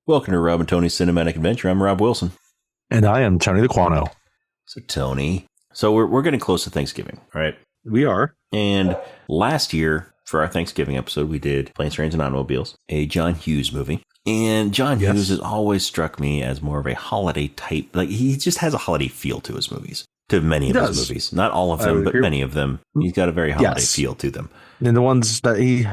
Welcome to Rob and Tony's Cinematic Adventure. I'm Rob Wilson. And I am Tony the Quano. So, Tony, we're getting close to Thanksgiving, right? We are. And last year, for our Thanksgiving episode, we did Planes, Trains, and Automobiles, a John Hughes movie. And John Hughes has always struck me as more of a holiday type. Like, he just has a holiday feel to his movies. To many of his movies. Not all of them, but many of them. He's got a very holiday feel to them. And the ones that he's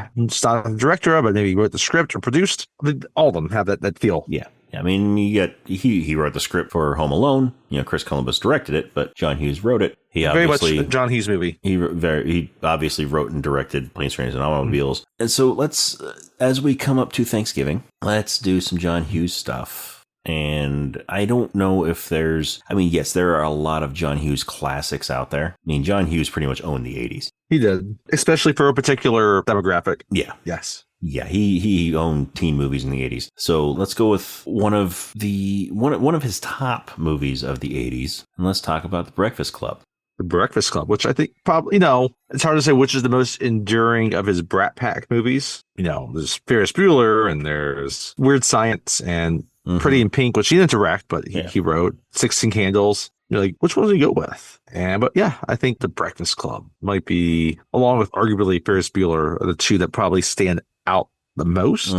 not the director of, but maybe he wrote the script or produced, all of them have that feel. Yeah. I mean, he wrote the script for Home Alone. You know, Chris Columbus directed it, but John Hughes wrote it. He obviously, very much a John Hughes movie. He obviously wrote and directed Planes, Trains, and Automobiles. And so let's, as we come up to Thanksgiving, let's do some John Hughes stuff. And I don't know if yes, there are a lot of John Hughes classics out there. I mean, John Hughes pretty much owned the 80s. He did, especially for a particular demographic. Yeah. Yes. Yeah, he owned teen movies in the 80s. So let's go with one of his top movies of the 80s. And let's talk about The Breakfast Club. The Breakfast Club, which I think probably, it's hard to say which is the most enduring of his Brat Pack movies. There's Ferris Bueller and there's Weird Science and Pretty in Pink, which he didn't direct, but he wrote 16 Candles. You're like, which one do you go with? But I think The Breakfast Club might be, along with arguably Ferris Bueller, are the two that probably stand out the most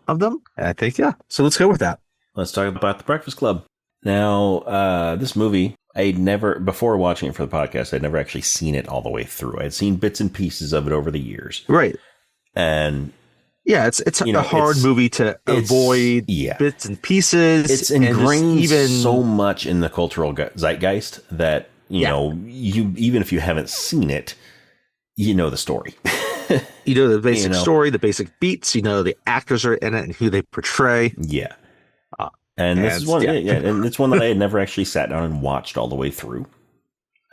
of them. And I think, so let's go with that. Let's talk about The Breakfast Club. Now, this movie, before watching it for the podcast, I'd never actually seen it all the way through. I'd seen bits and pieces of it over the years. Right. And it's a hard movie to avoid bits and pieces. It's ingrained so much in the cultural zeitgeist that, you even if you haven't seen it, you know the story. You know the basic story, the basic beats, the actors are in it and who they portray. Yeah. And this is one, and it's one that I had never actually sat down and watched all the way through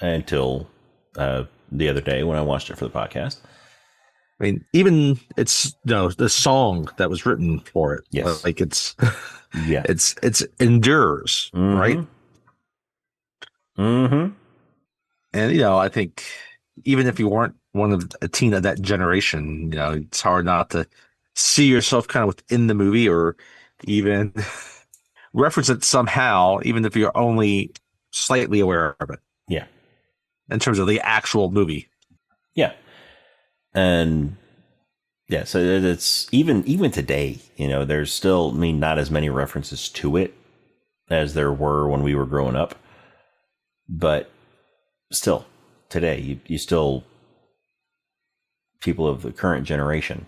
until the other day when I watched it for the podcast. I mean, even it's the song that was written for it. Yes. Like it's it's endures, right? Mm-hmm. And I think even if you weren't one of a teen of that generation, it's hard not to see yourself kind of within the movie or even reference it somehow, even if you're only slightly aware of it. Yeah. In terms of the actual movie. Yeah. And so it's even today, there's still, not as many references to it as there were when we were growing up. But still, today, you still, people of the current generation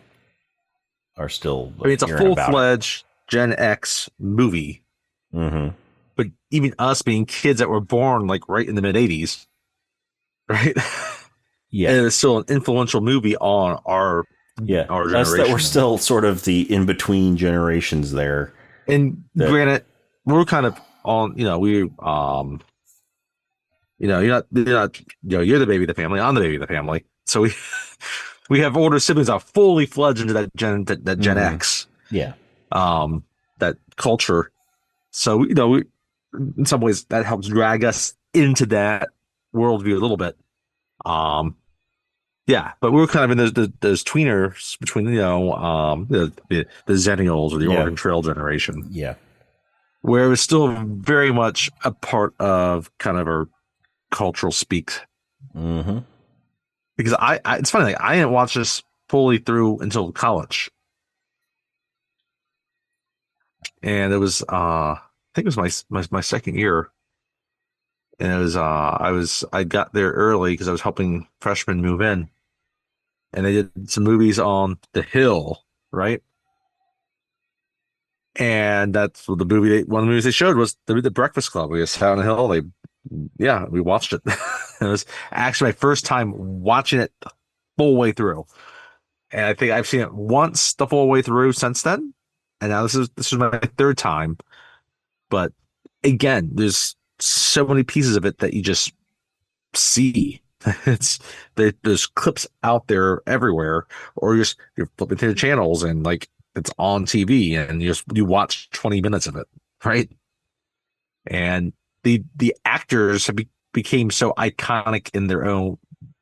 are still. It's a full-fledged Gen X movie. Mm-hmm. But even us being kids that were born like right in the mid-'80s, right? Yeah. And it's still an influential movie on our generation. Us that we're still sort of the in-between generations there. And granted, we're kind of on, you're not, you're the baby of the family. I'm the baby of the family. So we have older siblings that are fully fledged into that Gen X. Yeah. That culture. So, we, in some ways that helps drag us into that worldview a little bit. But we were kind of in those tweeners between, the Zennials or the Oregon Trail generation. Yeah. Where it was still very much a part of kind of our cultural speak. Mm-hmm. Because it's funny, like, I didn't watch this fully through until college. And it was, I think it was my second year. And it was, I got there early because I was helping freshmen move in. And they did some movies on The Hill, right? And that's what one of the movies they showed was the Breakfast Club. We sat on the hill. We watched it. It was actually my first time watching it full way through. And I think I've seen it once the full way through since then. And now this is my third time. But again, there's so many pieces of it that you just see. There's clips out there everywhere, or you're flipping through the channels and like it's on TV and you watch 20 minutes of it, right? And the actors became so iconic in their own,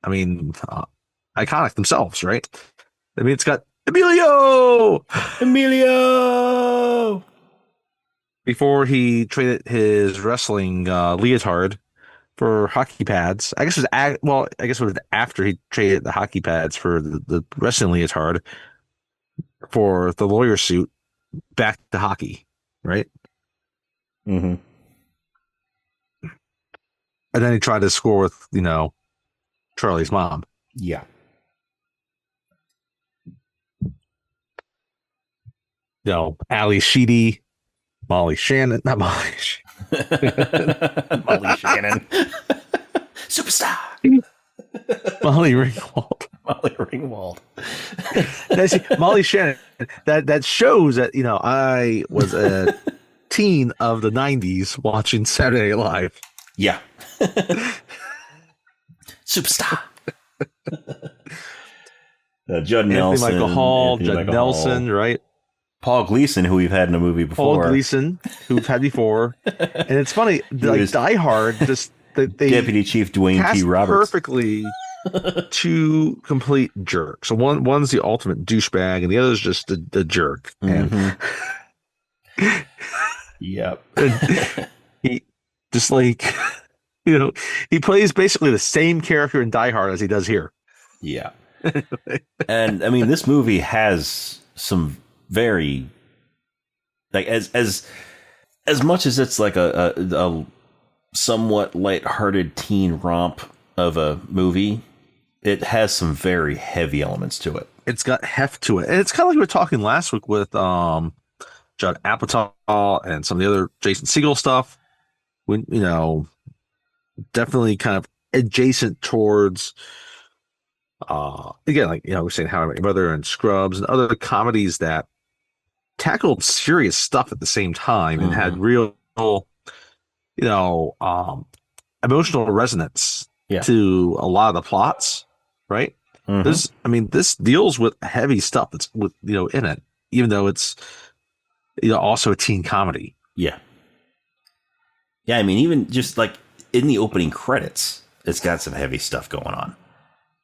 iconic themselves, right? It's got Emilio. before he traded his wrestling leotard for hockey pads. I guess it was I guess it was after he traded the hockey pads for the wrestling leotard for the lawyer suit back to hockey, right? Mm-hmm. And then he tried to score with, Charlie's mom. Yeah. Ali Sheedy, Molly Shannon, not Molly. Molly Shannon. Superstar. Molly Ringwald. Molly Ringwald. Molly Shannon. That shows that, I was a teen of the 90s watching Saturday Night Live. Yeah. Superstar. Judd Nelson. Michael Hall, Judd Nelson, right? Paul Gleason, who we've had in a movie before. Paul Gleason, who we've had before. And it's funny, like Die Hard, just they Deputy Chief Dwayne T. Roberts. Perfectly two complete jerks. So one's the ultimate douchebag, and the other's just the jerk. Mm-hmm. And yep. he just like he plays basically the same character in Die Hard as he does here. Yeah. And I mean, this movie has some very, like, as much as it's like a somewhat lighthearted teen romp of a movie, it has some very heavy elements to it. It's got heft to it. And it's kind of like we were talking last week with Judd Apatow and some of the other Jason Segel stuff. When, definitely kind of adjacent towards, again, like, we're saying How I Met Your Mother and Scrubs and other comedies that tackled serious stuff at the same time and had real, emotional resonance to a lot of the plots, right? Mm-hmm. This deals with heavy stuff that's with, in it, even though it's, also a teen comedy. Yeah. Yeah. I mean, even just like in the opening credits, it's got some heavy stuff going on.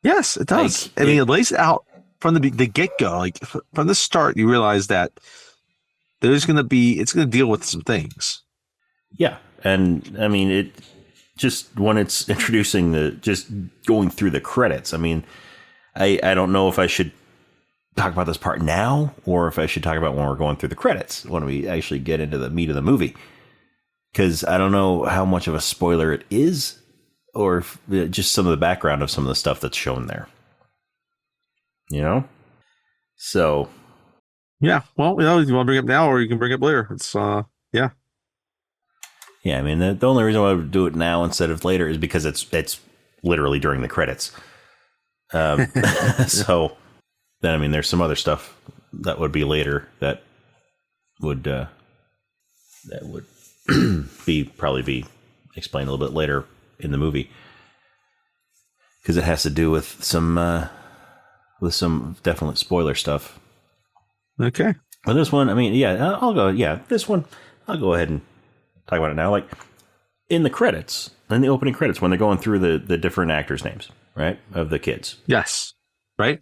Yes, it does. Like, it lays it out from the get-go. Like from the start, you realize that it's going to deal with some things. Yeah. And I mean, it just when it's introducing just going through the credits, I mean, I don't know if I should talk about this part now or if I should talk about when we're going through the credits, when we actually get into the meat of the movie. Because I don't know how much of a spoiler it is, or if just some of the background of some of the stuff that's shown there. So. Yeah, well, you want to bring it up now, or you can bring it up later. It's yeah. Yeah, I mean, the only reason why I would do it now instead of later is because it's literally during the credits. So then, I mean, there's some other stuff that would be later that would probably be explained a little bit later in the movie, because it has to do with some definite spoiler stuff. Okay. But this one, I mean, yeah, I'll go. Yeah, this one, I'll go ahead and talk about it now. Like in the credits, in the opening credits, when they're going through the different actors' names, right, of the kids. Yes. Right.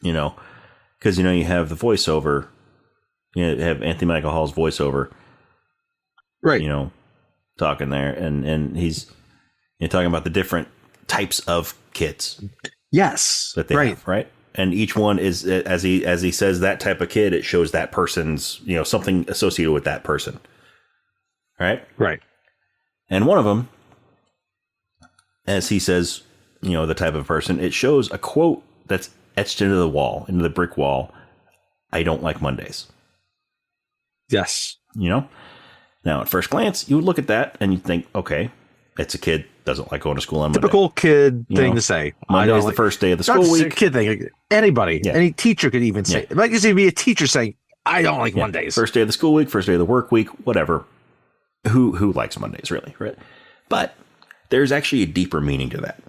Because you have the voiceover. You have Anthony Michael Hall's voiceover. Right. Talking there, and he's talking about the different types of kids. Yes. That they have, right? And each one is, as he says that type of kid, it shows that person's, something associated with that person. Right? Right. And one of them, as he says, the type of person, it shows a quote that's etched into the wall, into the brick wall. I don't like Mondays. Yes. Now at first glance, you would look at that and you think, okay, it's a kid doesn't like going to school on Monday. Typical kid thing to say. Monday's the first day of the school week. Kid thing. Anybody, any teacher could even say. It might just be a teacher saying, "I don't like Mondays." First day of the school week, first day of the work week, whatever. Who likes Mondays, really? Right? But there's actually a deeper meaning to that.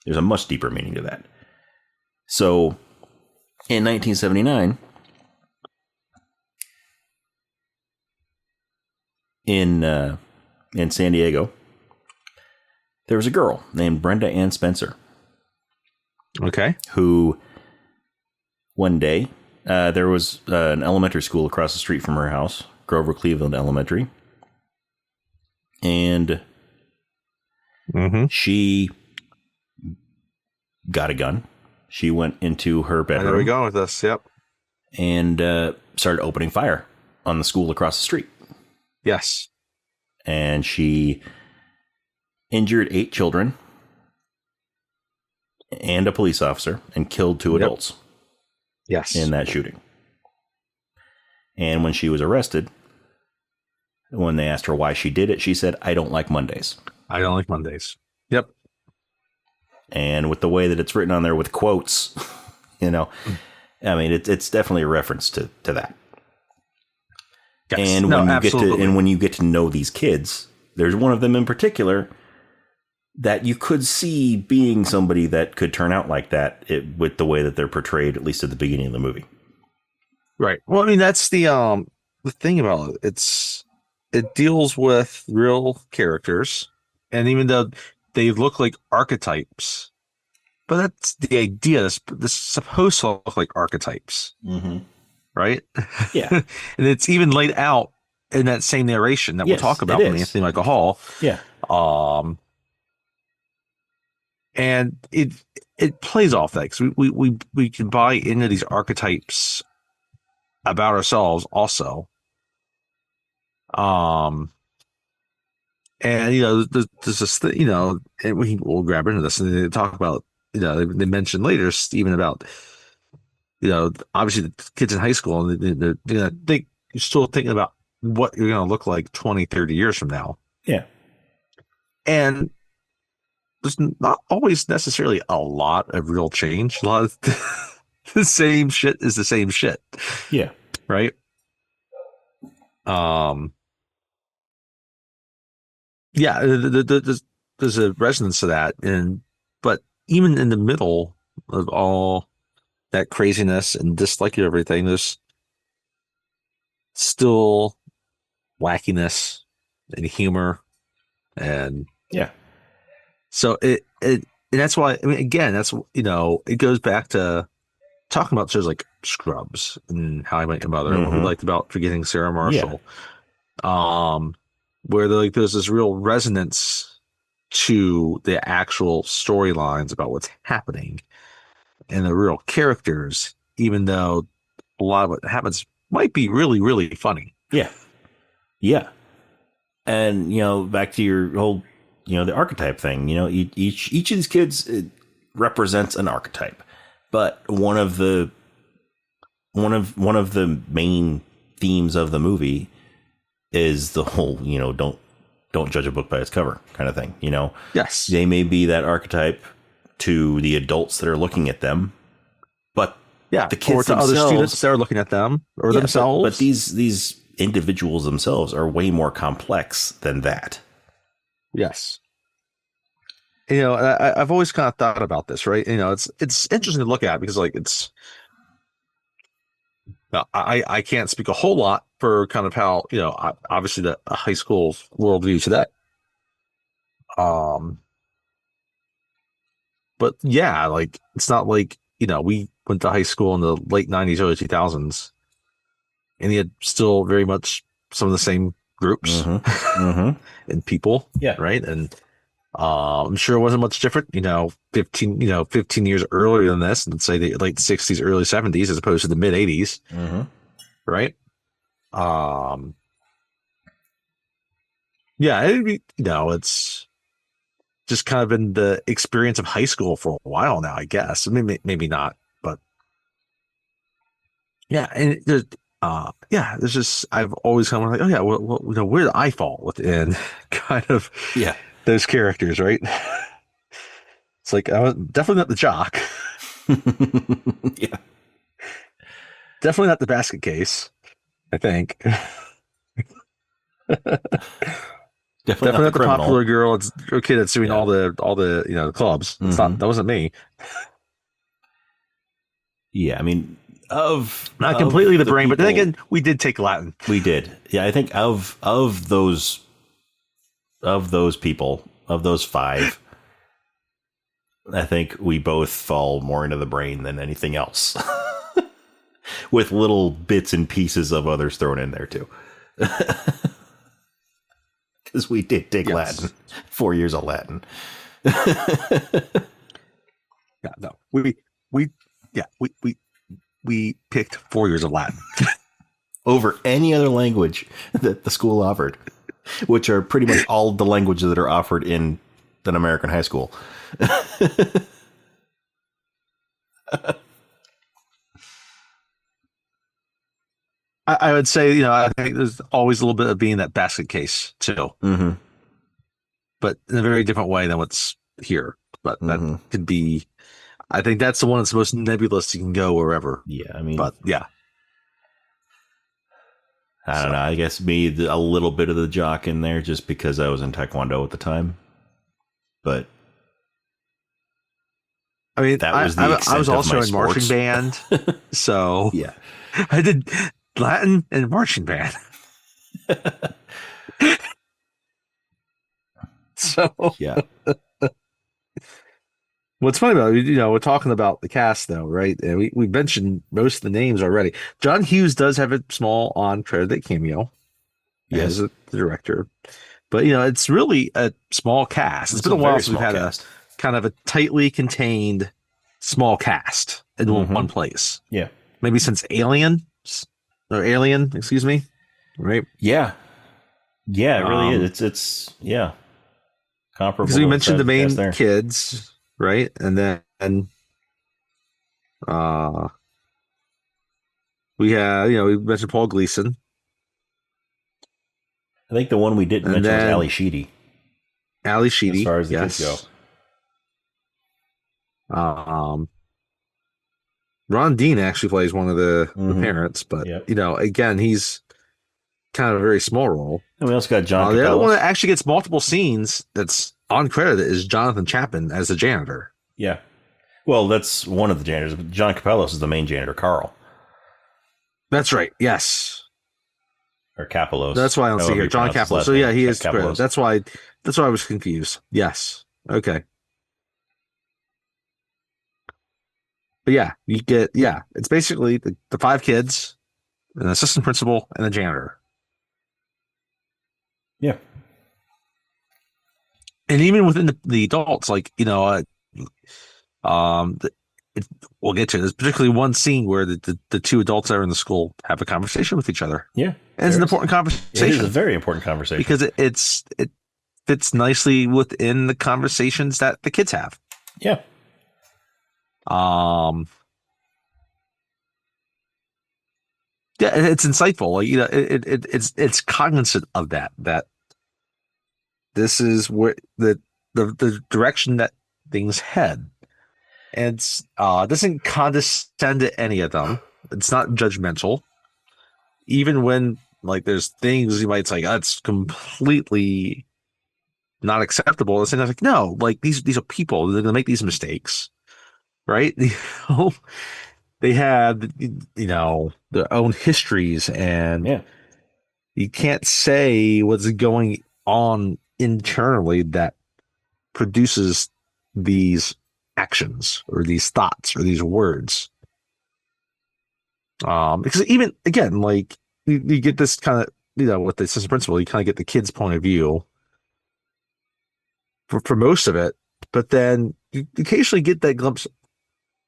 There's a much deeper meaning to that. So, in 1979, in San Diego, there was a girl named Brenda Ann Spencer. Okay. Who one day, there was an elementary school across the street from her house Grover Cleveland Elementary. And she got a gun. She went into her bedroom. There we go with this. Yep. And started opening fire on the school across the street. Yes. And she injured 8 children and a police officer and killed 2 adults. Yes. In that shooting. And when she was arrested, when they asked her why she did it, she said, "I don't like Mondays." I don't like Mondays. Yep. And with the way that it's written on there with quotes, I mean, it's definitely a reference to that. Yes. And when you get to know these kids, there's one of them in particular that you could see being somebody that could turn out like that with the way that they're portrayed, at least at the beginning of the movie. Right. Well, I mean, that's the thing about it. It deals with real characters, and even though they look like archetypes, but that's the idea. This is supposed to look like archetypes, right? Yeah. And it's even laid out in that same narration that we'll talk about from Anthony Michael Hall. Yeah. And it plays off that because we can buy into these archetypes about ourselves also. And there's this thing, and we'll grab into this and they talk about, they mention later even about, obviously the kids in high school and you're still thinking about what you're going to look like 20, 30 years from now. Yeah. And there's not always necessarily a lot of real change. A lot of the same shit is the same shit. Yeah. Right. Yeah, there's a resonance to that, but even in the middle of all that craziness and dislike of everything, there's still wackiness and humor, and so and that's why, I mean, again, that's it goes back to talking about shows like Scrubs and How I Met Your Mother, and what we liked about Forgetting Sarah Marshall. Where there's this real resonance to the actual storylines about what's happening and the real characters, even though a lot of what happens might be really, really funny. Yeah. Yeah. And, back to your whole, the archetype thing, each of these kids represents an archetype, but one of the main themes of the movie is the whole, don't judge a book by its cover kind of thing, Yes. They may be that archetype to the adults that are looking at them, but the kids or to other students that are looking at them or themselves. But these individuals themselves are way more complex than that. Yes. I've always kind of thought about this, right? It's interesting to look at because it's, now, I can't speak a whole lot for kind of how, obviously the high school worldview to that. But yeah, it's not like, we went to high school in the late 90s, early 2000s, and you had still very much some of the same groups and people. Yeah. Right. And I'm sure it wasn't much different, 15 years earlier than this, and say the late 60s, early 70s, as opposed to the mid 80s. Right. Yeah, it's just kind of been the experience of high school for a while now, I guess. Maybe not, but yeah. And there's just, I've always kind of like, oh yeah, well, where did I fall within kind of those characters, right? It's like, I was definitely not the jock. Yeah. Definitely not the basket case, I think. Definitely not the popular girl. It's a kid that's doing all the clubs. It's not, that wasn't me. Yeah, I mean, not completely the brain, but then again, we did take Latin. We did. Yeah, I think of those people, of those 5, I think we both fall more into the brain than anything else. With little bits and pieces of others thrown in there too. Because we did take Yes. Latin, 4 years of Latin. Yeah, no, we picked 4 years of Latin over any other language that the school offered, which are pretty much all the languages that are offered in an American high school. I would say, I think there's always a little bit of being that basket case too, but in a very different way than what's here. But that could be, I think that's the one that's most nebulous. You can go wherever. Yeah, I mean, but yeah, I don't know. I guess maybe a little bit of the jock in there just because I was in Taekwondo at the time. But I mean, that was the I was extent of also my in marching sports. band, so Yeah, I did Latin and marching band. So yeah, what's funny about it, we're talking about the cast though, right? And we mentioned most of the names already. John Hughes does have a small on-credit cameo as yes. the director, but it's really a small cast. It's been a while since we've had cast. a kind of a tightly contained small cast in one place. Yeah, maybe since Alien, excuse me, right? Yeah, it really is. It's comparable. Because we mentioned the main there. kids, right? And then we had, we mentioned Paul Gleason. I think the one we didn't mention was Ali Sheedy. Ali Sheedy, as far as the kids go. Ron Dean actually plays one of the parents, but again, he's kind of a very small role. And we also got John. The other one that actually gets multiple scenes that's on credit is Jonathan Chapman as the janitor. Yeah, well, that's one of the janitors. John Capellos is the main janitor, Carl. That's right. Yes. Or Capellos. That's why I don't see here. John Capellos. So yeah, he is credit. That's why I was confused. Yes. Okay. But yeah, you get it's basically the 5 kids, an assistant principal, and a janitor. Yeah. And even within the adults, like, we'll get to it. There's particularly one scene where the 2 adults that are in the school have a conversation with each other. Yeah. And it's an important conversation. It is a very important conversation. Because it fits nicely within the conversations that the kids have. Yeah. Yeah, it's insightful. Like, it's cognizant of that this is where the direction that things head. And it doesn't condescend to any of them. It's not judgmental. Even when like there's things you might say that's completely not acceptable. It's like, no, like these are people. They're gonna make these mistakes, right? They have their own histories, and you can't say what's going on internally that produces these actions or these thoughts or these words. Because even again, like you get this kind of with the assistant principal, you kind of get the kid's point of view for most of it, but then you occasionally get that glimpse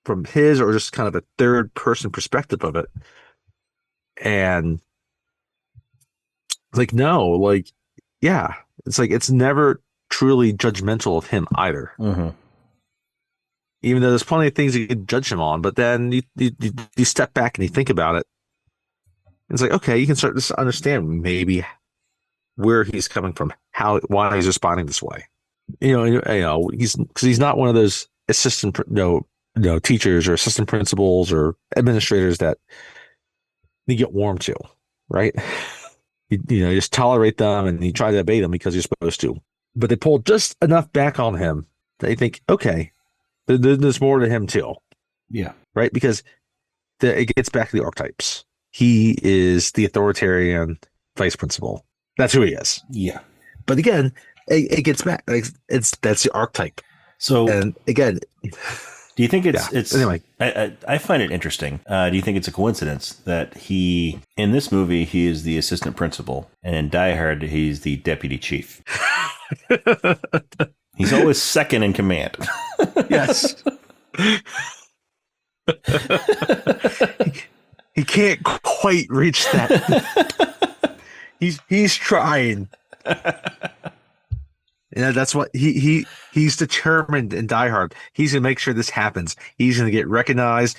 from his or just kind of a third person perspective of it. And like, no, like, yeah, it's like, it's never truly judgmental of him either. Even though there's plenty of things you could judge him on, but then you step back and you think about it. It's like, okay, you can start to understand maybe where he's coming from, why he's responding this way. He's not one of those assistant, teachers or assistant principals or administrators that you get warm to, right? You just tolerate them and you try to obey them because you're supposed to. But they pull just enough back on him that you think, okay, there's more to him too. Yeah. Right? Because it gets back to the archetypes. He is the authoritarian vice principal. That's who he is. Yeah. But again, it gets back. That's the archetype. So, and again, Do you think it's anyway? I find it interesting. Do you think it's a coincidence that he in this movie he is the assistant principal, and in Die Hard he's the deputy chief? He's always second in command. Yes. He can't quite reach that. He's trying. Yeah, that's what he's determined in Die Hard. He's gonna make sure this happens. He's gonna get recognized,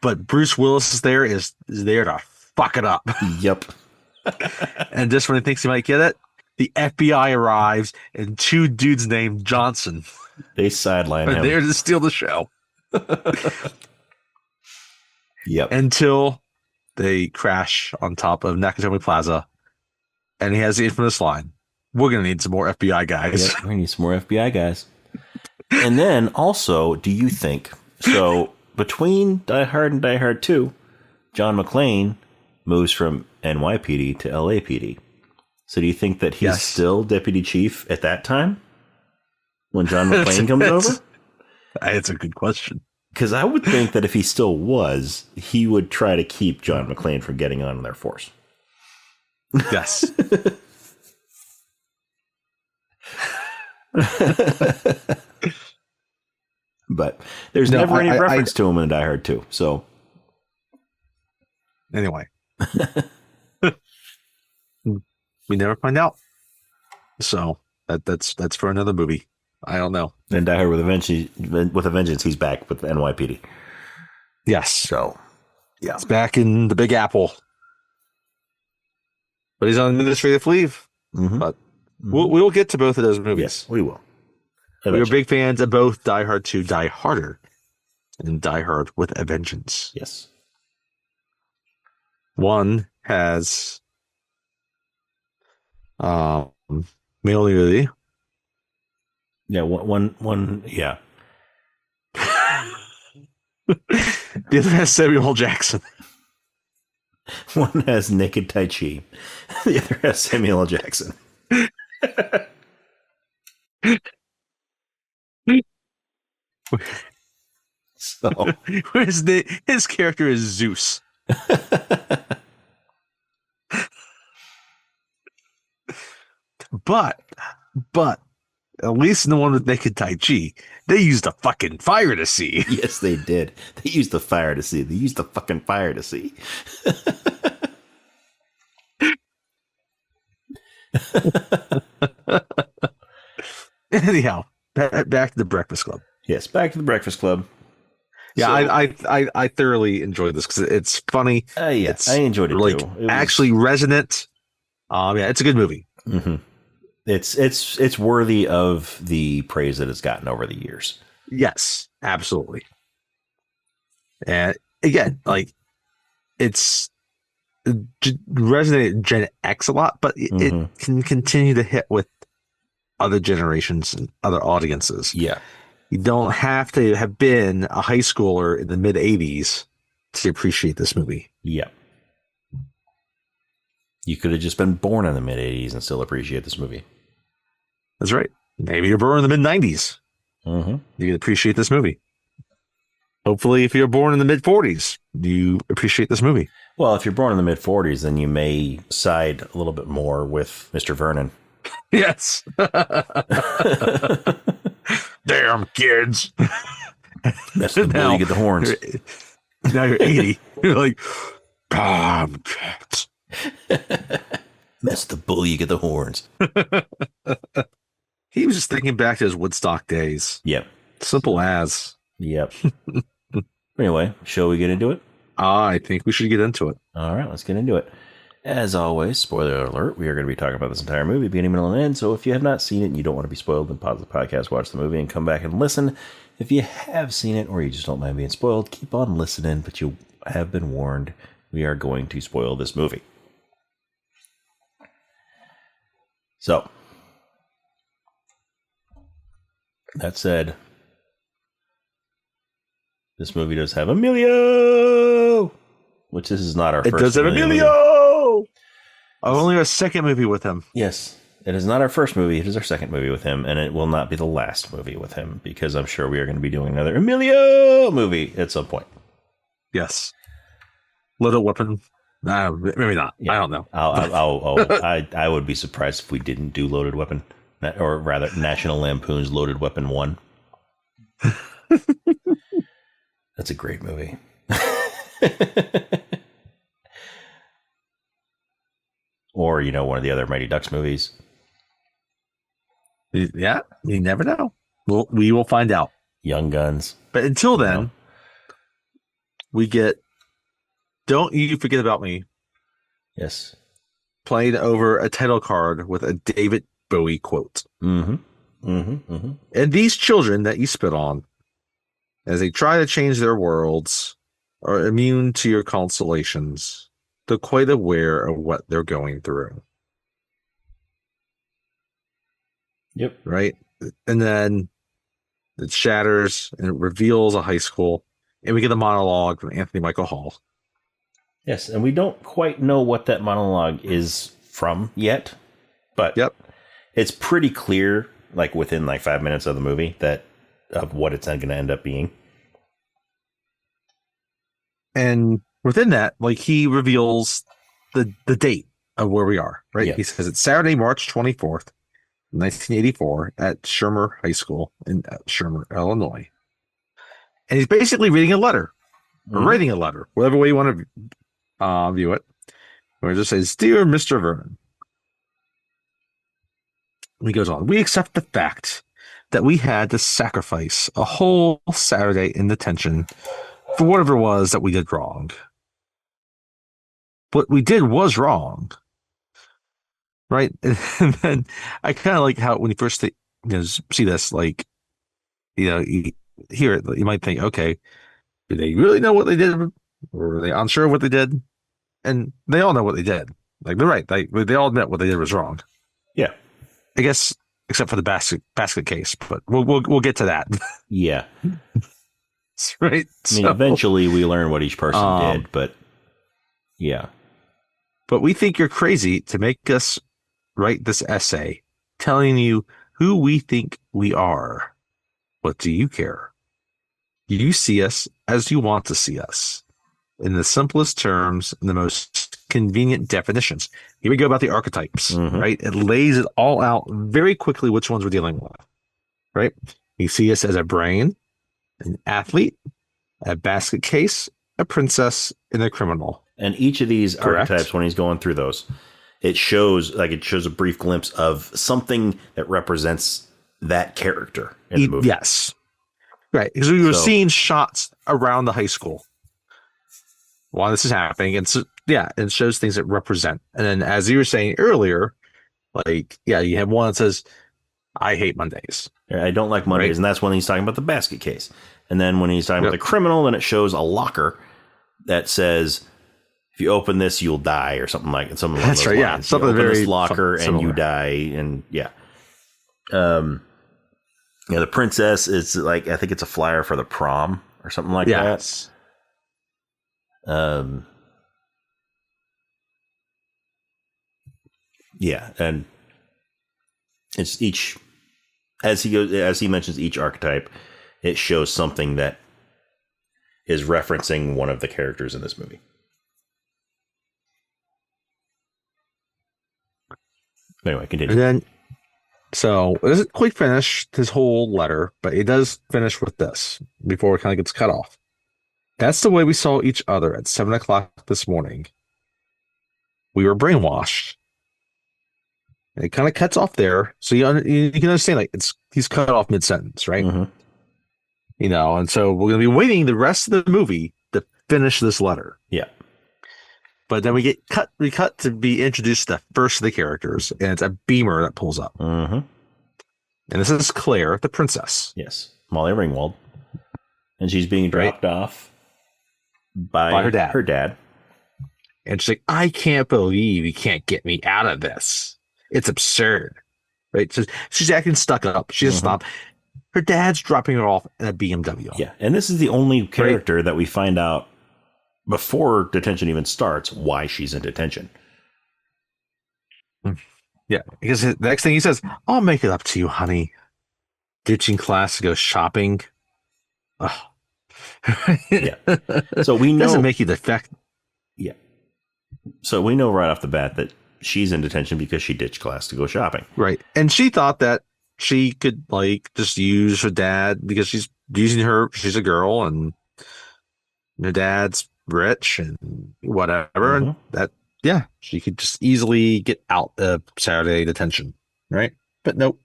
but Bruce Willis is there to fuck it up. Yep. And just when he thinks he might get it, the FBI arrives and two dudes named Johnson. They sideline him. They're there to steal the show. Yep. Until they crash on top of Nakatomi Plaza, and he has the infamous line, "We're going to need some more FBI guys." Yep, we're going to need some more FBI guys. And then also, do you think, so between Die Hard and Die Hard 2, John McClane moves from NYPD to LAPD. So do you think that he's still deputy chief at that time when John McClane comes over? It's a good question. Because I would think that if he still was, he would try to keep John McClane from getting on their force. Yes. But there's never any reference to him in Die Hard 2. So anyway, we never find out. So that's for another movie. I don't know. And Die Hard with a Vengeance, he's back with the NYPD. Yes. So, yeah. It's back in the Big Apple. But he's on administrative leave. Mm-hmm. But we'll get to both of those movies. Yes, we will. We are big fans of both Die Hard 2, Die Harder, and Die Hard with a Vengeance. Yes. One has male nudity. Yeah, one, yeah. The other has Samuel L. Jackson. One has naked Tai Chi. The other has Samuel L. Jackson. So his character is Zeus. But at least in the one with naked Tai Chi, they used a fucking fire to see. Yes, they did. They used the fire to see. They used the fucking fire to see. Anyhow, back to the Breakfast Club. Yes, back to the Breakfast Club. Yeah, so, I thoroughly enjoyed this because it's funny. Yes, I enjoyed it like, too. It actually resonant. Yeah, it's a good movie. Mm-hmm. It's worthy of the praise that it's gotten over the years. Yes, absolutely. And again, like it's resonated Gen X a lot, but it can continue to hit with other generations and other audiences. Yeah. You don't have to have been a high schooler in the mid 80s to appreciate this movie. Yeah. You could have just been born in the mid 80s and still appreciate this movie. That's right. Maybe you're born in the mid 90s. You can appreciate this movie. Hopefully, if you're born in the mid 40s, you appreciate this movie. Well, if you're born in the mid 40s, then you may side a little bit more with Mr. Vernon. Yes. Damn kids. That's the bull, you get the horns. Now you're 80. You're like, damn kids. Mess the bull, you get the horns. He was just thinking back to his Woodstock days. Yep. Simple as. Yep. Anyway, shall we get into it? I think we should get into it. All right, let's get into it. As always, spoiler alert, we are going to be talking about this entire movie, beginning, middle, and end. So if you have not seen it and you don't want to be spoiled, then pause the podcast, watch the movie, and come back and listen. If you have seen it or you just don't mind being spoiled, keep on listening, but you have been warned. We are going to spoil this movie. So, that said, this movie does have Emilio, which this is not our first. It does have Emilio. I've only a second movie with him. Yes, It is not our first movie. It is our second movie with him, and it will not be the last movie with him because I'm sure we are going to be doing another Emilio movie at some point. Yes. Little Weapon. Maybe not. Yeah. I don't know. I would be surprised if we didn't do Loaded Weapon, or rather, National Lampoon's Loaded Weapon 1. That's a great movie. Or, one of the other Mighty Ducks movies. Yeah, you never know. We will find out. Young Guns. But until then, we get Don't You Forget About Me. Yes. Played over a title card with a David Bowie quote. Mm-hmm. Mm-hmm. Mm-hmm. And these children that you spit on, as they try to change their worlds, are immune to your consolations. They're quite aware of what they're going through. Yep. Right? And then it shatters and it reveals a high school. And we get a monologue from Anthony Michael Hall. Yes, and we don't quite know what that monologue is from yet. But it's pretty clear, like within 5 minutes of the movie, of what it's going to end up being. And within that, he reveals the date of where we are, right? Yep. He says it's Saturday, March 24th, 1984 at Shermer High School in Shermer, Illinois. And he's basically reading a letter, or writing a letter, whatever way you want to view it. Where it just says, "Dear Mr. Vernon." And he goes on, "We accept the fact that we had to sacrifice a whole Saturday in detention for whatever it was that we did wrong. What we did was wrong." Right? And then I kind of like how when you first see this, you hear it, you might think, okay, do they really know what they did? Or are they unsure of what they did? And they all know what they did. They're right. They all admit what they did was wrong. Yeah. I guess, except for the basket case, but we'll get to that. Yeah. Right. I mean, eventually we learn what each person did, but yeah. But we think you're crazy to make us write this essay telling you who we think we are. What do you care? You see us as you want to see us, in the simplest terms and the most convenient definitions. Here we go about the archetypes, right? It lays it all out very quickly which ones we're dealing with, right? You see us as a brain, an athlete, a basket case, a princess, and a criminal. And each of these archetypes, when he's going through those, it shows a brief glimpse of something that represents that character in the movie. Yes. Right. Because we were seeing shots around the high school while this is happening. And so, it shows things that represent. And then, as you were saying earlier, you have one that says, "I hate Mondays. I don't like Mondays." Right? And that's when he's talking about the basket case. And then when he's talking about the criminal, then it shows a locker that says, "If you open this, you'll die," or something like something along those lines. Yeah. Something you open very this locker and you die. And the princess is I think it's a flyer for the prom or something like that. And it's each, as he mentions each archetype, it shows something that is referencing one of the characters in this movie. Anyway, continue. And then, so it doesn't quite finish his whole letter, but it does finish with this before it kind of gets cut off. "That's the way we saw each other at 7:00 this morning. We were brainwashed." And it kind of cuts off there, so you can understand he's cut off mid-sentence, right? And so we're going to be waiting the rest of the movie to finish this letter. Yeah. But then we cut to be introduced to the first of the characters, and it's a Beamer that pulls up. And this is Claire, the princess. Yes, Molly Ringwald. And she's being dropped off by her dad. And she's like, "I can't believe you can't get me out of this. It's absurd." Right? So she's acting stuck up. She doesn't stop. Her dad's dropping her off in a BMW. Yeah, and this is the only character that we find out before detention even starts why she's in detention. Yeah, because the next thing he says, "I'll make it up to you, honey." Ditching class to go shopping. Ugh. Yeah. So we Doesn't know. make you defect. Yeah. So we know right off the bat that she's in detention because she ditched class to go shopping. Right. And she thought that she could like just use her dad because she's using her. She's a girl and her dad's rich and whatever. And that, yeah, she could just easily get out of Saturday detention. Right. But nope.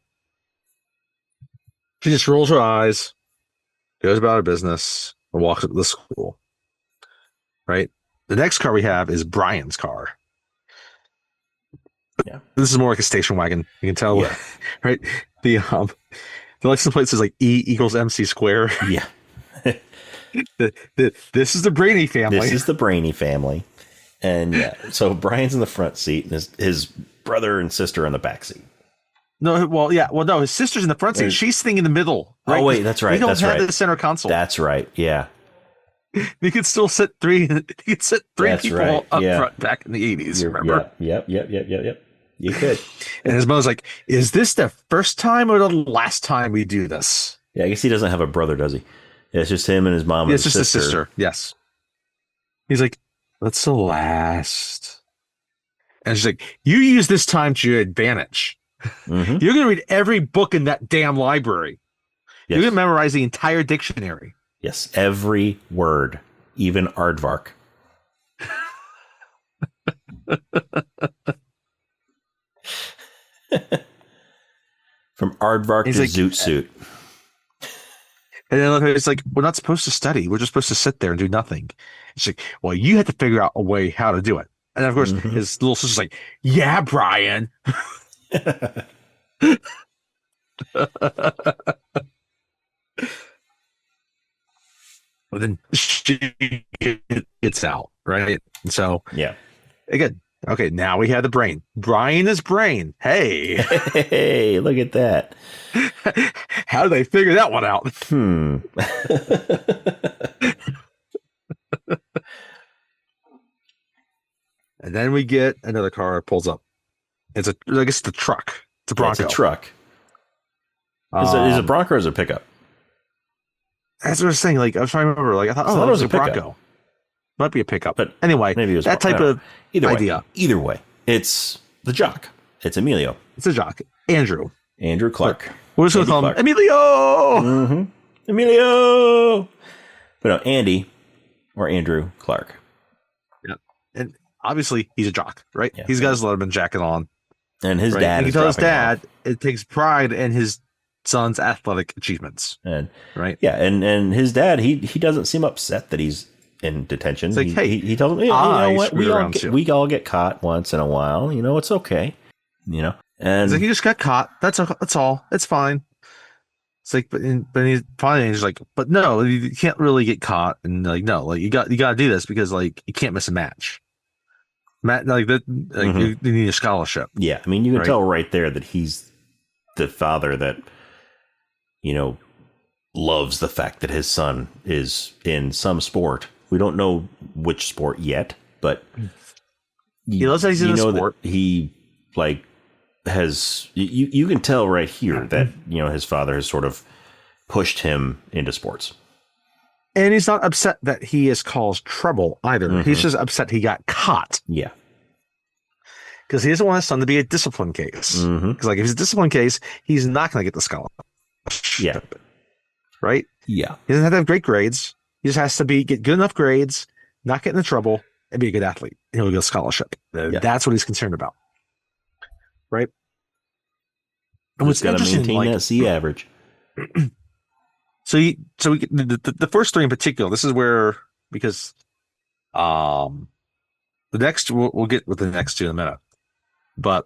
She just rolls her eyes, goes about her business, and walks up to the school. Right. The next car we have is Brian's car. Yeah. This is more like a station wagon. You can tell, Yeah. right? The license plate says like E equals MC square. Yeah. This is the Brainy family. This is the Brainy family. And yeah, so Brian's in the front seat and his brother and sister in the back seat. No, well, yeah. Well, no, his sister's in the front seat. She's sitting in the middle. Right? Oh, wait, that's right. They don't that's have right. the center console. That's right. Yeah. You could still sit three. You could sit three That's people right. up Yeah. front back in the 80s. Remember? Yep. You could. And his mother's like, "Is this the first time or the last time we do this?" Yeah, I guess he doesn't have a brother, does he? Yeah, it's just him and his mom and It's his just sister. a sister. Yes. He's like, "That's the last." And she's like, "You use this time to your advantage. Mm-hmm. You're going to read every book in that damn library. Yes. You're going to memorize the entire dictionary." Yes, every word, even aardvark. From aardvark to like, zoot suit. And then it's like, "We're not supposed to study. We're just supposed to sit there and do nothing." It's like, "Well, you have to figure out a way how to do it." And of course, his little sister's like, "Yeah, Brian." But then she gets out, right? And so, Yeah. again, okay, now we have the brain. Brian is brain. Hey. Hey, look at that. How do they figure that one out? And then we get another car pulls up. I guess it's the truck. It's a Bronco. It's a truck. Is it a Bronco or is it a pickup? That's what I was saying. Like, I was trying to remember. Like, I thought, it was a Bronco. Might be a pickup. But anyway, maybe it was that type of idea. Either way, it's the jock. It's Emilio. It's a jock. Andrew Clark. But we're just going to call him Emilio. Mm-hmm. Emilio. But no, Andy or Andrew Clark. Yeah. And obviously, he's a jock, right? Yeah. He's got his Letterman jacket on. And his dad and is he tells his dad off. it takes pride in his son's athletic achievements. And right. Yeah. And his dad, he doesn't seem upset that he's in detention. It's like, he tells him, you know what? We all get caught once in a while. You know, it's okay. You know, and he's like, "He just got caught. That's all. It's fine." It's like, but he's finally he's like, "But no, you can't really get caught." And like, no, like you got to do this because like you can't miss a match. Like that, like you need a scholarship. Yeah, I mean, you can tell right there that he's the father that, you know, loves the fact that his son is in some sport. We don't know which sport yet, but he loves that he's in the sport. He like has you can tell right here that, you know, his father has sort of pushed him into sports. And he's not upset that he has caused trouble either. He's just upset he got caught. Yeah. Because he doesn't want his son to be a discipline case. Because like if he's a discipline case, he's not going to get the scholarship. Yeah. Right? Yeah. He doesn't have to have great grades. He just has to get good enough grades, not get into trouble, and be a good athlete. And he'll get a scholarship. Yeah. That's what he's concerned about. Right? And what's got to maintain that C average. So we the first three in particular, this is where, because the next we'll get with the next two in a minute, but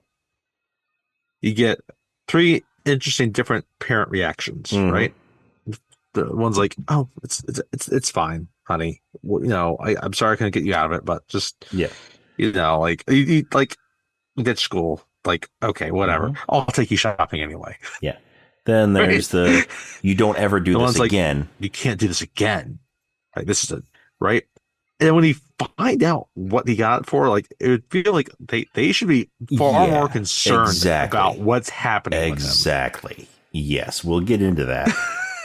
you get three interesting different parent reactions, right? The one's like, "Oh, it's fine, honey. Well, you know, I'm sorry I couldn't get you out of it, but just you know, like you like ditch school, like okay, whatever. I'll take you shopping anyway." Yeah. Then there's the you don't ever do this again. Like, you can't do this again. Right? This is right. And when you find out what he got for, like, it would feel like they should be far more Yeah, concerned about exactly. what's happening with him. Exactly. Yes, we'll get into that.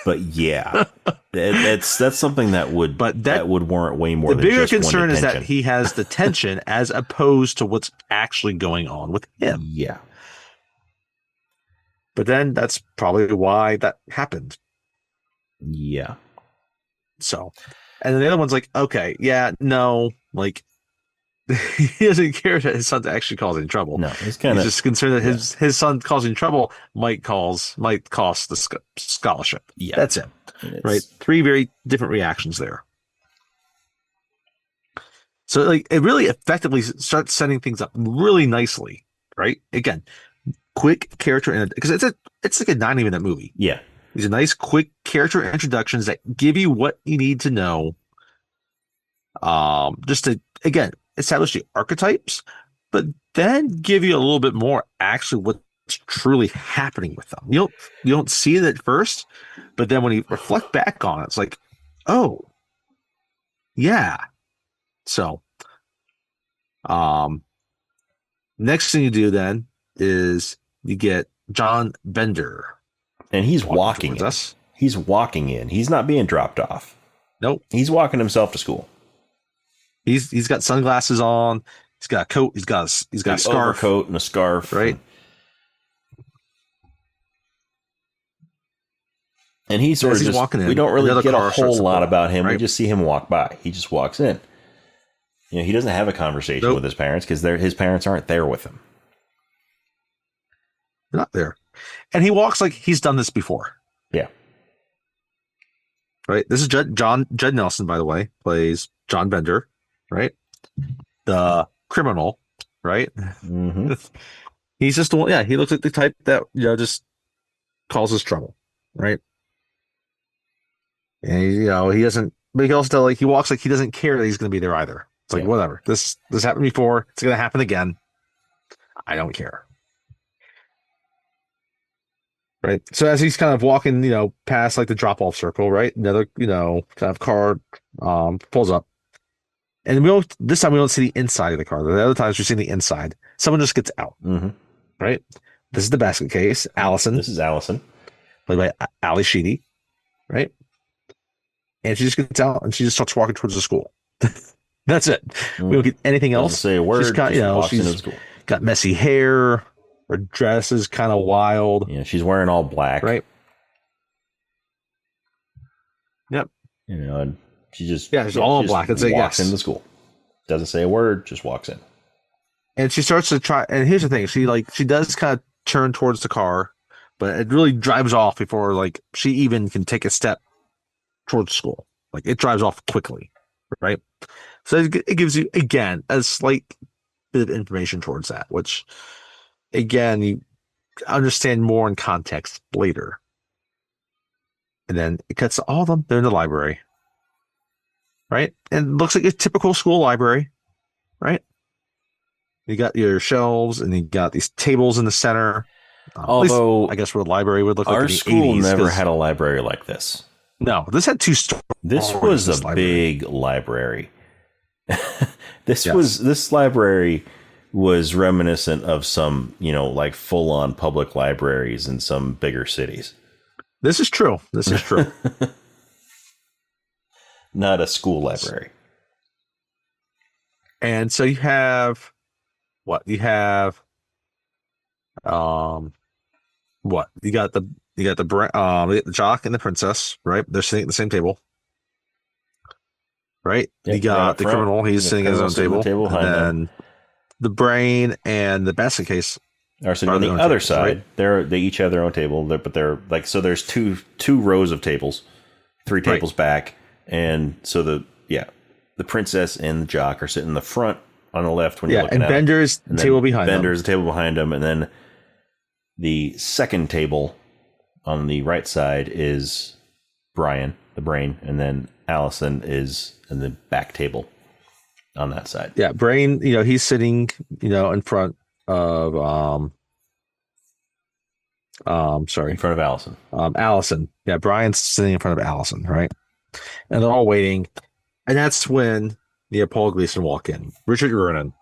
But yeah, that's something that would But warrant way more the than bigger just one concern is that detention. he has detention as opposed to what's actually going on with him. Yeah. But then that's probably why that happened. Yeah. So, and then the other one's like, okay, yeah, no, like he doesn't care that his son's actually causing trouble. No, it's He's just concerned that his son causing trouble might cost the scholarship. Yeah. That's it. Right. 3 very different reactions there. So like it really effectively starts setting things up really nicely, right? Again, quick character because it's like a 90-minute movie. Yeah. These are nice, quick character introductions that give you what you need to know. Just to again establish the archetypes, but then give you a little bit more actually what's truly happening with them. You don't see it at first, but then when you reflect back on it, it's like, oh, yeah. So, next thing you do then is you get John Bender. And he's walking in. Us. He's walking in. He's not being dropped off. Nope. He's walking himself to school. He's got sunglasses on. He's got a coat. He's got a scarf, overcoat, and a scarf, right? And he's sort of just walking in. We don't really get a whole lot about him. Right? We just see him walk by. He just walks in. You know, he doesn't have a conversation with his parents because his parents aren't there with him. They're not there, and he walks like he's done this before. Yeah. Right. This is Judd Nelson, by the way, plays John Bender. Right, the criminal, right? Mm-hmm. He's just the one. Yeah, he looks like the type that just causes trouble, right? And he doesn't. But he can also tell like he walks like he doesn't care that he's going to be there either. It's like whatever. This happened before. It's going to happen again. I don't care. Right. So as he's kind of walking, past like the drop off circle, right? Another, kind of car pulls up. And this time we don't see the inside of the car. The other times we're seeing the inside. Someone just gets out. Mm-hmm. Right? This is the basket case. Allison. This is Allison. Played by Ali Sheedy. Right? And she just gets out and she just starts walking towards the school. That's it. We don't get anything else. Doesn't say a word. She's got, she's got messy hair. Her dress is kind of wild. Yeah, she's wearing all black. Right? Yep. And she just she's all in black. It's walks into school. Doesn't say a word, just walks in. And she starts to try. And here's the thing: she does kind of turn towards the car, but it really drives off before she even can take a step towards school. Like it drives off quickly, right? So it gives you again a slight bit of information towards that, which again you understand more in context later. And then it cuts to all of them. They're in the library. Right? And it looks like a typical school library, right? You got your shelves and you got these tables in the center. Although, I guess what a library would look like. Our school 80s, never had a library like this. No, this had 2 stories. This was a big library. This library was reminiscent of some, full on public libraries in some bigger cities. This is true. Not a school library. And so you have what? You have what? You got the jock and the princess, right? They're sitting at the same table. Right? Yep, you got the criminal, he's sitting at his own table. And then the brain and the basket case are sitting on the other side. Right? They each have their own table, but they're so there's two rows of tables, 3 tables back. And so the princess and the jock are sitting in the front on the left when you're looking at Bender's it. Table behind Bender's the table behind him. And then the second table on the right side is Brian, the brain. And then Allison is in the back table on that side. Yeah, brain, he's sitting, in front of in front of Allison. Allison. Yeah, Brian's sitting in front of Allison, right? And they're all waiting. And that's when Paul Gleason walk in. Richard Vernon.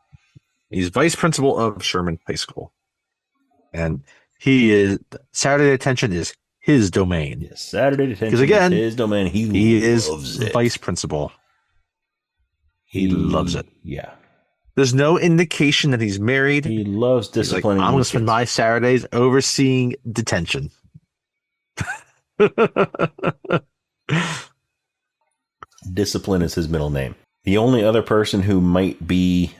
He's vice principal of Sherman High School. And Saturday detention is his domain. Yes, Saturday detention because again, is his domain. He is it. vice principal. He loves it. Yeah. There's no indication that he's married. He loves disciplining. I'm going to spend my Saturdays overseeing detention. Discipline is his middle name. The only other person who might be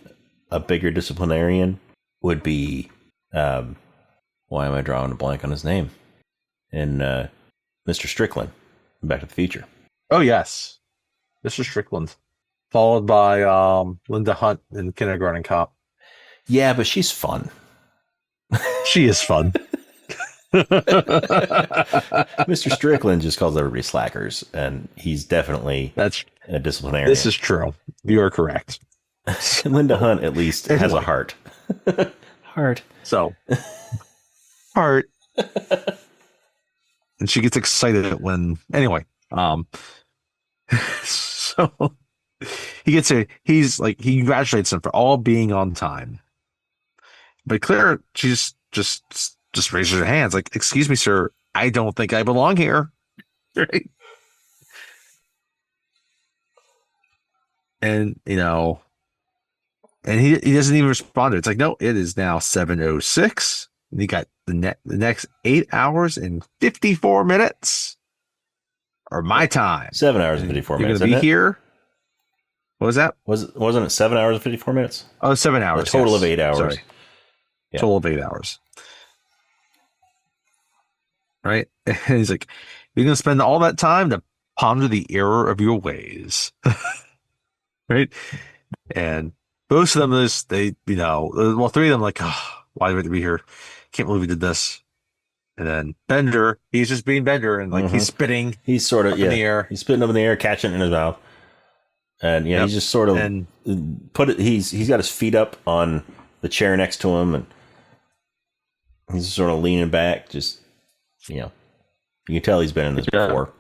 a bigger disciplinarian would be, why am I drawing a blank on his name? And Mr. Strickland, Back to the Future. Oh, yes. Mr. Strickland. Followed by Linda Hunt in Kindergarten Cop. Yeah, but she's fun. She is fun. Mr. Strickland just calls everybody slackers, and he's definitely a disciplinarian. This is true. You are correct. Linda Hunt at least has a heart. Heart. So, heart. And she gets excited when anyway. So he congratulates him for all being on time. But Claire, she's just raises her hands like, "Excuse me, sir, I don't think I belong here." Right? And and he doesn't even respond to it. It's like, no, it is now 7:06. And you got the next 8 hours and 54 minutes, or my time. 7 hours and 54 minutes. You're going to be here. What was that? Wasn't it 7 hours and 54 minutes? Oh, 7 hours. A total of 8 hours. Sorry. Yeah. Total of 8 hours. Right? And he's like, you're going to spend all that time to ponder the error of your ways. Right? And both of them, three of them like, oh, why do we have to be here? Can't believe we did this. And then Bender, he's just being Bender, and he's spitting. He's sort of in the air. He's spitting up in the air, catching it in his mouth, and he's just sort of He's got his feet up on the chair next to him, and he's sort of leaning back. Just you can tell he's been in this before.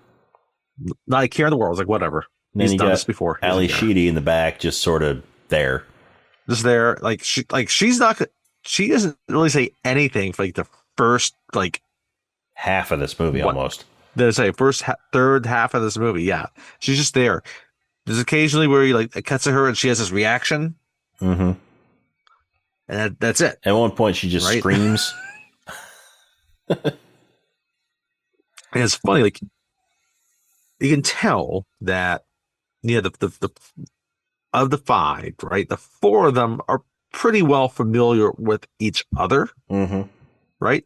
Not a care in the world. It's like whatever. He's done this before. Ali Sheedy in the back, just sort of there. Just there, she's not. She doesn't really say anything for the first half of this movie almost. There's third half of this movie. Yeah, she's just there. There's occasionally where it cuts to her and she has this reaction. Mm-hmm. And that's it. At one point, she just screams. And it's funny, you can tell that the of the five, right? The four of them are pretty well familiar with each other, right?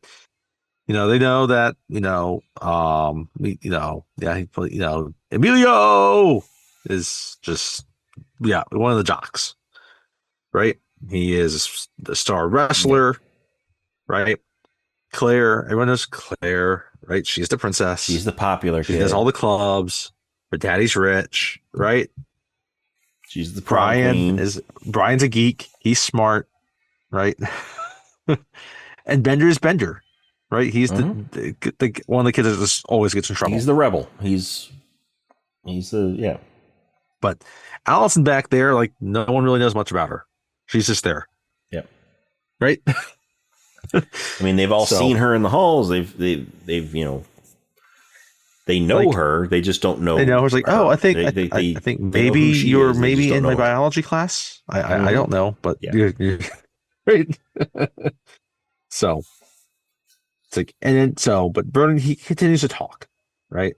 They know that Emilio is just one of the jocks, right? He is the star wrestler, right? Claire, everyone knows Claire, right? She's the princess. She's the popular kid. She does all the clubs. Her daddy's rich, right? She's the queen. Brian's a geek. He's smart, right? And Bender's Bender, right? He's the one of the kids that just always gets in trouble. He's the rebel. He's the But Allison back there, no one really knows much about her. She's just there. Yep. Right. I mean, they've all seen her in the halls. They've they know her. They just don't know. They know her. I think maybe you're maybe in my biology class. I don't know, but you're right. So it's but Vernon, he continues to talk, right?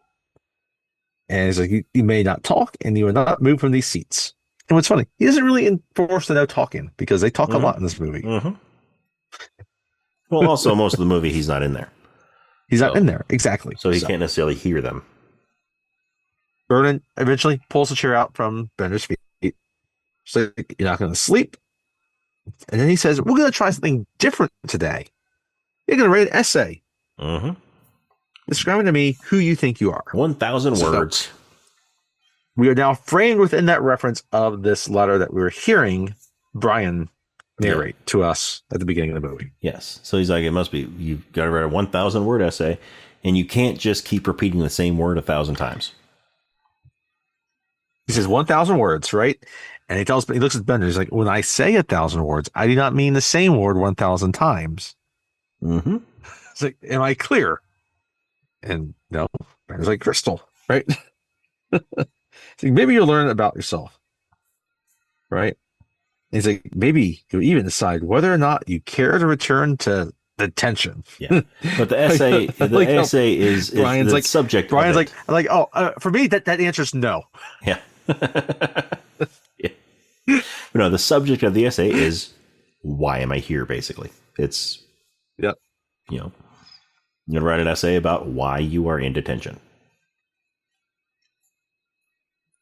And he's like, you may not talk, and you will not move from these seats. And what's funny, he doesn't really enforce the no talking because they talk a lot in this movie. Well, also most of the movie he's not in there. He's not in there, exactly. So he can't necessarily hear them. Vernon eventually pulls the chair out from Bender's feet. So you're not going to sleep. And then he says, we're going to try something different today. You're going to write an essay. Describing to me who you think you are. 1,000 words. We are now framed within that reference of this letter that we were hearing Brian narrate to us at the beginning of the movie. Yes. So he's like, it must be, you've got to write a 1,000 word essay, and you can't just keep repeating the same word 1,000 times. He says 1,000 words, right? And he looks at Bender. He's like, when I say 1,000 words, I do not mean the same word 1,000 times. Mm-hmm. It's like, am I clear? And no, Bender's like, crystal, right? It's like, maybe you'll learn about yourself, right? And he's like, maybe you'll even decide whether or not you care to return to detention. Yeah. But the essay, is Brian's the like, subject Brian's of it. like, oh, for me, that answer's no. Yeah. Yeah. But no, the subject of the essay is, why am I here, basically? It's, Yep. you know, you're going to write an essay about why you are in detention.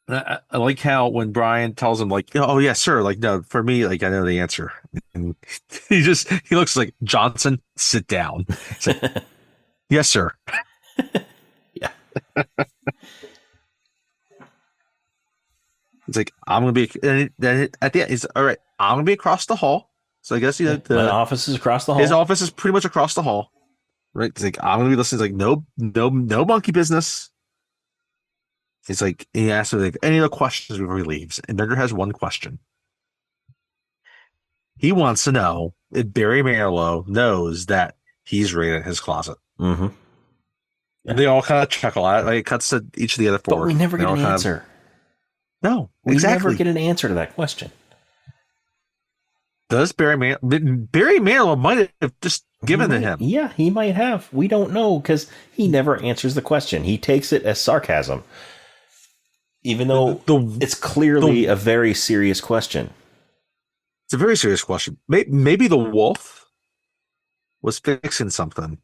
I like how when Brian tells him like, oh yeah, sir, like no, for me, like I know the answer, and he looks like, Johnson, sit down. It's like, yes, sir. Yeah. It's like, I'm gonna be, and then at the end, he's all right. I'm gonna be across the hall. So I guess My office is across the hall. His office is pretty much across the hall, right? He's like, I'm gonna be listening. He's like, no monkey business. He's like, he asks him like, any other questions before he leaves, and Bender has one question. He wants to know if Barry Manilow knows that he's raided his closet. Mm-hmm. And they all kind of chuckle at it. Like, it cuts to each of the other four. But we never get an answer. No, we exactly. never get an answer to that question. Does Barry Manilow might have just given to him? Yeah, he might have. We don't know because he never answers the question. He takes it as sarcasm, even though it's clearly a very serious question. It's a very serious question. Maybe the wolf was fixing something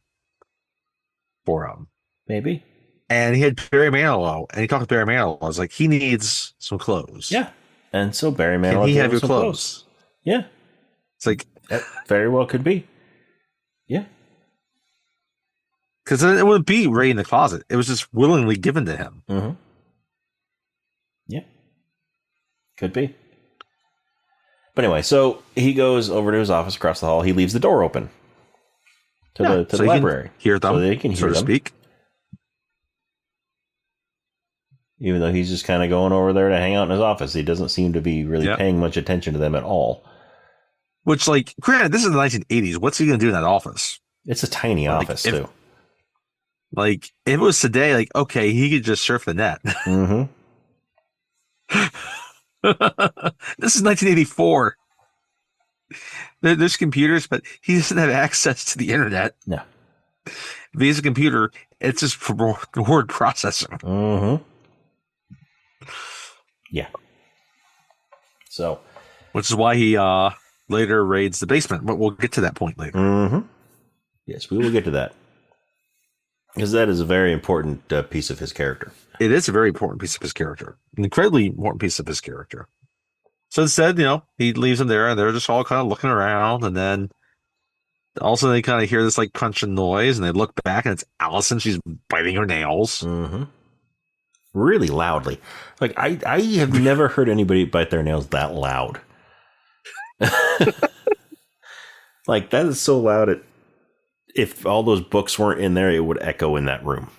for him. Maybe. And he had Barry Manilow, and he talked to Barry Manilow. I was like, he needs some clothes. Yeah. And so Barry Manilow, can he have your clothes? Yeah. It's like, that very well could be. Yeah. Because it wouldn't be right in the closet. It was just willingly given to him. Mm-hmm. Yeah. Could be. But anyway, so he goes over to his office across the hall. He leaves the door open to the library. Hear them, so they can hear so to them, speak. Even though he's just kind of going over there to hang out in his office. He doesn't seem to be really paying much attention to them at all. Which, like, granted, this is the 1980s. What's he going to do in that office? It's a tiny office, too. Like, if it was today, like, okay, he could just surf the net. Mm-hmm. This is 1984. There's computers, but he doesn't have access to the internet. No. If he has a computer, it's just for word processing. Mm-hmm. Yeah. So. Which is why he later raids the basement, but we'll get to that point later. Mm-hmm. Yes, we will get to that. Because that is a very important piece of his character. It is a very important piece of his character. An incredibly important piece of his character. So instead, he leaves them there, and they're just all kind of looking around, and then also they kind of hear this like crunching noise, and they look back, and it's Allison. She's biting her nails. Mm-hmm. Really loudly. Like, I have never heard anybody bite their nails that loud. Like, that is so loud. If all those books weren't in there, it would echo in that room.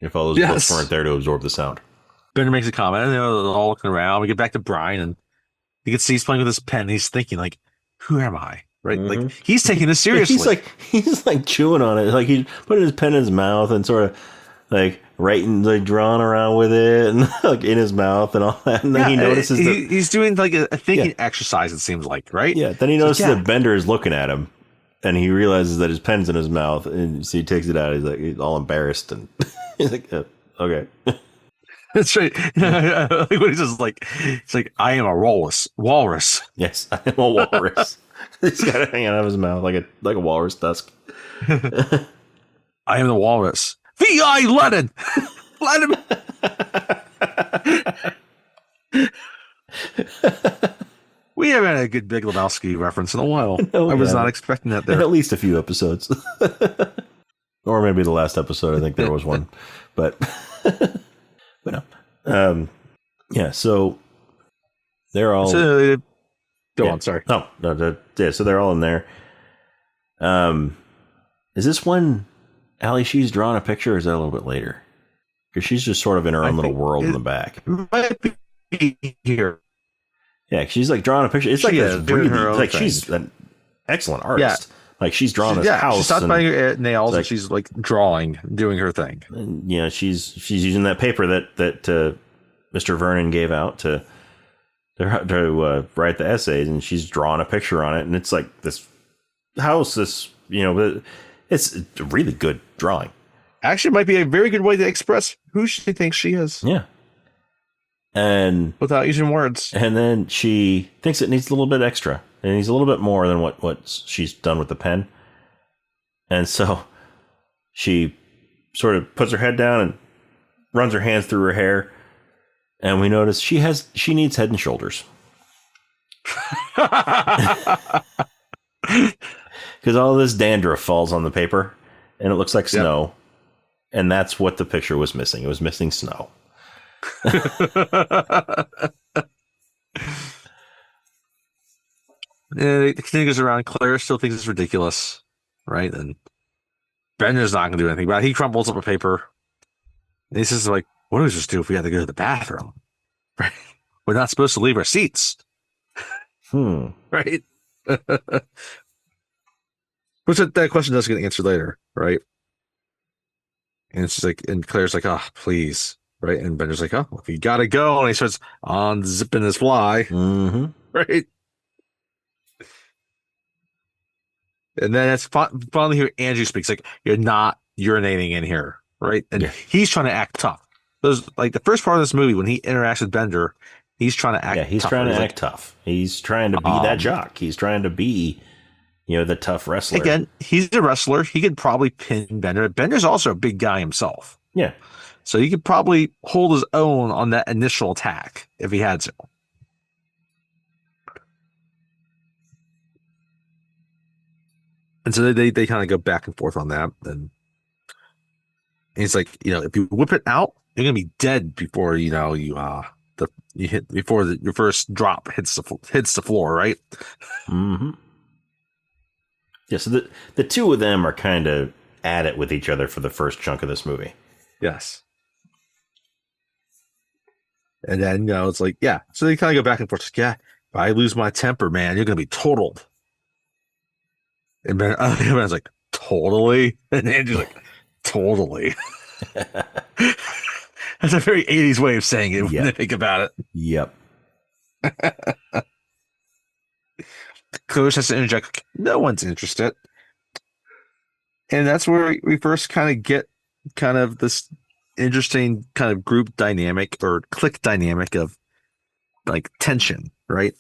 If all those books weren't there to absorb the sound. Bender makes a comment, and they're all looking around. We get back to Brian, and you can see he's playing with his pen. And he's thinking, like, who am I? Right? Mm-hmm. Like, he's taking this seriously. he's like chewing on it. Like, he's putting his pen in his mouth and sort of like writing, like drawing around with it, and like in his mouth and all that. And then he notices he's doing like a thinking exercise, it seems like, right? Yeah. Then he notices that Bender is looking at him, and he realizes that his pen's in his mouth, and so he takes it out. He's all embarrassed, and he's like, okay. That's right. Like what he's just like, it's like, I am a walrus. Yes, I am a walrus. He's got it hanging out of his mouth like a walrus tusk. I am the walrus. V.I. Lenin. Let him. We haven't had a good Big Lebowski reference in a while. No, I was not expecting that there. In at least a few episodes. Or maybe the last episode, I think there was one. But no. Yeah, so they're all... Go on, sorry. No, so they're all in there. Is this when Allie She's drawing a picture, or is that a little bit later? Because she's just sort of in her own little world in the back. Might be here. Yeah, she's like drawing a picture. It's like She this is doing really her own like thing. she's an excellent Yeah. artist. Like she's drawing this Yeah, she house stopped and biting her nails and like, she's like drawing, doing her thing. and, you know, she's using that paper that Mr. Vernon gave out to write the essays, and she's drawing a picture on it, and it's like this house, this, you know, it's a really good drawing. Actually, it might be a very good way to express who she thinks she is. Yeah. And without using words. And then she thinks it needs a little bit extra. It needs a little bit more than what she's done with the pen. And so she sort of puts her head down and runs her hands through her hair. And we notice she needs Head and Shoulders. Because all this dandruff falls on the paper and it looks like snow. Yep. And that's what the picture was missing. It was missing snow. The thing goes around. Claire still thinks it's ridiculous, right? And Bender's not going to do anything about it. He crumbles up a paper. And he says, like, what do we just do if we had to go to the bathroom? Right? We're not supposed to leave our seats. Right? Which that question does get answered later, right? And it's like, and Claire's like, oh, please. Right? And Bender's like, oh, if you got to go. And he starts unzipping his fly. Mm-hmm. Right? And then it's finally here Andrew speaks, like, you're not urinating in here, right? And he's trying to act tough. Those, like, the first part of this movie, when he interacts with Bender, he's trying to act tough. Yeah, he's trying to act tough. He's trying to be that jock. He's trying to be, you know, the tough wrestler. Again, he's a wrestler. He could probably pin Bender. Bender's also a big guy himself. Yeah. So he could probably hold his own on that initial attack if he had to. And so they kind of go back and forth on that. And he's like, you know, if you whip it out, you're gonna be dead before you know you hit before your first drop hits the floor, right? Mm-hmm. Yeah. So the two of them are kind of at it with each other for the first chunk of this movie. Yes. And then, you know, it's like, yeah. So they kind of go back and forth. Like, yeah, if I lose my temper, man, you're gonna be totaled. And Ben's like, totally? And Andrew's like, totally. That's a very 80s way of saying it when you think about it. Yep. Coach has to interject, no one's interested. And that's where we first kind of get kind of this interesting kind of group dynamic or clique dynamic of like tension, right?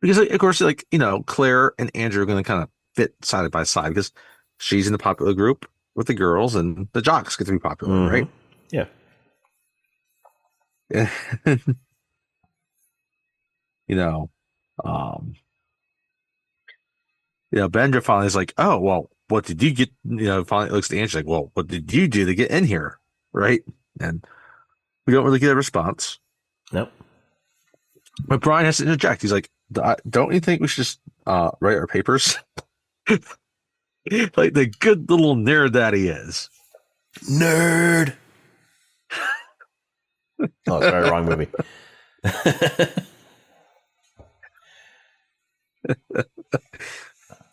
Because, of course, like, you know, Claire and Andrew are going to kind of fit side by side because she's in the popular group with the girls and the jocks get to be popular, mm-hmm. right? Yeah. Bender finally is like, oh, well, what did you get? Finally looks at Andrew like, well, what did you do to get in here? Right. And we don't really get a response. Nope. But Brian has to interject. He's like, don't you think we should just write our papers? Like the good little nerd that he is. Nerd. Oh, sorry, wrong movie.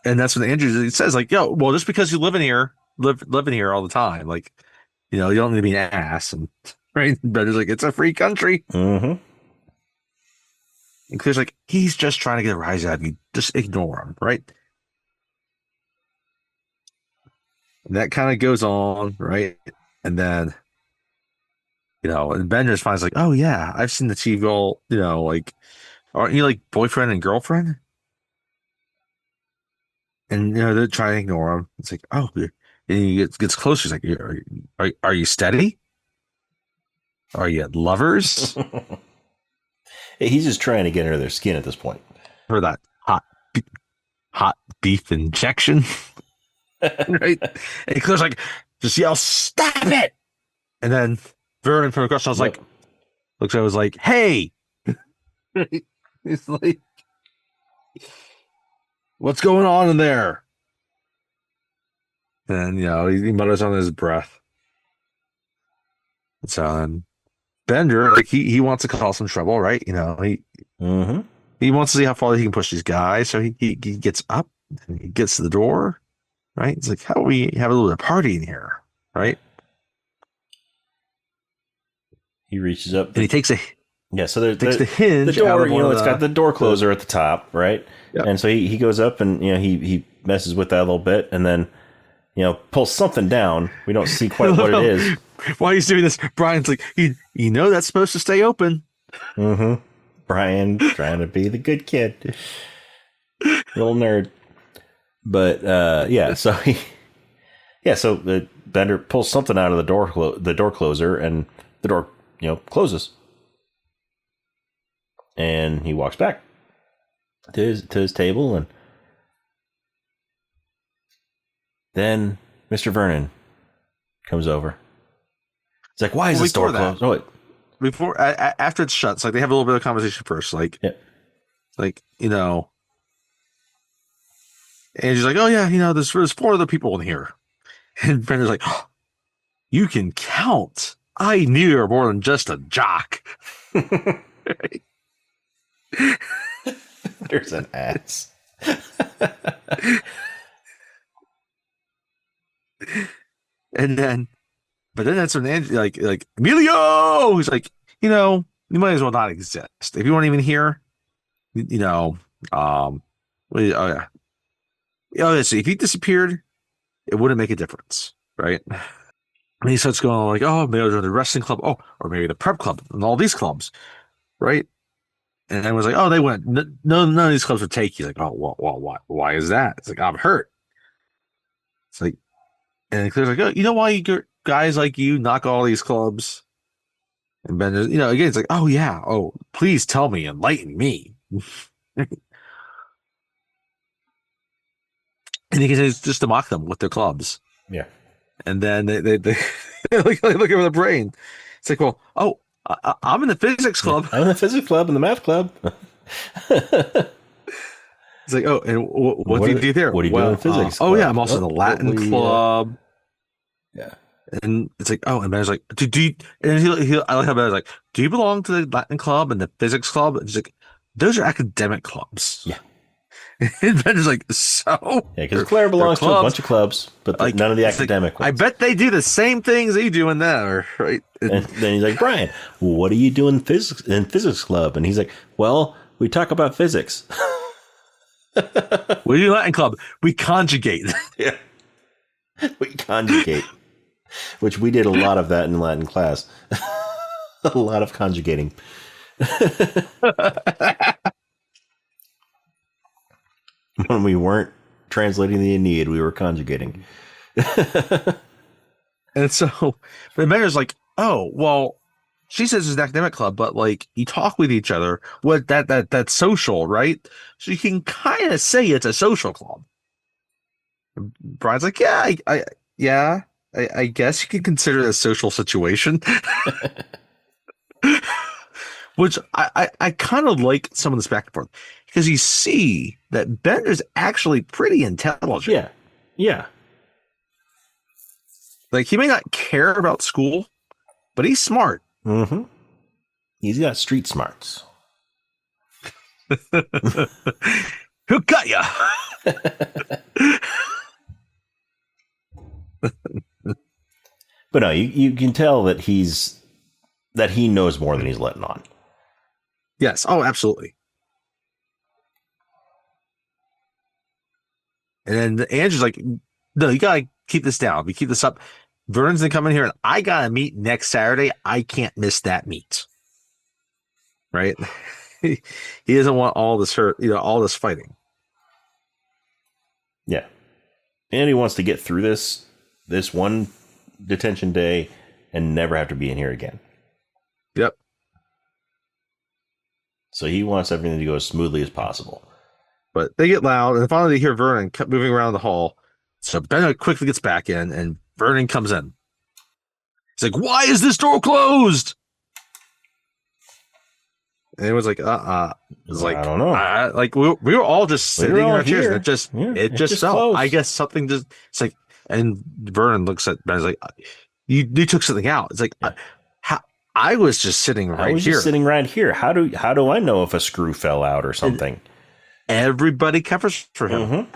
And that's when Andrew says, like, yo, well, just because you live in here all the time, like, you know, you don't need to be an ass. And right, Bender's like, it's a free country. Mm-hmm. And Claire's like, he's just trying to get a rise out of you. Just ignore him, right? And that kind of goes on, right? And then, you know, and Bender's finally like, oh yeah, I've seen the TV all, you know, like, aren't you like boyfriend and girlfriend? And, you know, they're trying to ignore him. It's like, oh, and he gets closer. He's like, are you steady? Are you lovers? He's just trying to get under their skin at this point. For that hot beef injection. Right? And Claire's like, just yell, stop it. And then Vernon from across, I was like, looks, I was like, hey. He's like, what's going on in there? And, you know, he mutters on his breath. It's on. Bender, like he wants to cause some trouble, right? Mm-hmm. He wants to see how far he can push these guys. So he gets up and he gets to the door, right? It's like, how do we have a little bit of party in here, Yeah. right? He reaches up. And he takes So there's the the hinge out door. of one of It's got the door closer at the top, right? Yep. And so he goes up and he messes with that a little bit, and then pulls something down. We don't see quite what it is. Why he's doing this? Brian's like, you know that's supposed to stay open. Mm-hmm. Brian trying to be the good kid, little nerd. But so so Bender pulls something out of the door closer, and the door closes, and he walks back to his table, and then Mr. Vernon comes over. It's like, why is this door closed? Oh, before after it's shut, it's like they have a little bit of conversation first, like and she's like, oh yeah, there's 4 other people in here, and Brenda's like, oh, you can count. I knew you were more than just a jock. There's an ass. But then that's when Angie, like Emilio, who's like, you might as well not exist if you weren't even here. Oh yeah, so if he disappeared, it wouldn't make a difference, right? And he starts going like, oh, maybe I'll join the wrestling club, or maybe the prep club, and all these clubs, right? And I was like, oh, they went. No, none of these clubs would take you. Like, oh, well, why is that? It's like, I'm hurt. It's like, and Claire's like, oh, you know why guys like you knock all these clubs? And Ben, again, it's like, oh yeah, oh, please tell me, enlighten me. And he continues just to mock them with their clubs. Yeah. And then they look over the brain. It's like, well, oh, I'm in the physics club. I'm in the physics club and the math club. It's like, oh, and what do you do there? What do you do in physics? Oh yeah, I'm also in the Latin club. Yeah. And it's like, oh, and Ben's like, do you? And I like how Ben's like, do you belong to the Latin club and the physics club? And he's like, those are academic clubs. Yeah. And Ben's like, so? Yeah, because Claire belongs to a bunch of clubs, but none of the academic ones. I bet they do the same things you do in there, right? And then he's like, Brian, what do you do in physics club? And he's like, well, we talk about physics. We do Latin club. We conjugate. Yeah. We conjugate. Which we did a lot of that in Latin class. A lot of conjugating. When we weren't translating the Aeneid, we were conjugating. And so the mayor's like, oh, well, she says it's an academic club, but like you talk with each other. What that's social, right? So you can kind of say it's a social club. And Brian's like, yeah, I guess you can consider it a social situation. Which I kind of like some of this back and forth because you see that Bender's actually pretty intelligent. Yeah. Like he may not care about school, but he's smart. Mm-hmm. He's got street smarts. Who got ya? But no, you can tell that he knows more than he's letting on. Yes. Oh, absolutely. And then Andrew's like, no, you gotta keep this down. We keep this up. Vernon's gonna come in here and I gotta meet next Saturday. I can't miss that meet. Right? He doesn't want all this hurt, all this fighting. Yeah. And he wants to get through this one detention day and never have to be in here again. Yep. So he wants everything to go as smoothly as possible. But they get loud, and finally they hear Vernon moving around the hall. So Ben quickly gets back in, and Vernon comes in. He's like, "Why is this door closed?" And it was like, It's like, I don't know. Like we were all just sitting in our chairs. And it just fell. Closed. I guess something just. It's like, and Vernon looks at Ben. He's like, "You took something out." It's like, I was just sitting right here. I was just sitting right here. How do I know if a screw fell out or something? And everybody covers for him. Mm-hmm.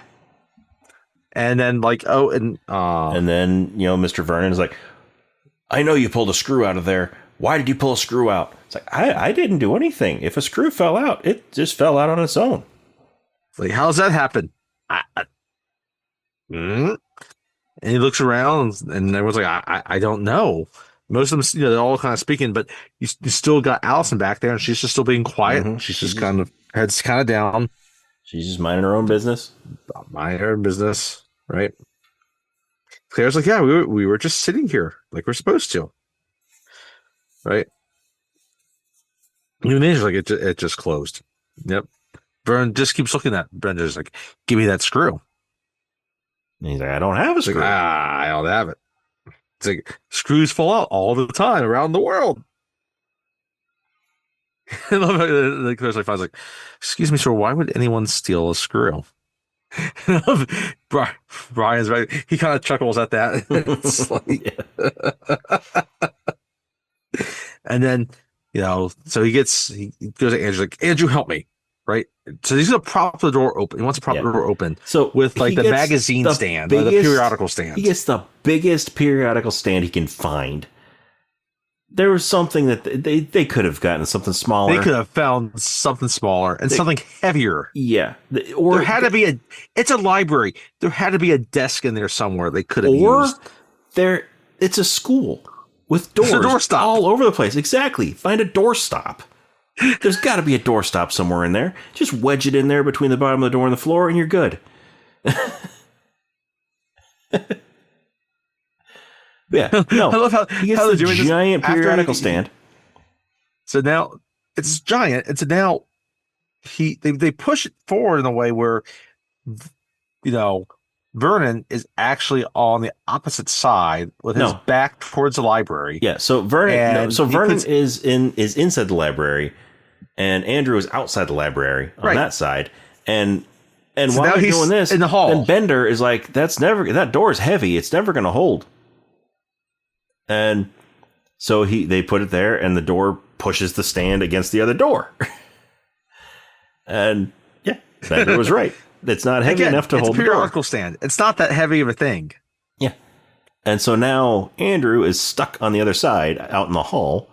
And then and then, Mr. Vernon is like, I know you pulled a screw out of there. Why did you pull a screw out? It's like, I didn't do anything. If a screw fell out, it just fell out on its own. Like, how's that happen? And he looks around, and everyone's like, I don't know. Most of them, they're all kind of speaking, but you still got Allison back there, and she's just still being quiet. Mm-hmm. She's just kind of heads kind of down. She's just minding her own business. Minding her own business, right? Claire's like, yeah, we were just sitting here like we're supposed to, right? Even she's like, it just closed. Yep. Vern just keeps looking at Brenda's like, give me that screw. And he's like, I don't have a screw. Like, I don't have it. It's like, screws fall out all the time around the world. I love how Claire's like, excuse me, sir, why would anyone steal a screw? Brian's right. He kind of chuckles at that. It's like, and then, so he goes to Andrew, like, Andrew, help me. Right. So he's going to prop the door open. He wants to prop the door open. So with like the magazine stand, or the periodical stand. He gets the biggest periodical stand he can find. There was something that they could have gotten something smaller. They could have found something smaller and something heavier. Yeah. Or there had to be it's a library. There had to be a desk in there somewhere they could have used. It's a school with doors doorstop all over the place. Exactly. Find a doorstop. There's got to be a doorstop somewhere in there. Just wedge it in there between the bottom of the door and the floor, and you're good. Yeah, no. I love how he gets the giant periodical stand. So now it's giant, and so now they push it forward in a way where Vernon is actually on the opposite side with his back towards the library. Yeah, so Vernon is inside the library, and Andrew is outside the library on that side, and so while he's doing this in the hall, and Bender is like, that door is heavy, it's never going to hold. And so they put it there, and the door pushes the stand against the other door. And yeah, Bender was right. It's not heavy enough to hold the door. It's a periodical stand. It's not that heavy of a thing. Yeah. And so now Andrew is stuck on the other side out in the hall.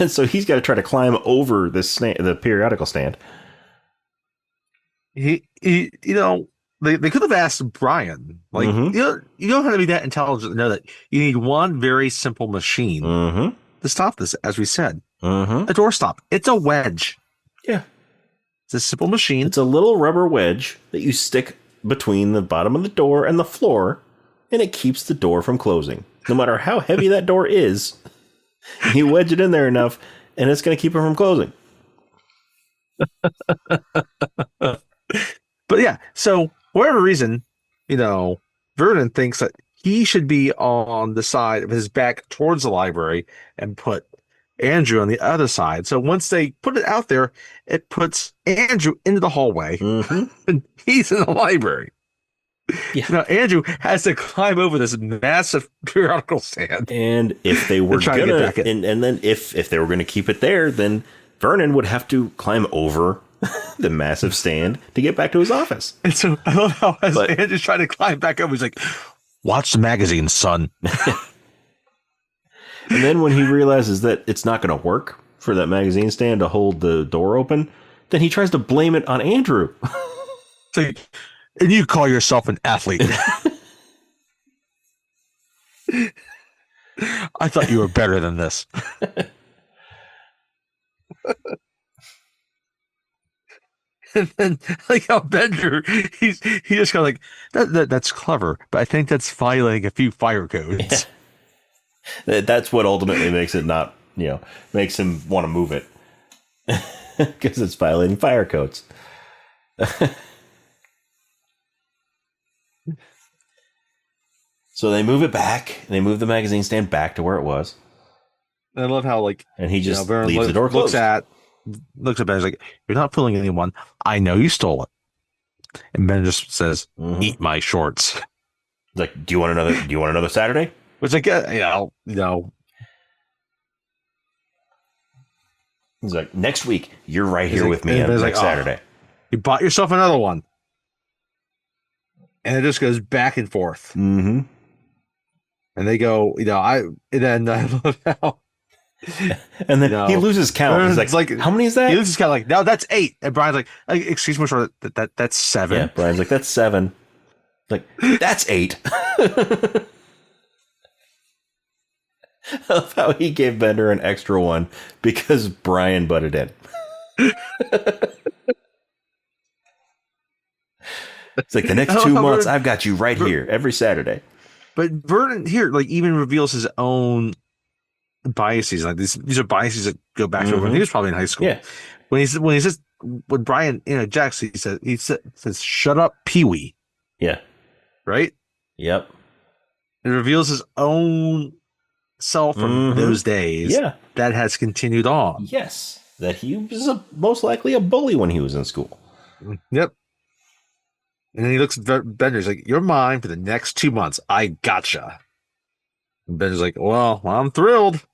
And so he's got to try to climb over the periodical stand. They could have asked Brian, like, you don't have to be that intelligent to know that you need one very simple machine to stop this, as we said. A doorstop. It's a wedge. Yeah. It's a simple machine. It's a little rubber wedge that you stick between the bottom of the door and the floor, and it keeps the door from closing. No matter how heavy that door is, you wedge it in there enough, and it's going to keep it from closing. But yeah, so for whatever reason, Vernon thinks that he should be on the side of his back towards the library and put Andrew on the other side. So once they put it out there, it puts Andrew into the hallway, and he's in the library. Yeah. Now Andrew has to climb over this massive periodical stand. And if they were going to, and then if they were going to keep it there, then Vernon would have to climb over the massive stand to get back to his office. And so I love how Andrew's trying to climb back up, he's like, watch the magazine, son. And then when he realizes that it's not going to work for that magazine stand to hold the door open, then he tries to blame it on Andrew. And you call yourself an athlete. I thought you were better than this. And then, like how Bender, he just kind of like, that's clever, but I think that's violating a few fire codes. Yeah. That's what ultimately makes it not, makes him want to move it. Because it's violating fire codes. So they move it back. They move the magazine stand back to where it was. And I love how, and he just leaves the door closed. Looks at Ben, he's like, you're not fooling anyone. I know you stole it. And Ben just says, eat my shorts. He's like, do you want another Saturday? Which I get, He's like, next week, you're right He's here like, with me on next Saturday. You bought yourself another one. And it just goes back and forth. Mm-hmm. And they go, I love how, and then he loses count. He's like, how many is that? He loses count, like, no, that's 8. And Brian's like, excuse me, sir, that's 7. Yeah, Brian's like, that's 7. Like, that's 8. I love how he gave Bender an extra one because Brian butted in. It's like, the next 2 months, I've got you right here every Saturday. But Vernon here, like, even reveals his own biases. Like, these are biases that go back to when he was probably in high school. Yeah. When Brian interjects, he says, "Shut up, Pee-wee." Yeah. Right? Yep. It reveals his own self from those days. Yeah. That has continued on. Yes. That he was most likely a bully when he was in school. Yep. And then he looks at Bender. He's like, "You're mine for the next 2 months. I gotcha." And Bender's like, "Well, I'm thrilled."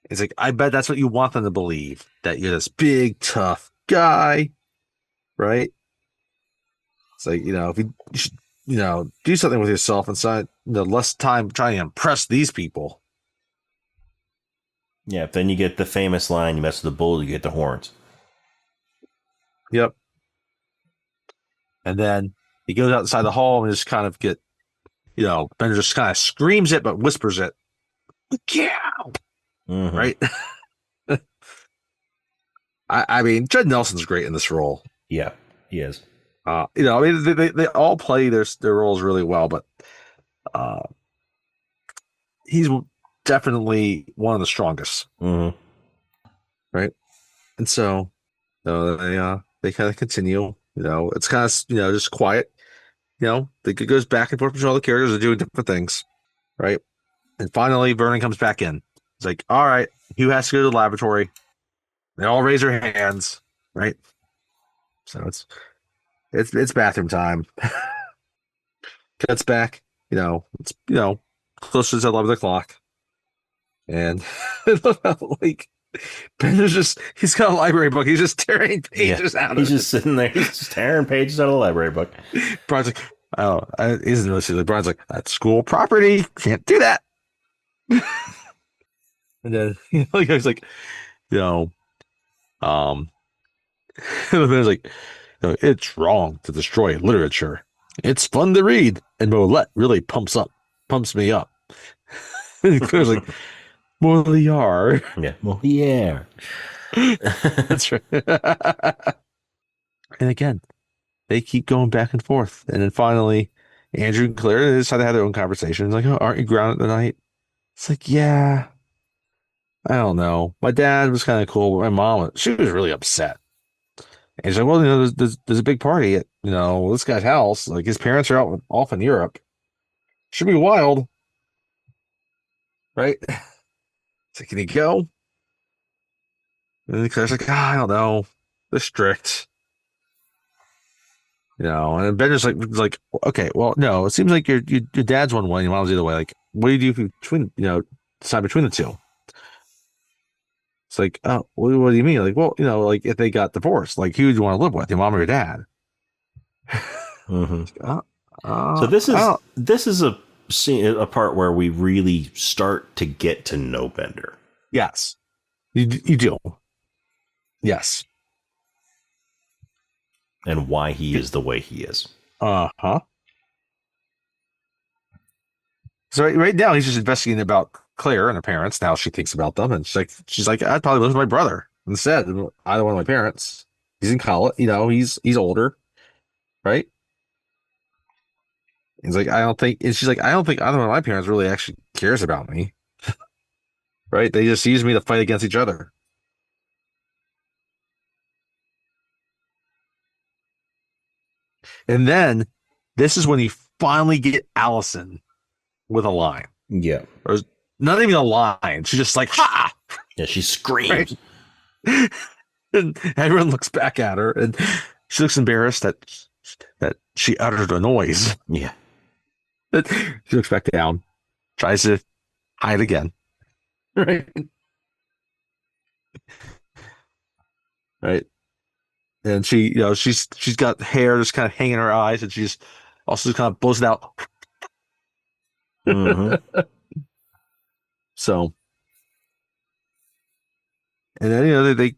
He's like, "I bet that's what you want them to believe, that you're this big, tough guy, right?" It's like, if you should, do something with yourself inside, less time trying to impress these people. Yeah, then you get the famous line, you mess with the bull, you get the horns. Yep. And then he goes outside the hall and just kind of Bender just kind of screams it, but whispers it. Yeah. Right? I mean, Judd Nelson's great in this role. Yeah, he is. They all play their roles really well, but he's definitely one of the strongest. Right? And so they kind of continue. It's kind of just quiet. It goes back and forth between all the characters are doing different things, right? And finally, Vernon comes back in. It's like, all right, Hugh has to go to the laboratory. They all raise their hands, right? So it's bathroom time. Cuts back. It's close to 11 o'clock, and like Bender's he's got a library book. He's just tearing pages out. He's just sitting there. He's just tearing pages out of the library book. Brian's like, "Oh, isn't really silly." Brian's like, "That's school property. Can't do that." And then he's like, Bender's like, "It's wrong to destroy literature. It's fun to read, and Molette really pumps me up." And Claire's like, Molière. Yeah, Molière. That's right. And again, they keep going back and forth. And then finally, Andrew and Claire decide to have their own conversation. It's like, "Oh, aren't you grounded tonight?" It's like, "Yeah, I don't know. My dad was kind of cool, but my mom, she was really upset." And she's like, "Well, there's a big party at, this guy's house. Like, his parents are off in Europe. Should be wild. Right?" It's like, "Can he go?" And then Claire's like, "I don't know. They're strict." And Bender's like, "Okay, well, no, it seems like your dad's one way, your mom's the other way. Like, what do you do decide between the two?" It's like, "Oh, what do you mean?" Like, "Well, like, if they got divorced, like, who would you want to live with, your mom or your dad?" So this is a part where we really start to get to know Bender. Yes, you do. Yes. And why he is the way he is. So right now he's just investigating about Claire and her parents, and how she thinks about them, and she's like, "I'd probably live with my brother instead, either one of my parents. He's in college, he's older, right?" He's like, "I don't think," and she's like, "I don't think either one of my parents really actually cares about me." Right? They just use me to fight against each other. And then this is when you finally get Allison with a line. Yeah. Or not even a line. She's just like, "Ha!" Yeah, she screams. Right? And everyone looks back at her, and she looks embarrassed that she uttered a noise. Yeah. She looks back down, tries to hide again. Right? right? And she, she's got hair just kind of hanging in her eyes, and she's also kind of blows it out. Mm-hmm. So, and then they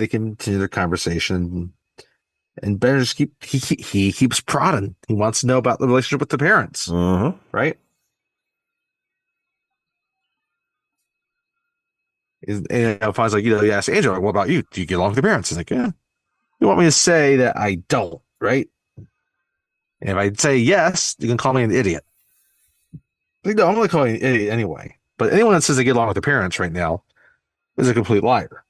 continue their conversation, and Ben just he keeps prodding. He wants to know about the relationship with the parents, Mm-hmm. right? And finds like, he asks Angela, "What about you? Do you get along with the parents?" He's like, "Yeah." You want me to say that I don't, right? And if I say yes, you can call me an idiot. Like, no, I'm going to call you an idiot anyway. But anyone that says they get along with their parents right now is a complete liar.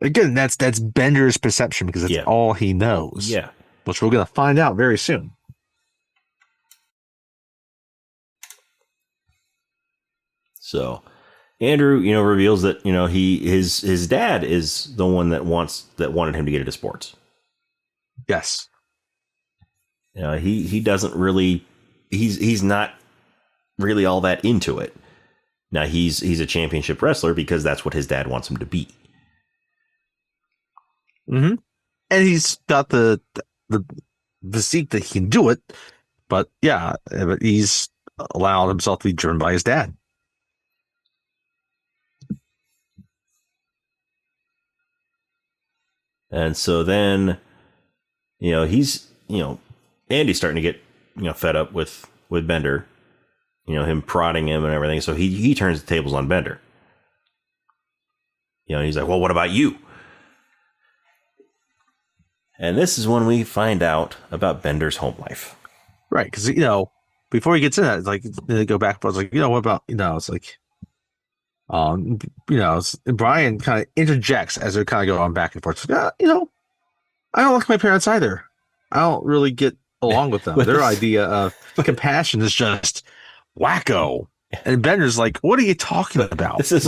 Again, that's Bender's perception because that's Yeah. all he knows, Yeah. which we're going to find out very soon. So Andrew, reveals that, his dad is the one that wanted him to get into sports. Yes. He doesn't really, he's not really all that into it. Now he's a championship wrestler because that's what his dad wants him to be. Mm-hmm. And he's got the physique that he can do it, but yeah, but he's allowed himself to be driven by his dad. And so then, he's, Andy's starting to get, fed up with Bender, him prodding him and everything. So he turns the tables on Bender. He's like, well, what about you? And this is when we find out about Bender's home life. Right. Because, before he gets in that, it's like, they go back, but it's like, what about, it's like, Brian kind of interjects as they're kind of going back and forth. Like, I don't like my parents either. I don't really get along with them. Their idea of compassion is just wacko. And Bender's like, what are you talking about? This is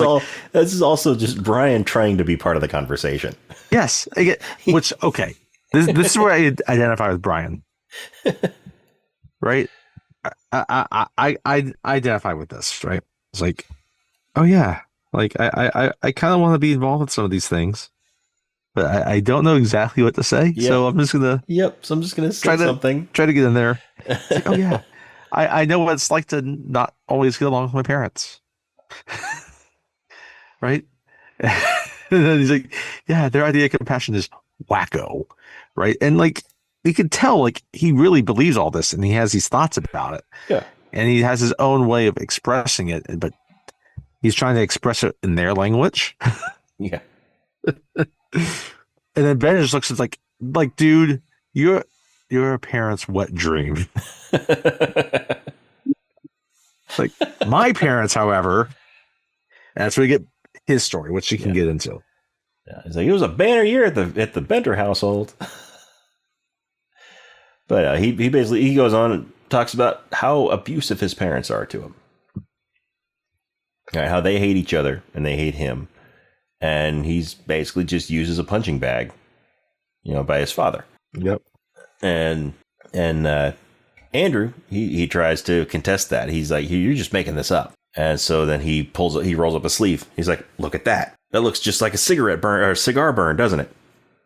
this is also just Brian trying to be part of the conversation. Yes. Which, okay. This is where I identify with Brian. Right? I identify with this, right? It's like, oh yeah. Like I kind of want to be involved with some of these things, but I don't know exactly what to say. Yep. So I'm just gonna So I'm just gonna say something. Try to get in there. It's like, oh yeah. I know what it's like to not always get along with my parents. Right? And then he's like, yeah, their idea of compassion is wacko. Right? And like you can tell like he really believes all this and he has these thoughts about it. Yeah. And he has his own way of expressing it, but he's trying to express it in their language. Yeah. And then Ben just looks at like, dude, you're a parent's wet dream. Like my parents, however, and that's where we get his story, which you can get into. Yeah, he's like, it was a banner year at the Bender household. But he basically he goes on and talks about how abusive his parents are to him. Right, how they hate each other and they hate him, and he's basically just used as a punching bag, by his father. Yep. And Andrew, he tries to contest that. He's like, you're just making this up. And so then he rolls up a sleeve. He's like, look at that. That looks just like a cigarette burn or a cigar burn, doesn't it?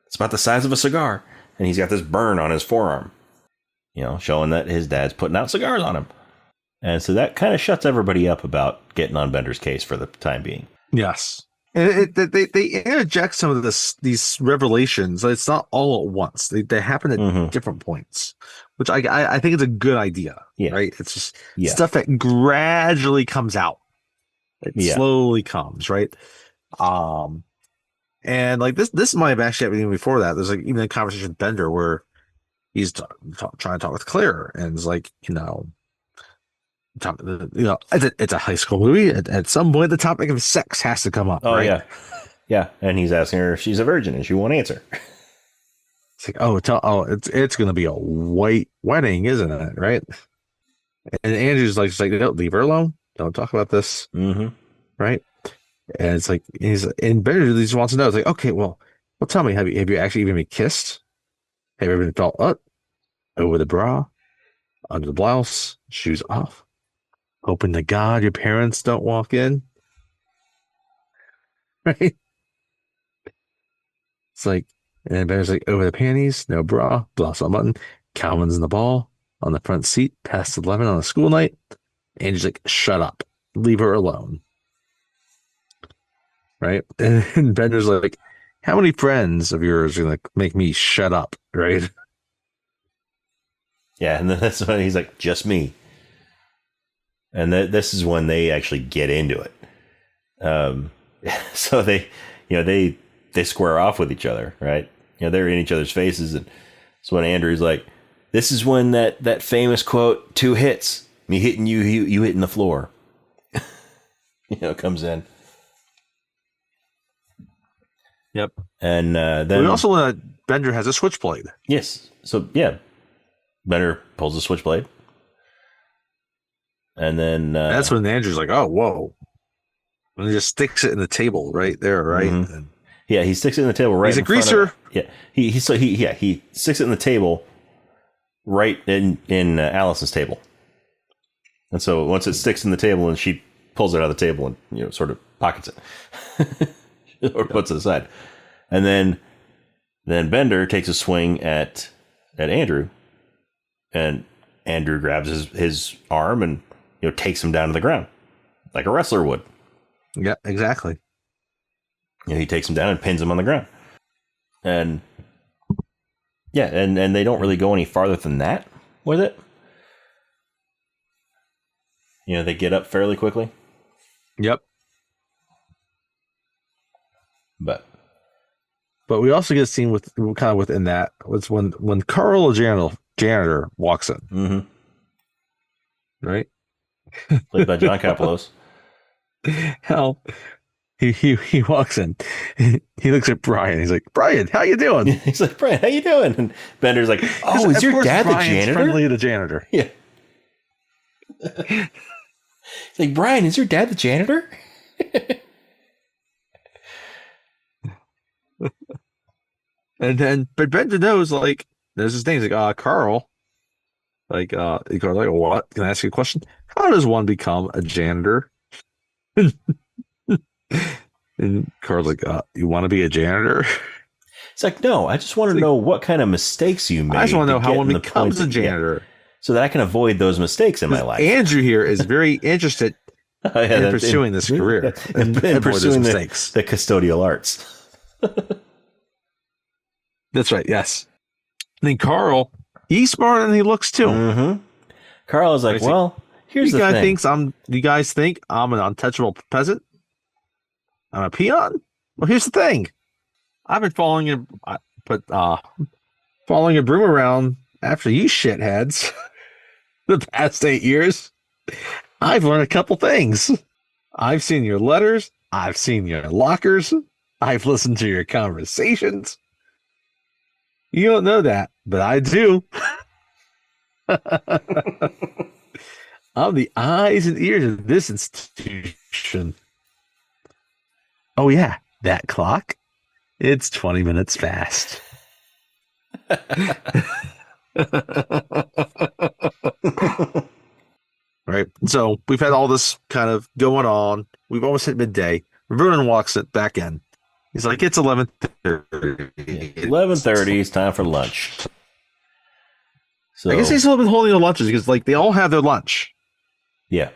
It's about the size of a cigar. And he's got this burn on his forearm, showing that his dad's putting out cigars on him. And so that kind of shuts everybody up about getting on Bender's case for the time being. Yes. And they interject some of these revelations. It's not all at once. They happen at different points, which I think is a good idea. Yeah. Right. It's just stuff that gradually comes out. It slowly comes, right? And like this might have actually happened even before that. There's like even a conversation with Bender where he's trying to talk with Claire, and it's like, it's a high school movie. At some point, the topic of sex has to come up. Oh, right? Yeah. And he's asking her if she's a virgin, and she won't answer. It's like, it's going to be a white wedding, isn't it? Right? And Andrew's like, don't leave her alone. Don't talk about this. Mm-hmm. Right? And it's like and Bender just wants to know. It's like, okay, well, tell me, have you actually even been kissed? Have you ever been felt up over the bra, under the blouse, shoes off? Hoping to God your parents don't walk in. right? It's like, and Bender's like, over the panties, no bra, blouse on button, Calvin's in the ball, on the front seat, past 11 on a school night. Angie's like, shut up, leave her alone. Right? And Bender's like, how many friends of yours are going to make me shut up? Right? Yeah, and then that's when he's like, just me. And this is when they actually get into it. So they square off with each other, right? They're in each other's faces, and so when Andrew's like, "This is when that famous quote, 2 hits, me hitting you, you hitting the floor," comes in. Yep. And then we also learn that Bender has a switchblade. Yes. So yeah, Bender pulls the switchblade, and then that's when Andrew's like, "Oh, whoa!" And he just sticks it in the table right there, right? Mm-hmm. Yeah, he sticks it in the table right. He's a greaser. He sticks it in the table right in Allison's table, and so once it sticks in the table, and she pulls it out of the table and sort of pockets it or puts it aside, and then Bender takes a swing at Andrew, and Andrew grabs his arm and takes him down to the ground like a wrestler would. Yeah, exactly. He takes him down and pins him on the ground. And yeah, and they don't really go any farther than that with it. They get up fairly quickly. Yep. But we also get a scene with kind of within that was when Carl, the janitor walks in. Mm-hmm. Right? Played by John Kapelos. Hell, he walks in. He looks at Brian. He's like, "Brian, how you doing?" He's like, "Brian, how you doing?" And Bender's like, "Oh, is your dad Brian's the janitor?" Friendly to the janitor. Yeah. He's like, "Brian, is your dad the janitor?" But Bender knows, like, there's his name. He's like, Carl. Like, Carl's like, what? Can I ask you a question? How does one become a janitor? And Carl's like, you want to be a janitor? It's like, no, I just want to know what kind of mistakes you made. I just want to know how one becomes a janitor. So that I can avoid those mistakes in my life. Andrew here is very interested in pursuing this career and pursuing the custodial arts. That's right, yes. And then Carl, he's smarter than he looks too. Mm-hmm. Carl is like, well, here's the thing. You guys think I'm an untouchable peasant? I'm a peon? Well, here's the thing. I've been following a broom around after you shitheads the past 8 years. I've learned a couple things. I've seen your letters. I've seen your lockers. I've listened to your conversations. You don't know that, but I do. I'm the eyes and ears of this institution. Oh, yeah, that clock. It's 20 minutes fast. Right. So we've had all this kind of going on. We've almost hit midday. Vernon walks it back in. He's like, it's 11:30. 11:30. It's time for lunch. So I guess he's still been holding their lunches because, like, they all have their lunch. Yeah.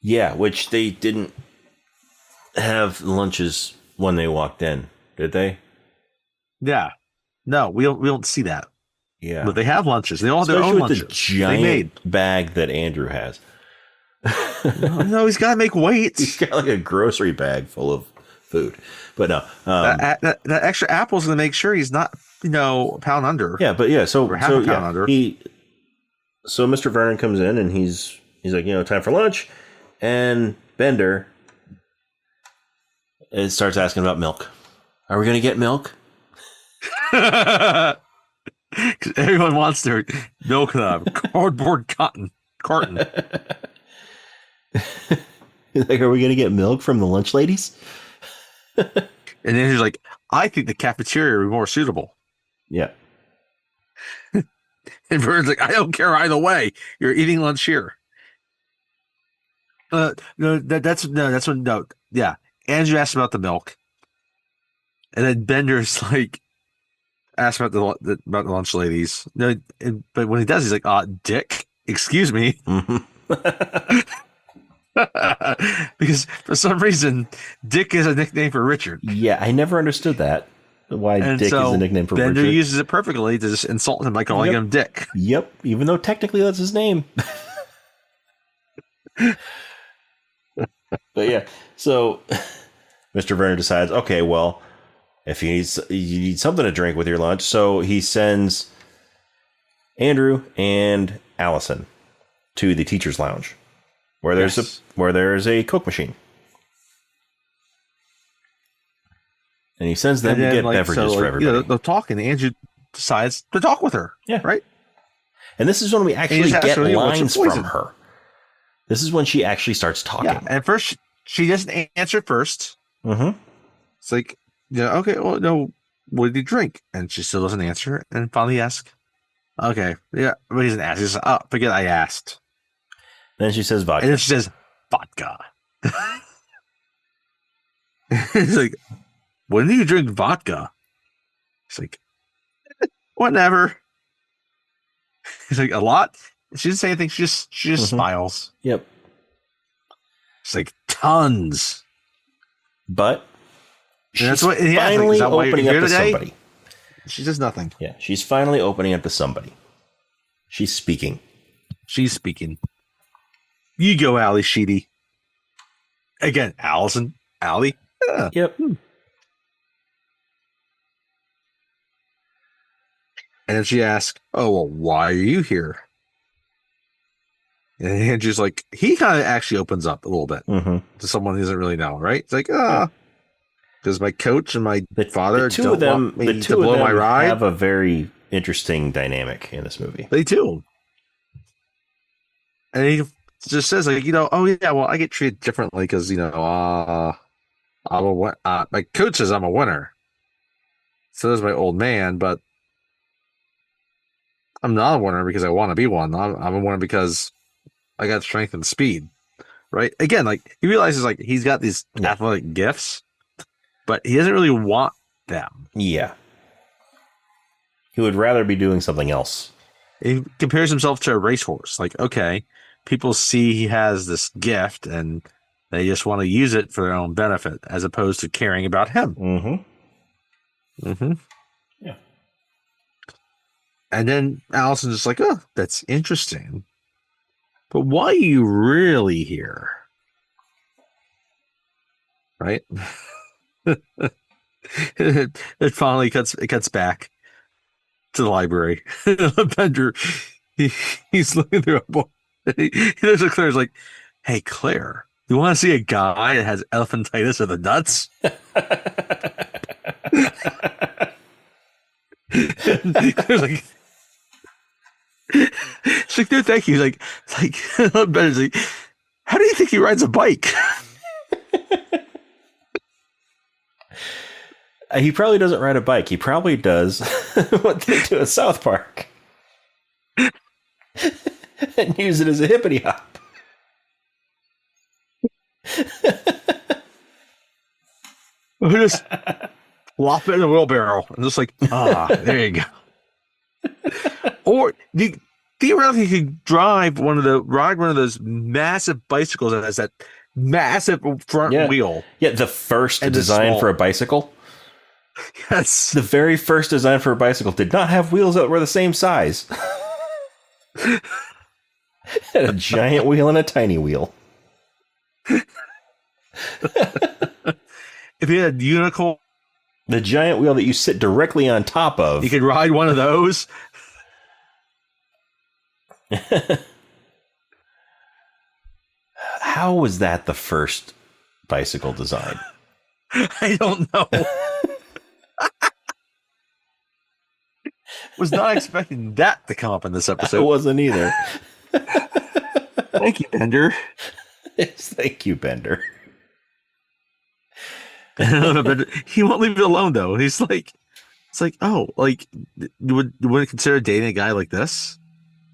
Yeah, which they didn't have lunches when they walked in, did they? Yeah. No, we don't see that. Yeah. But they have lunches. They all have their own lunches. The giant bag that Andrew has. No, he's got to make weight. He's got like a grocery bag full of food. But no. That extra apple's going to make sure he's not, a pound under. Yeah, but yeah, so half a pound under. So Mr. Vernon comes in and he's like, time for lunch. And Bender starts asking about milk. Are we going to get milk? Everyone wants their milk in a cardboard carton. Like, are we going to get milk from the lunch ladies? And then he's like, I think the cafeteria would be more suitable. Yeah. And Vern's like, I don't care either way. You're eating lunch here. That's when no. Yeah, Andrew asked about the milk, and then Bender's like asked about about the lunch ladies. No, but when he does, he's like, Dick, excuse me," because for some reason, Dick is a nickname for Richard, Yeah, I never understood that. Why and Dick is a so nickname for Bender Richard. uses it perfectly to just insult him by calling him Dick. Yep, even though technically that's his name. But yeah, so Mr. Werner decides, okay, well, if you need something to drink with your lunch, so he sends Andrew and Allison to the teacher's lounge, where there's a Coke machine, and he sends them to get beverages for everybody. They're talking. Andrew decides to talk with her. Yeah, right. And this is when we actually get lines from her. This is when she actually starts talking. Yeah, and first she doesn't answer first. Mm-hmm. It's like, okay, well, no, what did you drink? And she still doesn't answer. And finally asks, okay, yeah, but he doesn't ask. He says, forget I asked. Then she says vodka. And then she says, vodka. He's like, when do you drink vodka? He's like, whenever. He's like, a lot? She doesn't say anything. She just smiles. Yep. It's like tons. But she's finally opening up to somebody. She says nothing. Yeah, she's finally opening up to somebody. She's speaking. You go, Allie Sheedy. Again, Allison. Allie. Yeah. Yep. And then she asks, oh, well, why are you here? And Andrew's like, he kind of actually opens up a little bit to someone who doesn't really know, right? It's like, because my coach and my father don't want me to blow my ride. Have a very interesting dynamic in this movie. They do. And he just says, like, oh, yeah, well, I get treated differently because, my coach says I'm a winner. So does my old man, but I'm not a winner because I want to be one. I'm a winner because I got strength and speed, right? Again, like, he realizes, like, he's got these athletic gifts, but he doesn't really want them. Yeah. He would rather be doing something else. He compares himself to a racehorse. Like, okay, people see he has this gift and they just want to use it for their own benefit as opposed to caring about him. Mm-hmm. Yeah. And then Allison's just like, oh, that's interesting. But why are you really here? Right? It finally cuts back to the library. Bender, he's looking through a book. He looks at Claire's like, hey, Claire, you want to see a guy that has elephantitis of the nuts? Claire's like, she's like, no, thank you. Like Bender's like, how do you think he rides a bike? He probably doesn't ride a bike. He probably does what they do at South Park and use it as a hippity hop. We just plop it in a wheelbarrow and just like, there you go. Or theoretically, you could ride one of those massive bicycles that has that massive front wheel. Yeah, the first design for a bicycle. Yes. The very first design for a bicycle did not have wheels that were the same size. Had a giant wheel and a tiny wheel. If you had a unicorn, the giant wheel that you sit directly on top of, you could ride one of those. How was that the first bicycle design? I don't know. Was not expecting that to come up in this episode. I wasn't either. Thank you, Bender. Yes, thank you, Bender. He won't leave it alone, though. He's like, it's like, oh, like, you wouldn't consider dating a guy like this?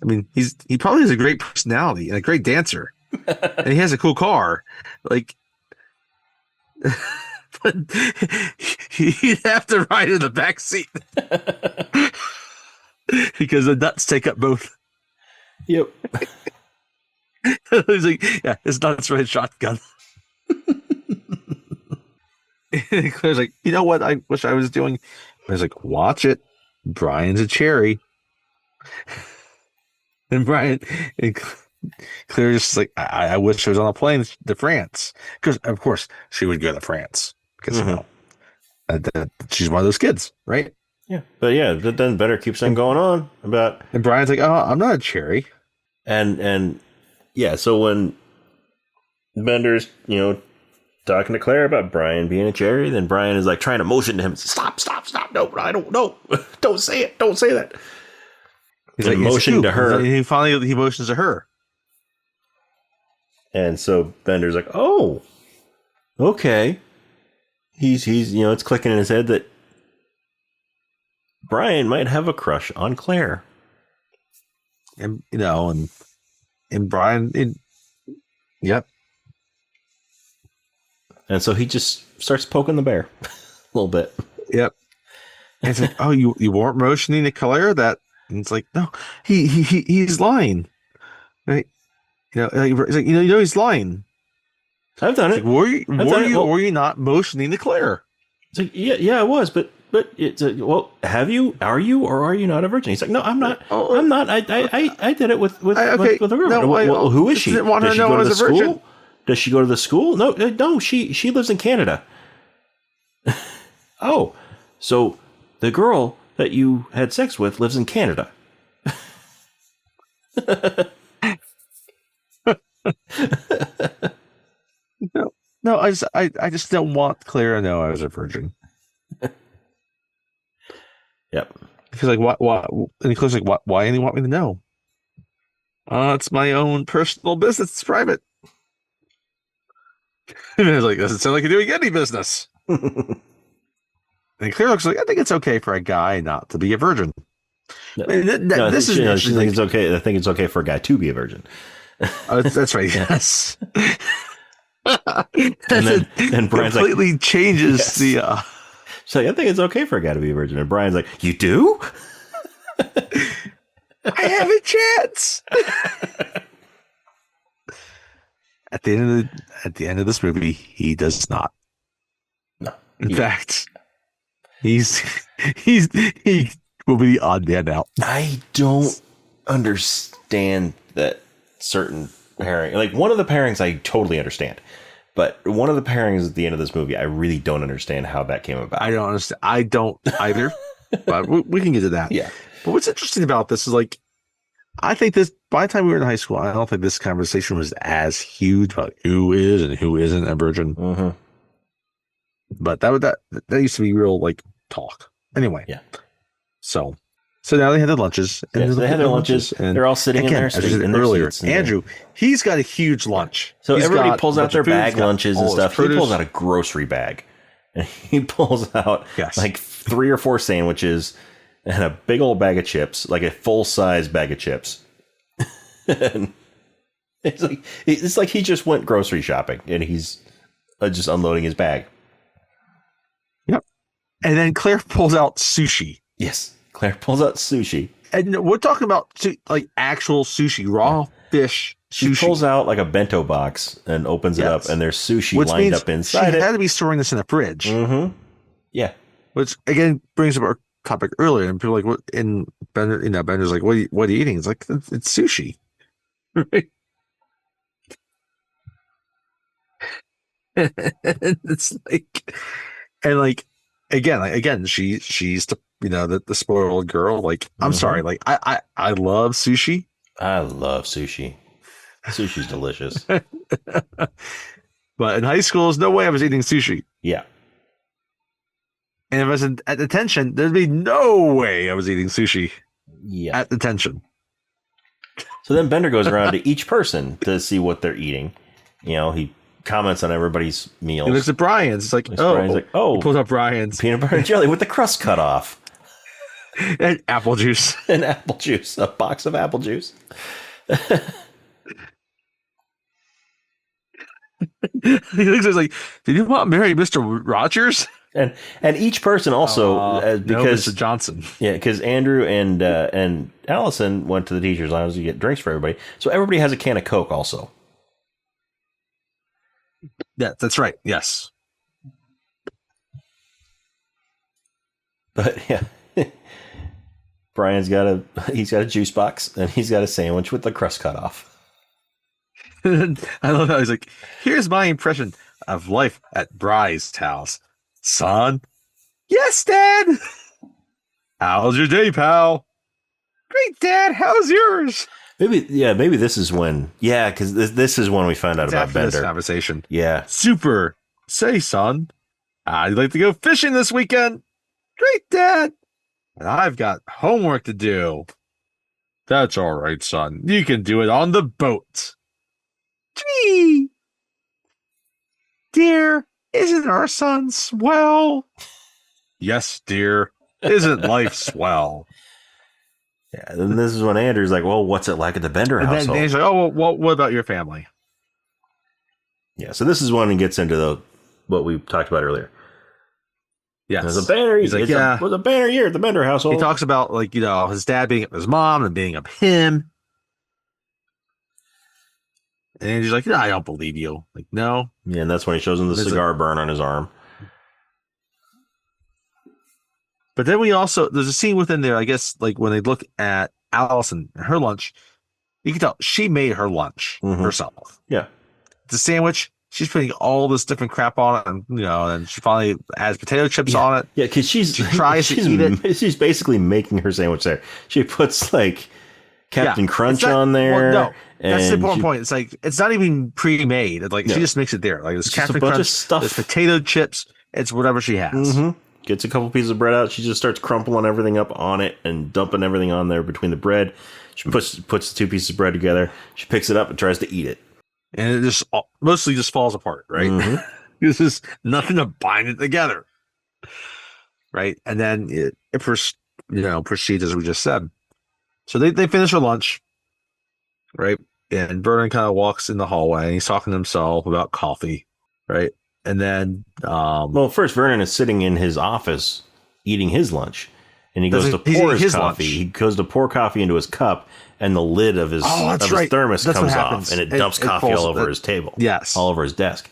I mean, he probably has a great personality and a great dancer. and he has a cool car. Like, but he'd have to ride in the back seat because the nuts take up both. Yep. He's like, yeah, his nuts ride shotgun. And Claire's like, you know what I wish I was doing? I was like, watch it. Brian's a cherry. And Brian and Claire's just like, I wish I was on a plane to France. Because, of course, she would go to France. Because, you know, she's one of those kids, right? Yeah. But yeah, then Bender keeps on going on about. And Brian's like, oh, I'm not a cherry. And yeah, so when Bender's, talking to Claire about Brian being a cherry, then Brian is like trying to motion to him, stop. No, I don't know. Don't say it. Don't say that. He's like motioning to her. He finally motions to her. And so Bender's like, oh, okay. He's it's clicking in his head that Brian might have a crush on Claire. And and Brian, yep. And so he just starts poking the bear a little bit. Yep. And it's like, oh, you weren't motioning to Claire that? And it's like, no, he's lying. Right? It's like, he's lying. I've done it. Like, were you not motioning to Claire? It's like, yeah, I was, but it's well, have you? Are you or are you not a virgin? He's like, no, I'm not. I'm not. I did it with a girl. No, well, who is she? Does she go to the school? Does she go to the school? No. She lives in Canada. Oh, so the girl that you had sex with lives in Canada. No. I just don't want Claire to know I was a virgin. Yep. Because like what? And Claire's like, why do you want me to know? It's my own personal business. It's private. And I was like, doesn't sound like you're doing any business. And Claire looks like, I think it's okay for a guy not to be a virgin. No, she thinks it's okay. I think it's okay for a guy to be a virgin. That's right. Yes. and Brian's completely changes the. So I think it's okay for a guy to be a virgin. And Brian's like, you do? I have a chance. At the end of this movie, he does not. No. In fact, he will be the odd man out. I don't understand that certain pairing. Like one of the pairings I totally understand. But one of the pairings at the end of this movie, I really don't understand how that came about. I don't understand. I don't either. But we can get to that. Yeah. But what's interesting about this is like, I think this, by the time we were in high school, I don't think this conversation was as huge about who is and who isn't a virgin. Mm-hmm. But that used to be real like talk. Anyway. Yeah. So now they had their lunches. And they had their lunches. And they're all sitting in their seats. Andrew, he's got a huge lunch. So everybody pulls out their bag lunches and stuff. He pulls out a grocery bag. And he pulls out like 3 or 4 sandwiches and a big old bag of chips, like a full-size bag of chips. And it's like he just went grocery shopping and he's just unloading his bag. Yep. And then Claire pulls out sushi. Yes. Claire pulls out sushi. And we're talking about like actual sushi, raw fish sushi. She pulls out like a bento box and opens it up, and there's sushi lined up inside it. She had to be storing this in a fridge. Mm-hmm. Yeah. Which again brings up our topic earlier, and people are like, "What?" In Bender, Bender's like, "What are you eating?" It's like it's sushi. Right? It's like, and like again, she's the the spoiled girl. Like, I'm sorry, like I love sushi. I love sushi. Sushi's delicious. But in high school, there's no way I was eating sushi. Yeah. And if I was at detention, there'd be no way I was eating sushi. Yeah. At detention. So then Bender goes around to each person to see what they're eating. He comments on everybody's meals. He looks at Brian's. It's like, Brian's like, he pulls up Brian's peanut butter and jelly with the crust cut off. And apple juice. And apple juice. A box of apple juice. He looks like, did you want to marry Mr. Rogers? And each person also No, because Mr. Johnson. yeah, because Andrew and Allison went to the teacher's lounge to get drinks for everybody, so everybody has a can of Coke also. Yeah, that's right. Yes. But yeah, Brian's got a juice box and he's got a sandwich with the crust cut off. I love how he's like, here's my impression of life at Bry's house. Son? Yes, Dad. How's your day, pal? Great, Dad. How's yours? Maybe this is when, because this is when we find out It's about after Bender. this conversation. Yeah. Super. Say, son, I'd like to go fishing this weekend. Great, Dad. And I've got homework to do. That's all right, son. You can do it on the boat. Gee. Dear, isn't our son swell? Yes, dear. Isn't life swell? Yeah, and this is when Andrew's like, well, what's it like at the Bender And household? then he's like, oh, well, what about your family? Yeah, so this is when he gets into what we talked about earlier. Yes. There's a Banner. He's like, yeah. It was a Banner year at the Bender household. He talks about, like, his dad being up his mom and being up him. And he's like, I don't believe you. Like, no. Yeah, and that's when he shows him the cigar burn on his arm. But then there's a scene within there, I guess, like when they look at Allison and her lunch, you can tell she made her lunch herself. Yeah. It's a sandwich. She's putting all this different crap on it, and and she finally adds potato chips on it. Yeah, because she tries to eat it. She's basically making her sandwich there. She puts like Captain Crunch on there. Well, no, that's the important point. It's like it's not even pre-made. Like she just makes it there. Like it's Captain Crunch, of stuff. There's potato chips. It's whatever she has. Gets a couple pieces of bread out. She just starts crumpling everything up on it and dumping everything on there between the bread. She puts the two pieces of bread together. She picks it up and tries to eat it. And it just mostly just falls apart, right? This is nothing to bind it together, right? And then it proceeds as we just said. So they finish their lunch, right? And Vernon kind of walks in the hallway and he's talking to himself about coffee, right? And then, first Vernon is sitting in his office eating his lunch, and he goes to pour his coffee. He goes to pour coffee into his cup, and the lid of his thermos comes off, and it dumps coffee all over his table. Yes, all over his desk.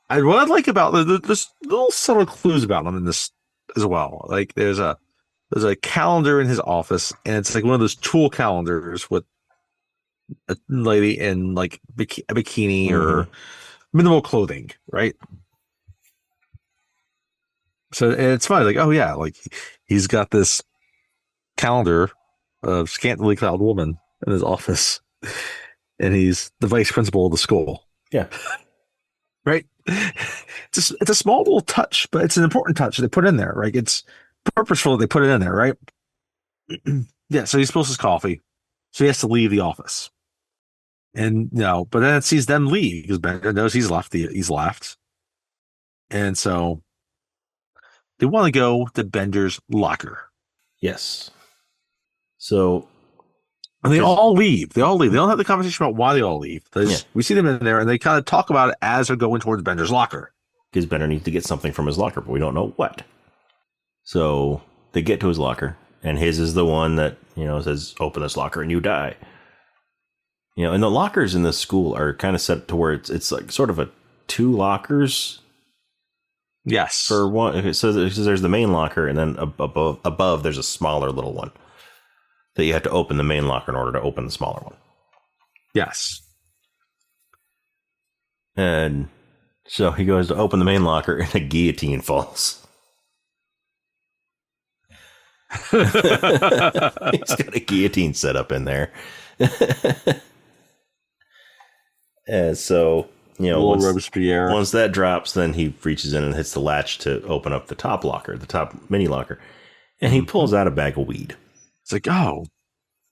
And what I like about there's little subtle clues about him in this as well. Like there's a calendar in his office, and it's like one of those tool calendars with a lady in like a bikini or minimal clothing, right? So and it's funny, like, oh yeah, like he's got this calendar of scantily clad woman in his office, and he's the vice principal of the school. Yeah, right. It's a small little touch, but it's an important touch they put in there. Right, it's purposeful that they put it in there, right? Yeah. So he spills his coffee, so he has to leave the office. And but then it sees them leave because Bender knows he's left. And so they want to go to Bender's locker. Yes. So and they all leave. They don't have the conversation about why they all leave. We see them in there, and they kind of talk about it as they're going towards Bender's locker. Because Bender needs to get something from his locker, but we don't know what. So they get to his locker, and his is the one that says, "Open this locker and you die." And the lockers in this school are kind of set to where it's like sort of a 2 lockers. Yes. For one, so there's the main locker, and then above there's a smaller little one that you have to open the main locker in order to open the smaller one. Yes. And so he goes to open the main locker, and a guillotine falls. He's got a guillotine set up in there. And so, once that drops, then he reaches in and hits the latch to open up the top locker, the top mini locker, and he pulls out a bag of weed. It's like, oh,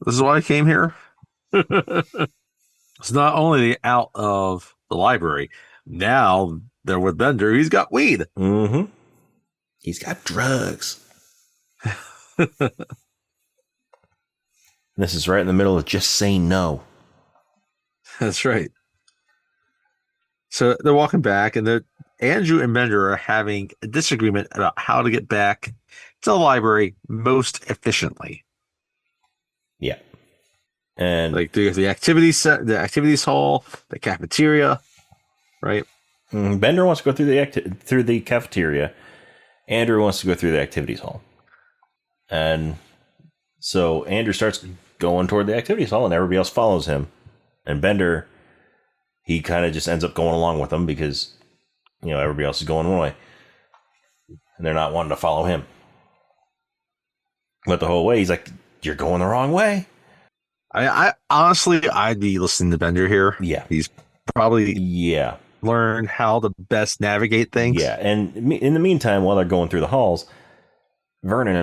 this is why I came here. It's not only out of the library, now they're with Bender. He's got weed. He's got drugs. This is right in the middle of just saying no. That's right. So they're walking back, and Andrew and Bender are having a disagreement about how to get back to the library most efficiently. Yeah. And Like there's the activities hall, the cafeteria, right? Bender wants to go through the cafeteria. Andrew wants to go through the activities hall. And so Andrew starts going toward the activities hall, and everybody else follows him. And Bender, he kind of just ends up going along with them because, everybody else is going one way. And they're not wanting to follow him. But the whole way, he's like, you're going the wrong way. I honestly, I'd be listening to Bender here. Yeah. He's probably Yeah. learned how to best navigate things. Yeah. And in the meantime, while they're going through the halls, Vernon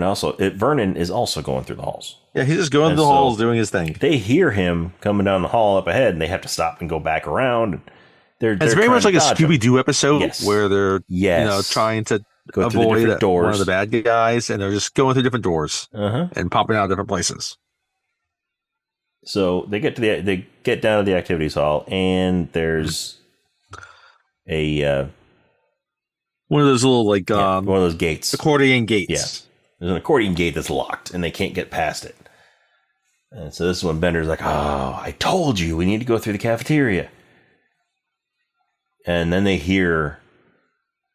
is also going through the halls. Yeah, he's just going through the halls doing his thing. They hear him coming down the hall up ahead, and they have to stop and go back around. It's very much like a Scooby-Doo episode where they're trying to avoid one of the bad guys, and they're just going through different doors and popping out of different places. So they get down to the activities hall, and there's a one of those little one of those gates, accordion gates. Yeah, there's an accordion gate that's locked, and they can't get past it. And so this is when Bender's like, "Oh, I told you, we need to go through the cafeteria." And then they hear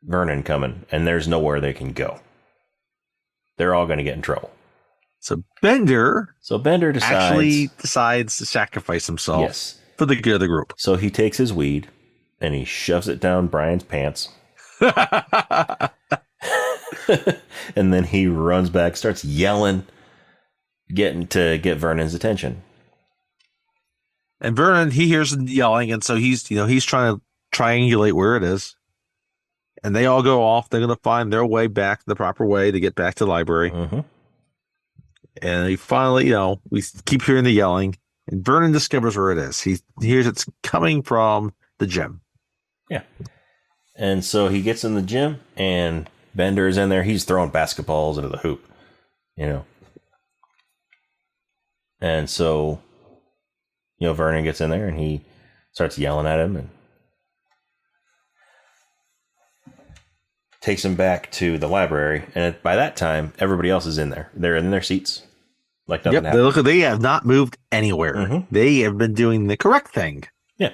Vernon coming, and there's nowhere they can go. They're all going to get in trouble. So Bender decides to sacrifice himself for the good of the group. So he takes his weed and he shoves it down Brian's pants. And then he runs back, starts yelling, getting to get Vernon's attention. And Vernon, he hears the yelling, and so he's trying to triangulate where it is. And they all go off. They're going to find their way back the proper way to get back to the library. Mm-hmm. And he finally, we keep hearing the yelling, and Vernon discovers where it is. He hears it's coming from the gym. Yeah. And so he gets in the gym, and Bender is in there. He's throwing basketballs into the hoop, And so, Vernon gets in there, and he starts yelling at him and takes him back to the library. And by that time, everybody else is in there. They're in their seats. Like nothing happened. They have not moved anywhere. Mm-hmm. They have been doing the correct thing. Yeah.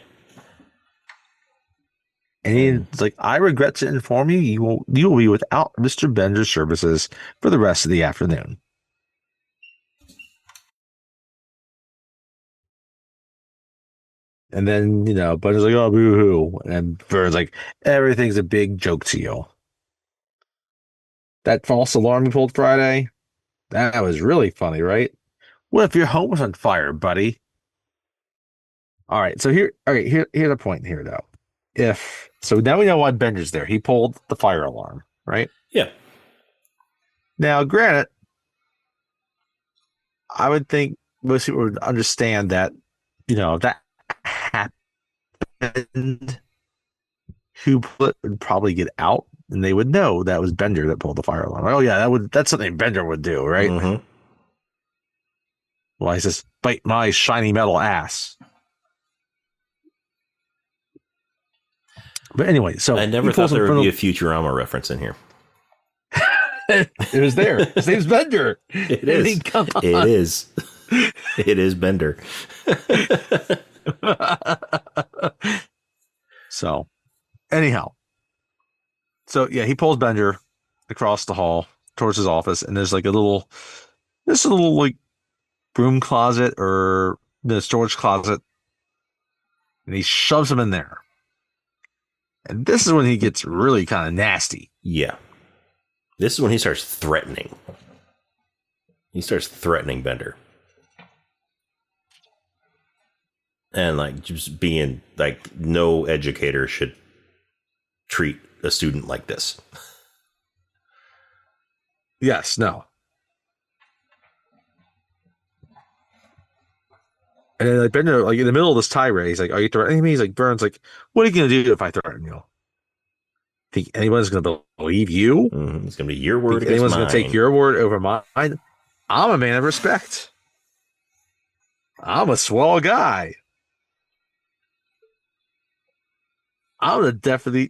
And he's like, I regret to inform you, you will be without Mr. Bender's services for the rest of the afternoon. And then, Bender's like, oh, boo-hoo. And Vern's like, everything's a big joke to you. That false alarm you pulled Friday, that was really funny, right? What if your home was on fire, buddy? All right, so here's a point here, though. So now we know why Bender's there. He pulled the fire alarm, right? Yeah. Now, granted, I would think most people would understand that, that happened, who would probably get out, and they would know that was Bender that pulled the fire alarm. Oh yeah, that's something Bender would do, right? Mm-hmm. Well, he says, "Bite my shiny metal ass." But anyway, so I never thought there would be a Futurama reference in here. It was there. His name's Bender. It is. It is. It is Bender. So, anyhow. So, yeah, he pulls Bender across the hall towards his office, and there's like a little like broom closet or the storage closet, and he shoves him in there. And this is when he gets really kind of nasty. Yeah. This is when he starts threatening. He starts threatening Bender. And like just being like, no educator should treat a student like this. Yes, no. And then like Bender, like in the middle of this tirade, he's like, "Are you threatening me?" He's like, Burns, like, "What are you gonna do if I threaten you? Think anyone's gonna believe you? Mm-hmm. It's gonna be your word against anyone's mine. Gonna take your word over mine? I'm a man of respect. I'm a swell guy. I'm the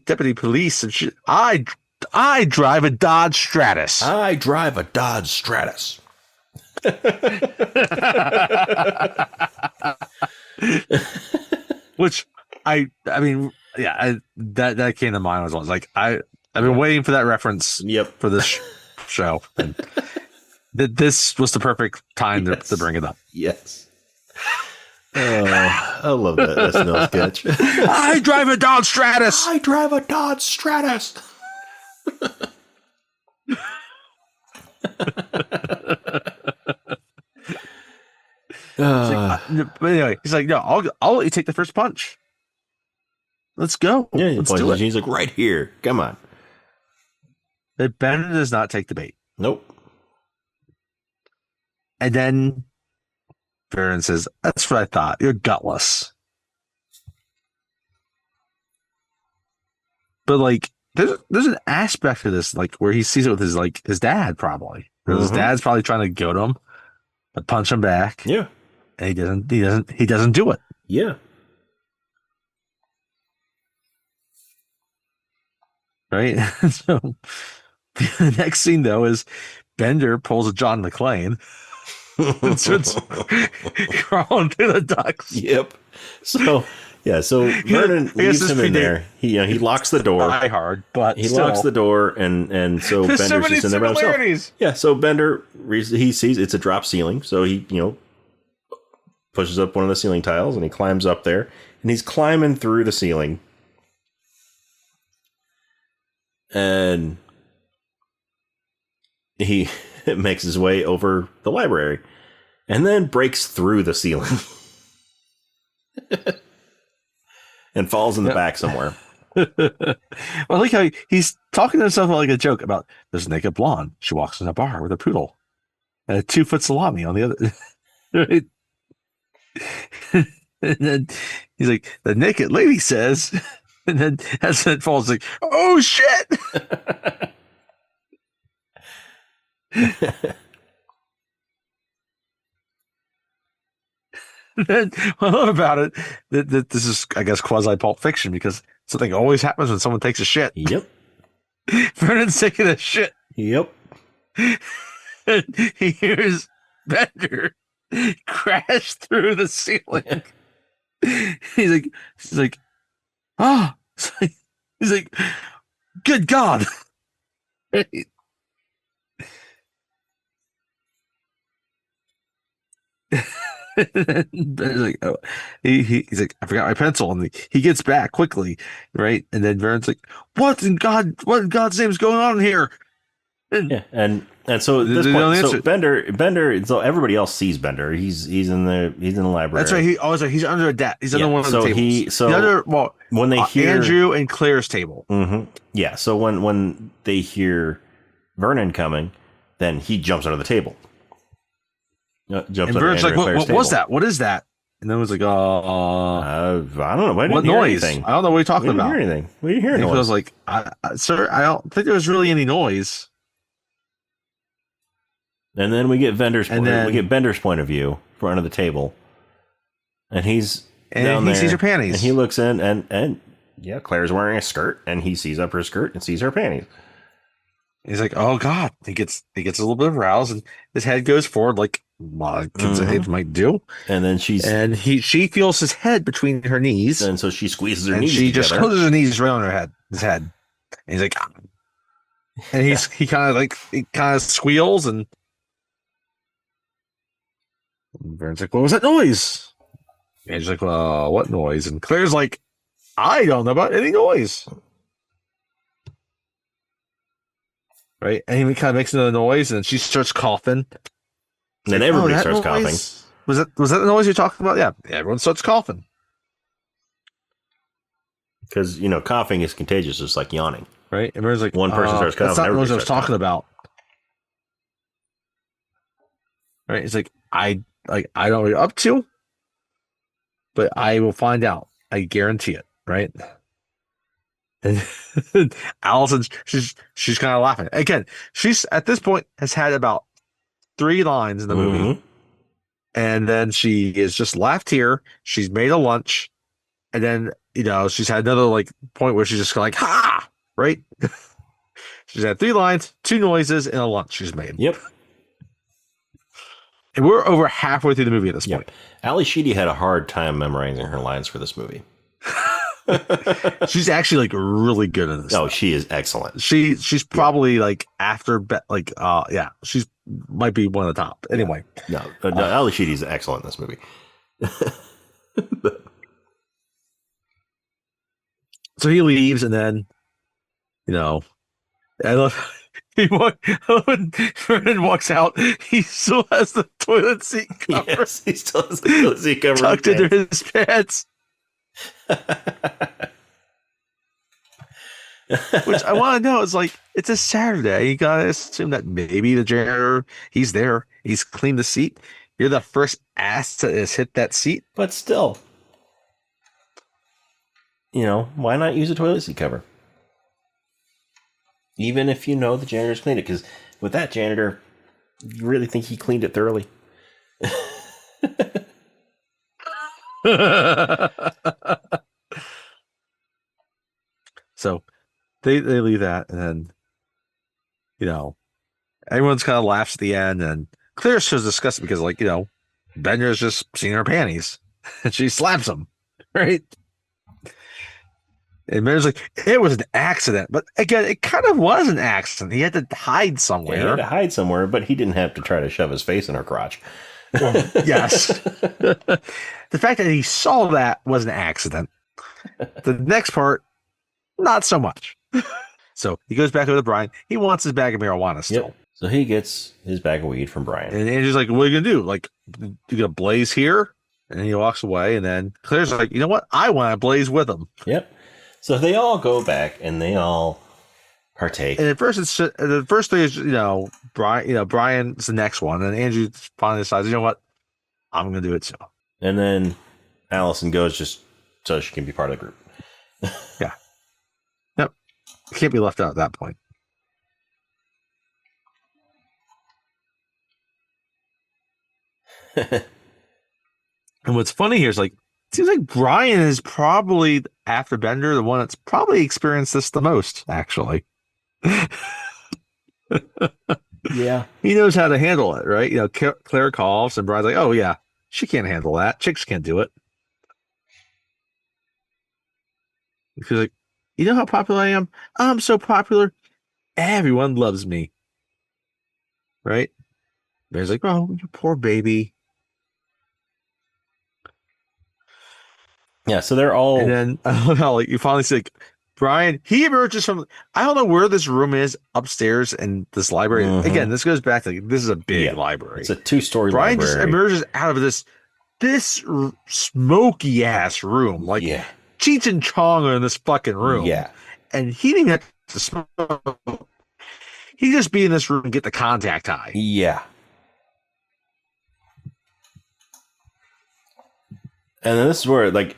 deputy police, and I drive a Dodge Stratus. I drive a Dodge Stratus. Which I mean, yeah, that came to mind as well. Like I've been waiting for that reference. Yep. For this show, and this was the perfect time to bring it up. Yes. Oh, I love that SNL sketch. I drive a Dodge Stratus. I drive a Dodge Stratus. But anyway, he's like, no, I'll let you take the first punch. Let's go. Yeah, let's do it. He's like, right here. Come on. But Bender does not take the bait. Nope. And then Vernon says, that's what I thought. You're gutless. But like, there's an aspect to this, like where he sees it with his dad probably. His dad's probably trying to go to him, but punch him back. Yeah. And he doesn't do it. Yeah. Right? So the next scene though is Bender pulls a John McClane and starts crawling through the ducts. Yep. So Vernon leaves him in there. He locks the door. Die hard, but he locks the door, and so Bender's so just in there by himself. Yeah. So Bender, he sees it's a drop ceiling, so he pushes up one of the ceiling tiles and he climbs up there, and he's climbing through the ceiling, and he makes his way over the library, and then breaks through the ceiling. And falls in the back somewhere. Well, I like how he's talking to himself like a joke about this naked blonde. She walks in a bar with a poodle and a 2-foot salami on the other. Right? And then he's like, the naked lady says, and then as it falls, like, oh shit. Then what I love about it that this is, I guess, quasi Pulp Fiction, because something always happens when someone takes a shit. Yep. Vernon's taking a shit. Yep. And he hears Bender crash through the ceiling. He's like, oh, he's like, good God. Ben's like, oh, he's like, I forgot my pencil, and he gets back quickly, right? And then Vernon's like, what in God's name is going on here? And so at this point, so Bender, so everybody else sees Bender. He's in the library. That's right. He's under a desk. He's under one of the tables. When they hear Andrew and Claire's table. Mm-hmm. Yeah. So when they hear Vernon coming, then he jumps under the table. And Vernon's like, what was that? What is that? And then it was like, I don't know. What noise? I don't know what you're talking about. Hear anything? What are you hearing? He was like, sir, I don't think there was really any noise. And then we get Bender's point of view from under the table, and he's down there, sees her panties, and he looks in, and yeah, Claire's wearing a skirt, and he sees up her skirt and sees her panties. He's like, oh God. He gets a little bit aroused, and his head goes forward like kids' age might do. And then she feels his head between her knees, and so she squeezes her and knees. She together. just closes her knees right on his head. And he's like, ah. And he kind of squeals, and Vernon's like, what was that noise? And he's like, well, what noise? And Claire's like, I don't know about any noise. Right? And he kind of makes another noise, and she starts coughing. And then everybody starts coughing. Was that the noise you're talking about? Yeah, everyone starts coughing. Because, coughing is contagious, just like yawning. Right? And everyone's like, one person starts coughing. That's not the noise I was talking about. Right? It's like, I don't know what you're up to, but I will find out. I guarantee it. Right? And Allison, she's kind of laughing. Again, she's at this point has had about 3 lines in the movie. And then she is just laughed here. She's made a lunch. And then she's had another like point where she's just like, ha, right? She's had 3 lines, 2 noises, and a lunch she's made. Yep. And we're over halfway through the movie at this point. Ali Sheedy had a hard time memorizing her lines for this movie. She's actually like really good in this. Oh, she is excellent. She's probably like after she's might be one of the top. Anyway, no, Ali Sheedy is excellent in this movie. So he leaves, and then I love when Vernon walks out. He still has the toilet seat cover. Yes, he still has the toilet seat cover tucked into his pants. Which I want to know is like, it's a Saturday. You gotta assume that maybe the janitor, he's there, he's cleaned the seat. You're the first ass that has hit that seat. But still, why not use a toilet seat cover? Even if the janitor's cleaned it, because with that janitor, you really think he cleaned it thoroughly? So they leave that, and then everyone's kind of laughs at the end, and Claire shows disgusted because Bender's just seen her panties and she slaps him, right? And Bender's like, it was an accident, but again, it kind of was an accident. He had to hide somewhere. Yeah, he had to hide somewhere, but he didn't have to try to shove his face in her crotch. Well, yes. The fact that he saw that was an accident. The next part, not so much. So he goes back over to Brian. He wants his bag of marijuana still. Yep. So he gets his bag of weed from Brian. And Andrew's like, what are you going to do? Like, you going to blaze here? And he walks away. And then Claire's like, you know what? I want to blaze with him. Yep. So they all go back and they all partake. And at first, the first thing is, Brian's the next one. And Andrew finally decides, you know what? I'm going to do it too. And then Allison goes just so she can be part of the group. Yeah. Yep. Can't be left out at that point. And what's funny here is like, it seems like Brian is probably, after Bender, the one that's probably experienced this the most, actually. Yeah. He knows how to handle it, right? Claire coughs, and Brian's like, oh, yeah, she can't handle that. Chicks can't do it. He's like, you know how popular I am? I'm so popular. Everyone loves me. Right? Bear's like, oh, you poor baby. Yeah, so they're all... And then, I don't know, like, you finally see, like, Brian, he emerges from... I don't know where this room is upstairs in this library. Mm-hmm. Again, this goes back to, like, this is a big library. It's a 2-story library. Brian just emerges out of this smoky-ass room. Like, Cheech and Chong are in this fucking room. Yeah. And he didn't have to smoke. He just be in this room and get the contact high. Yeah. And then this is where, like,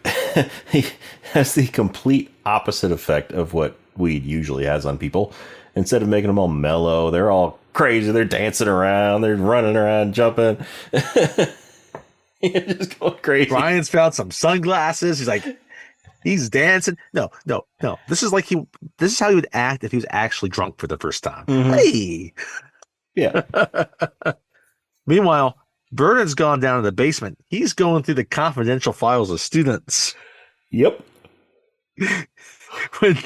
he has the complete opposite effect of what weed usually has on people. Instead of making them all mellow, they're all crazy. They're dancing around. They're running around, jumping. Just going crazy. Brian's found some sunglasses. He's like, he's dancing. No. This is how he would act if he was actually drunk for the first time. Mm-hmm. Hey. Yeah. Meanwhile, Vernon's gone down to the basement. He's going through the confidential files of students. Yep. When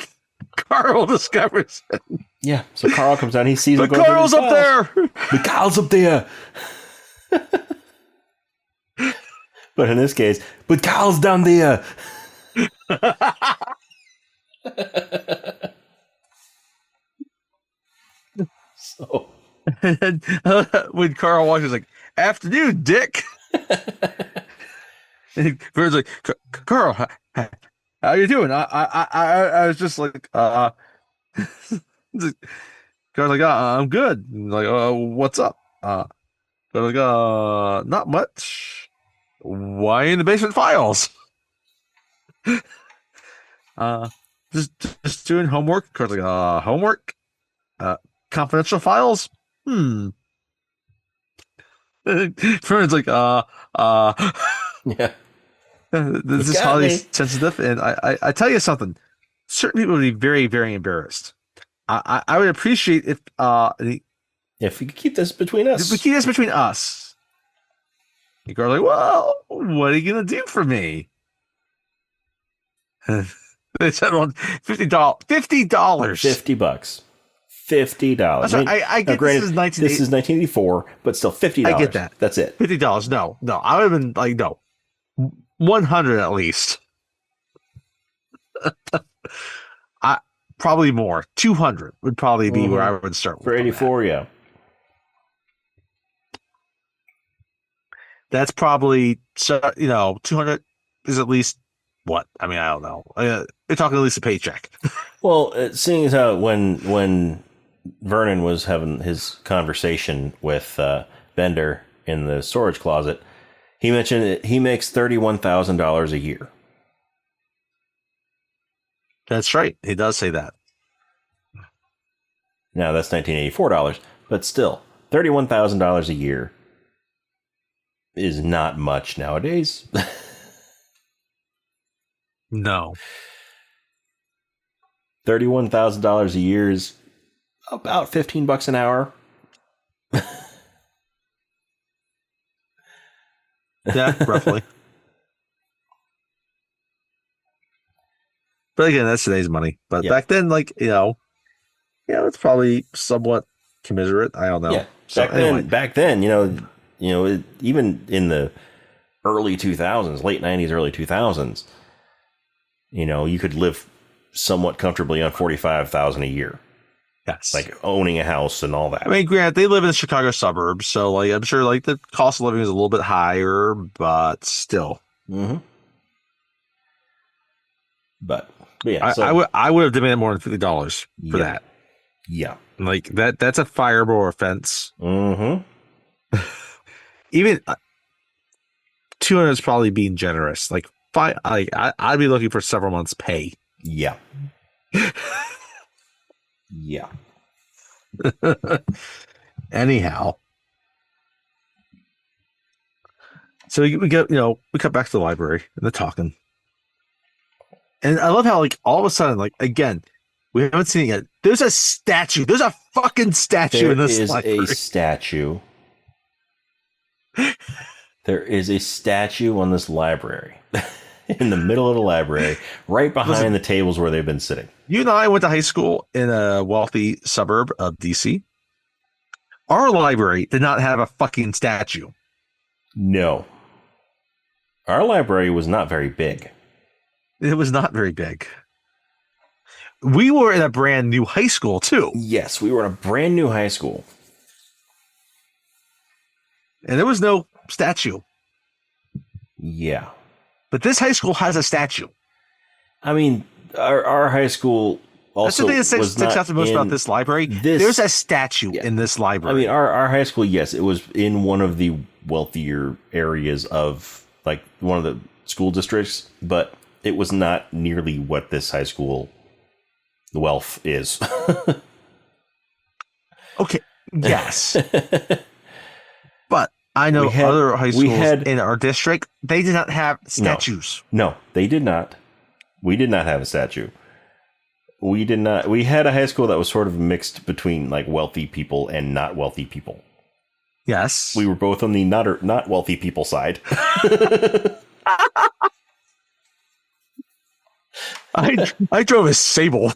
Carl discovers it. Yeah. So Carl comes down. He sees him. But Carl's up there. But Carl's up there. But in this case, but Carl's down there. So. And then, when Carl walks, he's like, afternoon, Dick. And Vern's like, Carl, how you doing? I was just like, Carl's like, I'm good. Like, what's up? They're like, not much. Why in the basement files? Just doing homework. Carl's like, homework? Confidential files? Vernon's like, yeah. This You is got highly me. sensitive, and I tell you something. Certain people would be very, very embarrassed. I would appreciate if If we could keep this between the us. key is between us. You go like, well, what are you gonna do for me? They said on $50. $50. $50. $50. That's I right. mean, I now get this granted, is this is 1984, but still I get $50. that. That's it. $50. No, no. I would have been like, no. 100 at least. I probably more. 200 would probably be where I would start For with on that. 84, yeah. That's probably 200 is at least what? I mean, I don't know. You're talking at least a paycheck. Well, seeing as how when Vernon was having his conversation with Bender in the storage closet, he mentioned that he makes $31,000 a year. That's right. He does say that. Now that's $1984, but still, $31,000 a year is not much nowadays. No. $31,000 a year is about $15 an hour. Yeah, roughly. But again, that's today's money. But back then, like, it's probably somewhat commiserate. I don't know. Yeah. So anyway, Back then, even in the early 2000s, late 90s, early 2000s, you could live somewhat comfortably on $45,000 a year. yes, Like owning a house and all that. I mean, granted, they live in the Chicago suburbs, so like I'm sure like the cost of living is a little bit higher, but still. Mm-hmm. But yeah, I would have demanded more than $50 for that. Yeah. Like that's a fireable offense. Mm-hmm. Even 200 is probably being generous. Like I'd be looking for several months' pay. Yeah. Yeah. Anyhow, so we get we cut back to the library and they're talking, and I love how like all of a sudden like again we haven't seen it yet. There's a statue. There's a fucking statue in this library. There is a statue. There is a statue on this library. In the middle of the library, right behind the tables where they've been sitting. You and I went to high school in a wealthy suburb of DC. Our library did not have a fucking statue. No. Our library was not very big. It was not very big. We were in a brand new high school, too. Yes, we were in a brand new high school. And there was no statue. Yeah. But this high school has a statue. I mean, our high school also that's the thing that sticks out the most about this library. There's a statue in this library. I mean, our high school, yes, it was in one of the wealthier areas of like one of the school districts, but it was not nearly what this high school wealth is. Okay, yes. But I know other high schools in our district, they did not have statues. No, they did not. We did not have a statue. We did not. We had a high school that was sort of mixed between like wealthy people and not wealthy people. Yes. We were both on the not wealthy people side. I drove a Sable.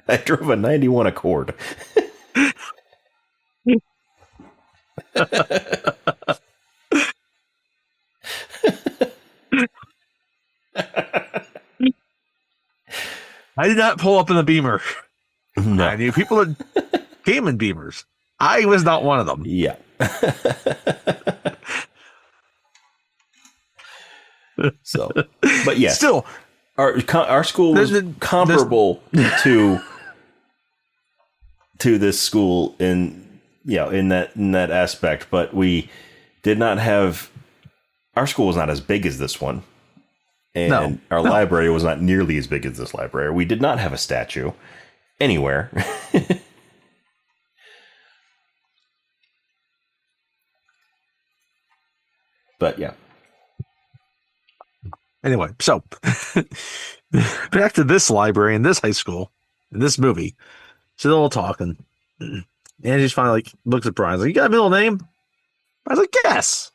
I drove a 91 Accord. I did not pull up in the Beamer. No. I knew people that came in Beamers. I was not one of them. Yeah. So, but yes, still, our school was comparable to this school in that aspect, but we did not have. Our school was not as big as this one. And our library was not nearly as big as this library. We did not have a statue anywhere. But yeah. Anyway, so back to this library in this high school, in this movie. So they're all talking. And Angie's finally like looks at Brian's like, "You got a middle name?" I was like, "Yes."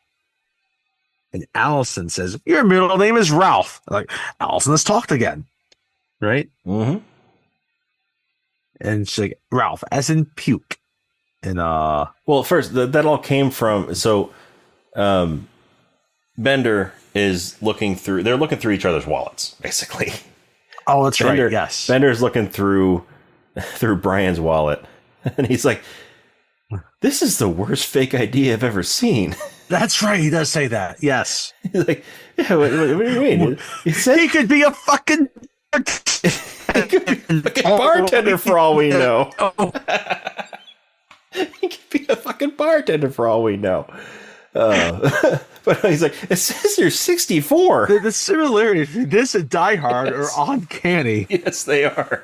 And Allison says, "Your middle name is Ralph." I'm like, Allison has talked again. Right? Mm-hmm. And she's like, "Ralph, as in puke." And well, first that all came from Bender is looking through. They're looking through each other's wallets, basically. Oh, that's right. Yes, Bender's looking through Brian's wallet, and he's like, "This is the worst fake ID I've ever seen." That's right. He does say that. Yes. He's like, "Yeah, what do you mean?" He said he could be a fucking. He could be a fucking bartender for all we know. He could be a fucking bartender for all we know. But he's like, it says you're 64. The similarities between this and Die Hard are uncanny. Yes, they are.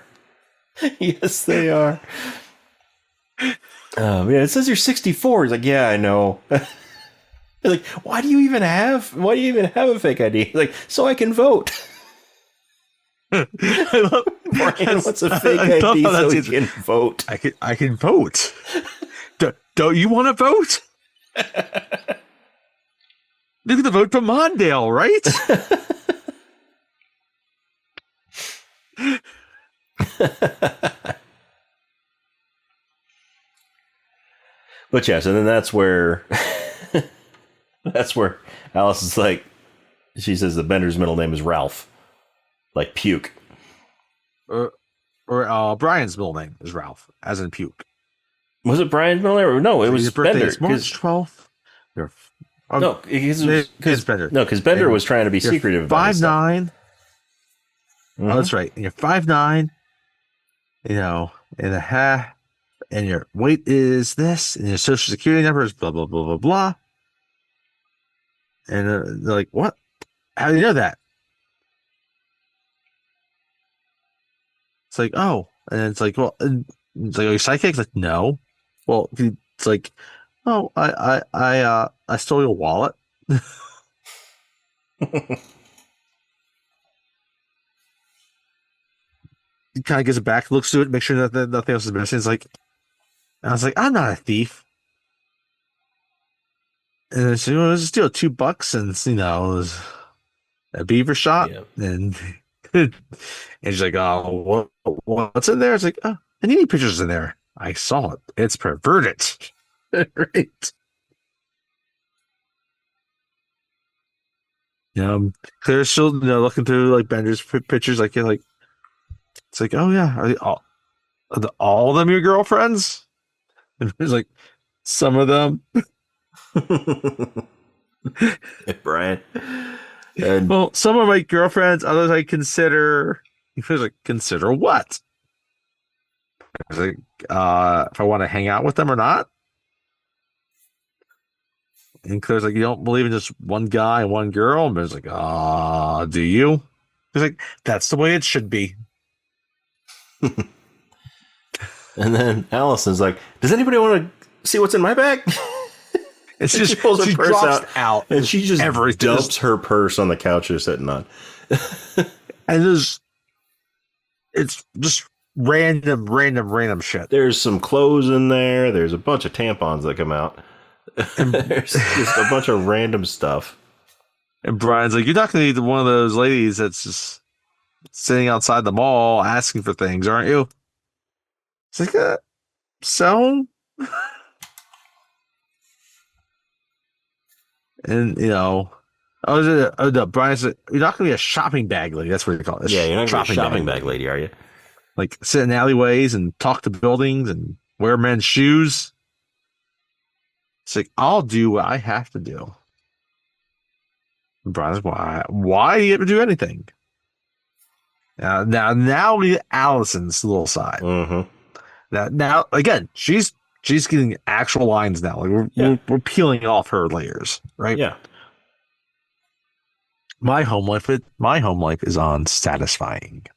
Yes, they are. Yeah, it says you're 64. He's like, yeah, I know. Like, why do you even have a fake ID? He's like, so I can vote. I love Brian wants a fake ID so he can vote. I can vote. Don't you want to vote? Look at the vote for Mondale, right? But yes, and then that's where Alice is like, she says that Bender's middle name is Ralph, like puke. Or Brian's middle name is Ralph, as in puke. Was it Brian's middle name? No, it was his birthday Bender. Is March 12th. No, because Bender. No, because Bender was trying to be secretive about 5'9". Oh, that's right. And you're 5'9", and a half, and your weight is this, and your social security number is blah, blah, blah, blah, blah. And they're like, what? How do you know that? It's like, oh. And it's like, well, it's like, are you psychic? It's like, no. Well, it's like, oh, I stole your wallet. He kind of gives it back, looks to it, makes sure that nothing else is missing. It's like, I was like, I'm not a thief. And then she was just steal $2 and it was a beaver shot. Yep. And she's like, oh, what's in there? It's like, oh, any pictures in there. I saw it. It's perverted. Right. Claire's still looking through like Bender's pictures, like it's like, oh yeah, are all of them your girlfriends? And there's like some of them. Brian. Well, some are my girlfriends, others I consider. He was like, consider what? I was like, if I want to hang out with them or not. And Claire's like, you don't believe in just one guy and one girl? And Ben's like, do you? He's like, that's the way it should be. And then Allison's like, does anybody want to see what's in my bag? It's just she pulls her purse out and she just everything. Dumps her purse on the couch they're sitting on. And it's just random shit. There's some clothes in there. There's a bunch of tampons that come out. There's just a bunch of random stuff. And Brian's like, you're not going to be one of those ladies that's just sitting outside the mall asking for things, aren't you? It's like, so? And, Brian's like, you're not going to be a shopping bag lady. That's what you call it. Yeah, you're not going to be a shopping bag lady, are you? Like, sit in alleyways and talk to buildings and wear men's shoes. It's like, I'll do what I have to do. And Brian's like, why do you have to do anything? Now we get Allison's little side. Mm-hmm. Now again, she's getting actual lines now. Like we're peeling off her layers, right? Yeah. My home life is unsatisfying.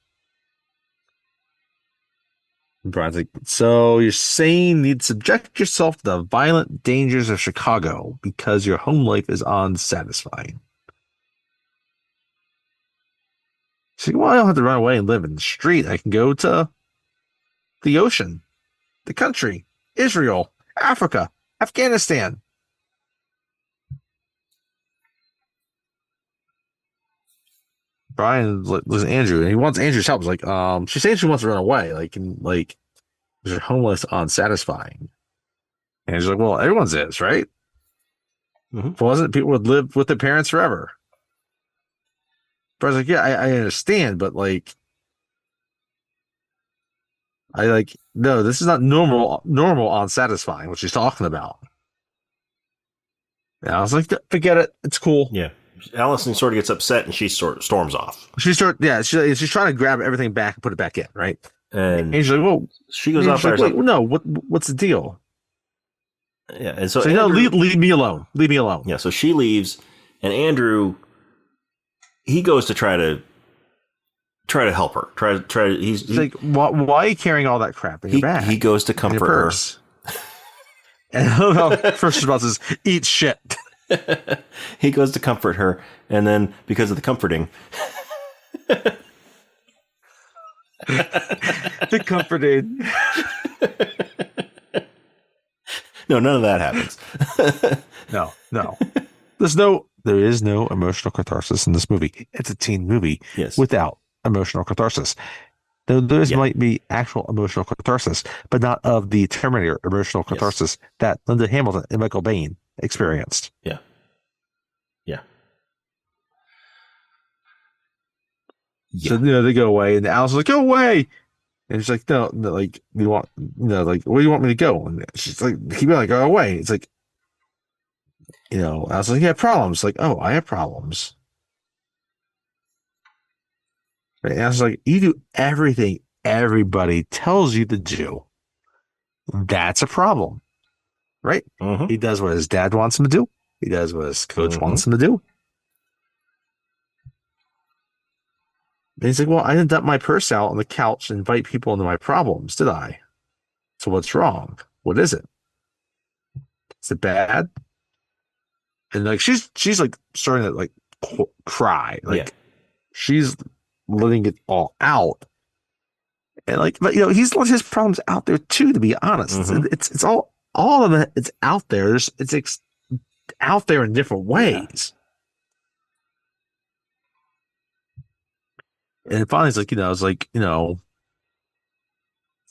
Brian's like, so you're saying you'd subject yourself to the violent dangers of Chicago because your home life is unsatisfying. She's like, well, I don't have to run away and live in the street. I can go to the ocean, the country, Israel, Africa, Afghanistan. Brian looks at Andrew, and he wants Andrew's help. He's like, she's saying she wants to run away, like, you're homeless, unsatisfying. And he's like, well, everyone's is, right? Mm-hmm. If it wasn't, people would live with their parents forever. Brian's like, yeah, I understand, but like, no, this is not normal unsatisfying, what she's talking about. And I was like, forget it. It's cool. Yeah. Allison sort of gets upset and she sort of storms off. She's trying to grab everything back and put it back in, right? And she's like, well, she goes off. Like, wait, no, what's the deal? Yeah, and so no, Andrew, leave me alone. Leave me alone. Yeah, so she leaves, and Andrew, he goes to try to help her. He's like, why are you carrying all that crap in your bag? He goes to comfort her. And first response is, eat shit. He goes to comfort her, and then because of the comforting, the comforting. No, none of that happens. No. There is no emotional catharsis in this movie. It's a teen movie without emotional catharsis. There might be actual emotional catharsis, but not of the Terminator emotional catharsis that Linda Hamilton and Michael Biehn experienced. Yeah. So they go away, and Alice is like, "Go away!" And she's like, "No, like you want, like where do you want me to go?" And she's like, "Keep like go away." It's like, I was like, "You have problems." Like, "Oh, I have problems." Right? And I was like, "You do everything everybody tells you to do. That's a problem, right?" Mm-hmm. He does what his dad wants him to do. He does what his coach wants him to do. And he's like, well, I didn't dump my purse out on the couch and invite people into my problems, did I? So what's wrong? What is it? Is it bad? And like she's like starting to like cry, like she's letting it all out. And like, but he's let his problems out there too. To be honest, it's all of it. It's out there. It's out there in different ways. And finally, it's like, I was like, what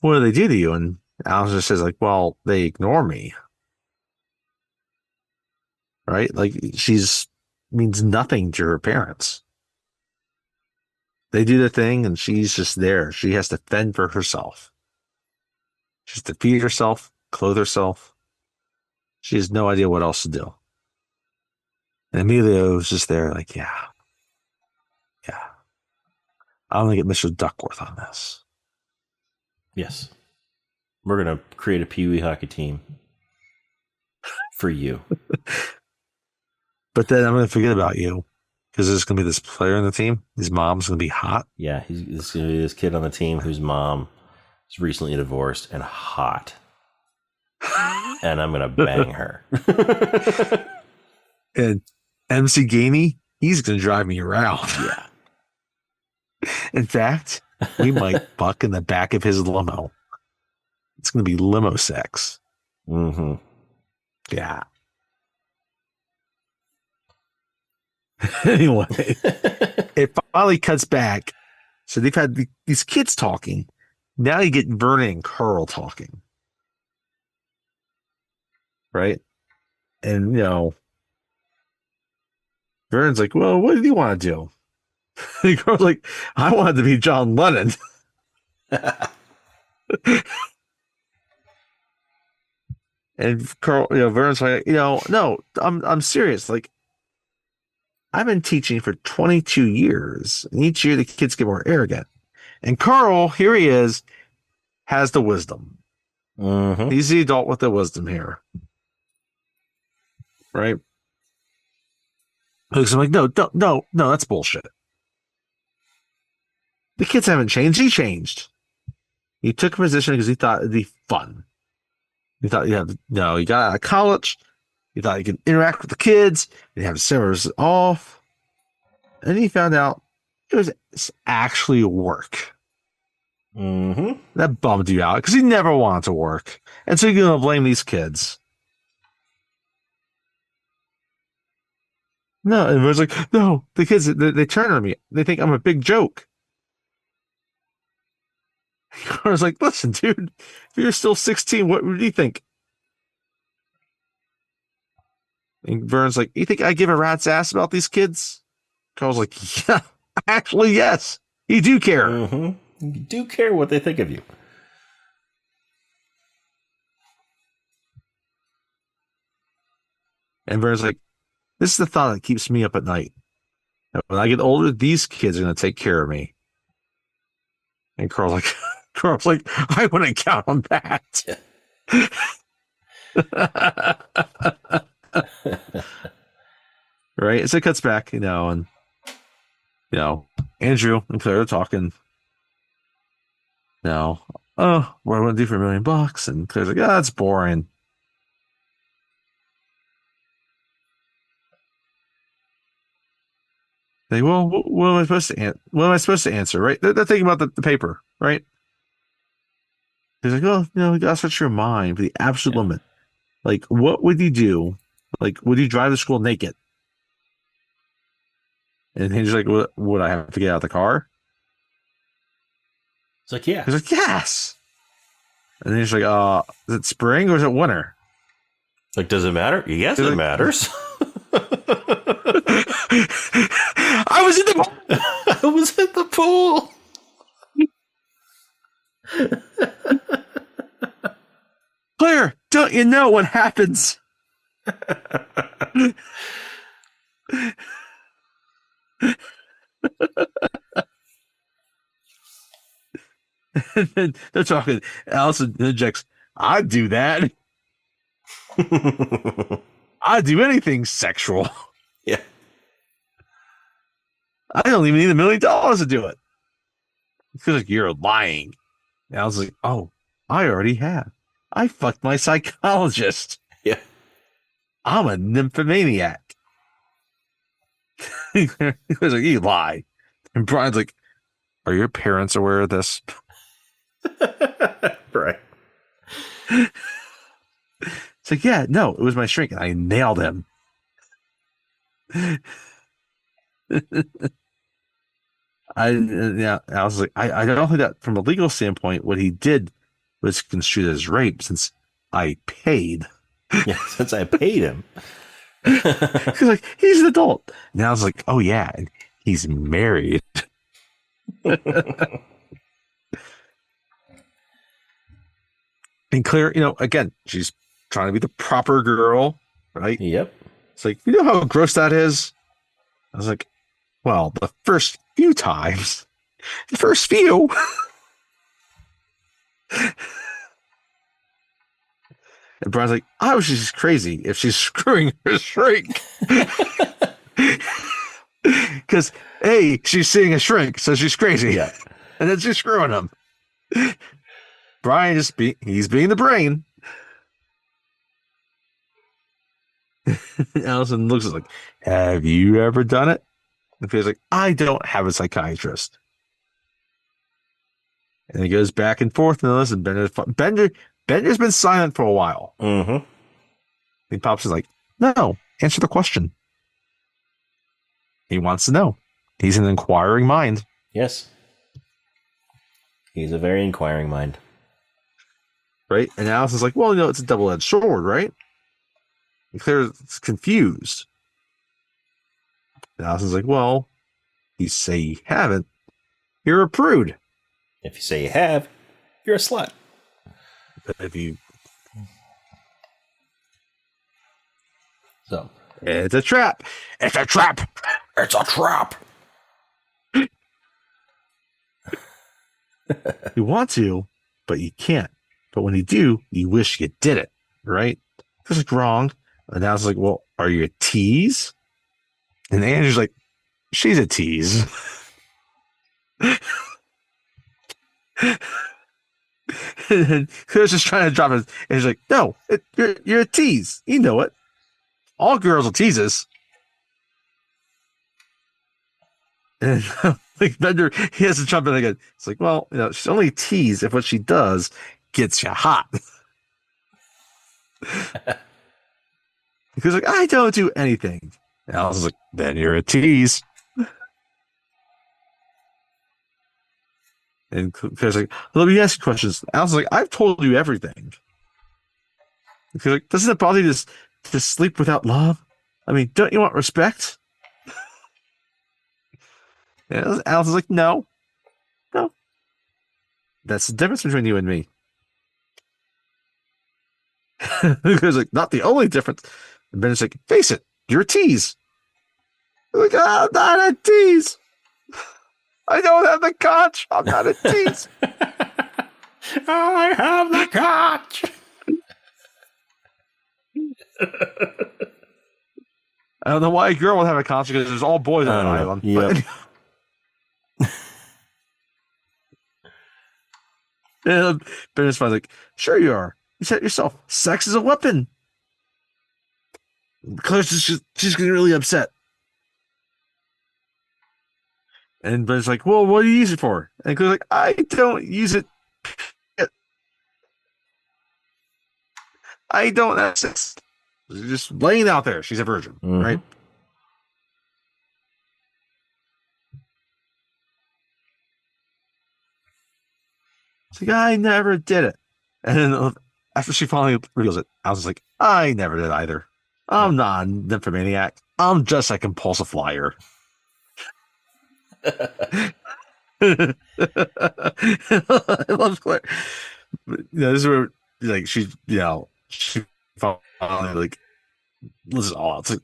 do they do to you? And Alice just says, like, well, they ignore me. Right? Like, she's means nothing to her parents. They do the thing, and she's just there. She has to fend for herself. She has to feed herself, clothe herself. She has no idea what else to do. And Emilio's just there, like, yeah. I'm going to get Mr. Duckworth on this. Yes. We're going to create a Pee Wee hockey team for you. But then I'm going to forget about you because there's going to be this player on the team. His mom's going to be hot. Yeah, there's going to be this kid on the team whose mom is recently divorced and hot. And I'm going to bang her. And MC Gainey, he's going to drive me around. Yeah. In fact, we might buck in the back of his limo. It's going to be limo sex. Mm-hmm. Yeah. Anyway, it finally cuts back. So they've had these kids talking. Now you get Vernon and Carl talking. Right? And, Vernon's like, well, what do you want to do? And Carl's like, I wanted to be John Lennon. And Carl, Vernon's like, no, I'm serious. Like, I've been teaching for 22 years, and each year the kids get more arrogant. And Carl, here he is, has the wisdom. Mm-hmm. He's the adult with the wisdom here. Right? Because I'm like, no, that's bullshit. The kids haven't changed. He changed. He took a position because he thought it'd be fun. He thought, you got out of college. He thought he could interact with the kids. He'd have summers off. And he found out It was actually work. Mm-hmm. That bummed you out because he never wanted to work. And so you're going to blame these kids. No, and everyone's like, no, the kids, they turn on me. They think I'm a big joke. I was like, listen, dude, if you're still 16, what would you think? And Vern's like, you think I give a rat's ass about these kids? Carl's like, yeah, actually, yes, you do care. Mm-hmm. You do care what they think of you. And Vern's like, this is the thought that keeps me up at night. When I get older, these kids are going to take care of me. And Carl's like, I wouldn't count on that. Right? So it cuts back, and Andrew and Claire are talking. What do I want to do for $1,000,000? And Claire's like, that's boring. Like, well, what am I supposed to what am I supposed to answer? Right? They're thinking about the paper, right? He's like, well, you gotta search your mind for the absolute limit. Like, what would you do? Like, would you drive to school naked? And he's like, would I have to get out of the car? It's like, yeah. He's like, yes. And then he's like, is it spring or is it winter? Like, does it matter? Yes, it matters. I was in the pool. I was in the pool. Claire, don't you know what happens? And then they're talking. Allison interjects, I'd do that. I'd do anything sexual. Yeah. I don't even need $1,000,000 to do it. Because like, you're lying. And I was like, oh, I already have. I fucked my psychologist. Yeah. I'm a nymphomaniac. He was like, you lie. And Brian's like, are your parents aware of this? Right. It's like, yeah, no, it was my shrink, and I nailed him. I was like, I don't think that from a legal standpoint, what he did was construed as rape since I paid. Yeah, since I paid him. He's like, he's an adult. And I was like, oh yeah, and he's married. And Claire, again, she's trying to be the proper girl, right? Yep. It's like, you know how gross that is? I was like, well, the first few times. The first few. And Brian's like, I was just crazy if she's screwing her shrink. Because, A, she's seeing a shrink, so she's crazy. Yeah. And then she's screwing him. Brian he's being the brain. Allison looks like, have you ever done it? And feels like, I don't have a psychiatrist. And he goes back and forth. And listen, Bender's been silent for a while. Mm-hmm. He pops is like, no, answer the question. He wants to know. He's an inquiring mind. Yes. He's a very inquiring mind. Right? And Allison's like, well, it's a double-edged sword, right? And Claire's confused. And Allison's like, well, you say you haven't. You're a prude. If you say you have, you're a slut. If you... So. It's a trap. It's a trap. It's a trap. You want to, but you can't. But when you do, you wish you did it, right? It's like wrong. And I was like, well, are you a tease? And Andrew's like, she's a tease. And Claire's just trying to drop it. And he's like, no, you're a tease. You know it. All girls will tease us. And Like Bender, he has to jump in again. It's like, well, she's only teased if what she does gets you hot. Because like, I don't do anything. And Alice is like, then you're a tease. And Claire's like, let me ask you questions. Alice is like, I've told you everything. Because like, doesn't it bother you to sleep without love? I mean, don't you want respect? And Alice is like, no. That's the difference between you and me. Because like, not the only difference. And Ben's like, face it, you're a tease. Like, I'm not a tease. I don't have the conch. I'm not a tease. I have the conch. I don't know why a girl would have a conch because there's all boys on an island. Yep. And Ben is like, sure you are. You said it yourself. Sex is a weapon. Claire's she's getting really upset. And Ben's like, well, what do you use it for? And Claire's like, I don't use it. I don't have sex. Just laying out there. She's a virgin, right? It's like, I never did it. And then after she finally reveals it, I was like, I never did either. I'm not a nymphomaniac. I'm just a compulsive liar. I love Claire. This is where like she finally like listen all out. It's like,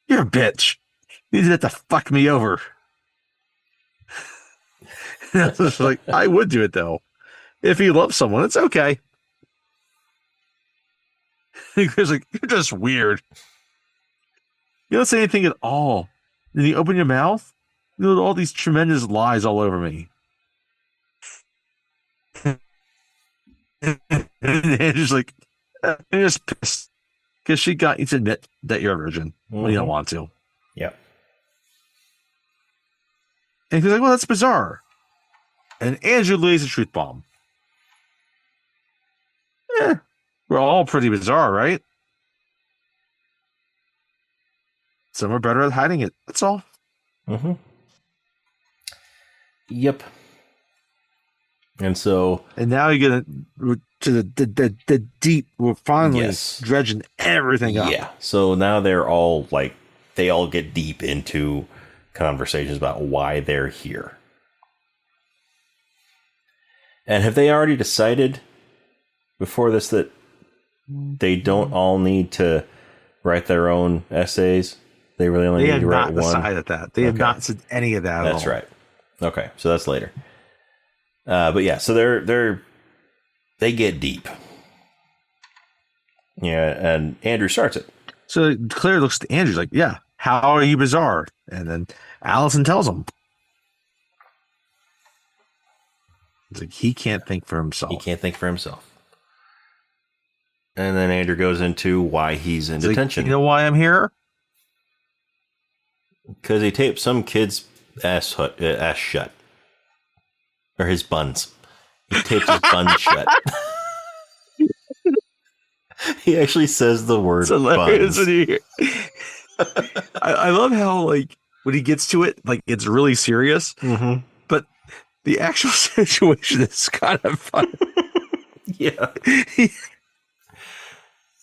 you're a bitch. You did it to fuck me over. And I was like, I would do it though. If you love someone, it's okay. He's like, you're just weird. You don't say anything at all. Then you open your mouth, you know all these tremendous lies all over me. And Andrew's like, I'm just pissed because she got you to admit that you're a virgin when you don't want to. Yep. And he's like, well, that's bizarre. And Andrew lays a truth bomb. We're all pretty bizarre, right? Some are better at hiding it. That's all. Yep. And so... And now you get to the deep. We're finally dredging everything up. Yeah. So now they're all like... They all get deep into conversations about why they're here. And have they already decided before this that they don't all need to write their own essays? They really only need to write one? They have not decided that. They have not said any of that at all. That's right. Okay, so that's later. But yeah, so they get deep. Yeah, and Andrew starts it. So Claire looks at Andrew like, yeah, how are you bizarre? And then Allison tells him. It's like he can't think for himself. He can't think for himself. And then Andrew goes into why he's in detention. Like, you know why I'm here? Because he taped some kid's ass shut. Or his buns. He taped his buns shut. He actually says the word buns. I love how, like, when he gets to it, like, it's really serious. But the actual situation is kind of fun. Yeah.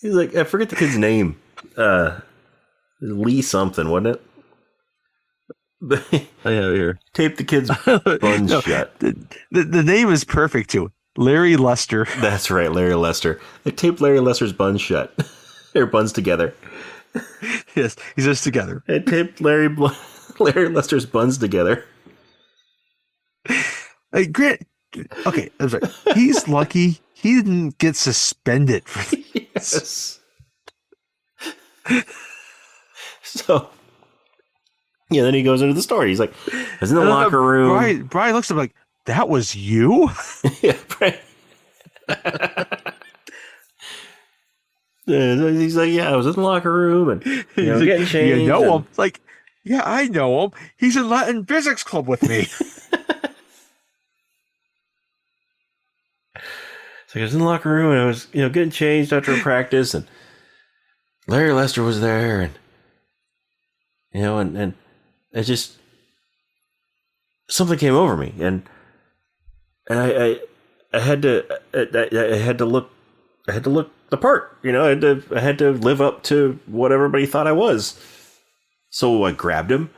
He's like, I forget the kid's name. Lee something, wasn't it? I have it here. Tape the kid's buns shut. The name is perfect too. Larry Lester. That's right, Larry Lester. They taped Larry Lester's buns shut. Their buns together. Yes, he's just together. They taped Larry Lester's buns together. Hey, Grant. Okay, that's right. He's lucky he didn't get suspended for this. Yes. So. Yeah, then he goes into the story. He's like, I was in the locker room. Brian looks at him like, that was you? Yeah, Brian. He's like, yeah, I was in the locker room and getting changed. You know him? Like, yeah, I know him. He's in Latin physics club with me. So I was in the locker room and I was, getting changed after practice, and Larry Lester was there, and and it just something came over me, and I had to I had to look the part, I had to live up to what everybody thought I was. So I grabbed him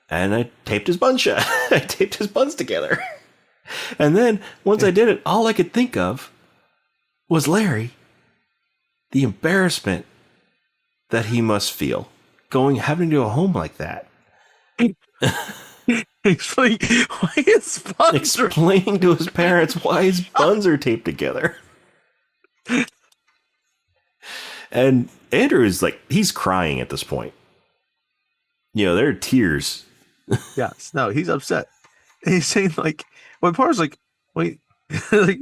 and I taped his bun shut. I taped his buns together. And then once I did it, all I could think of was Larry, the embarrassment that he must feel having to a home like that. Explaining why his buns Explaining to his parents why his buns are taped together. And Andrew is like, he's crying at this point. There are tears. Yes, no, he's upset. And he's saying like, one part is like, wait, like,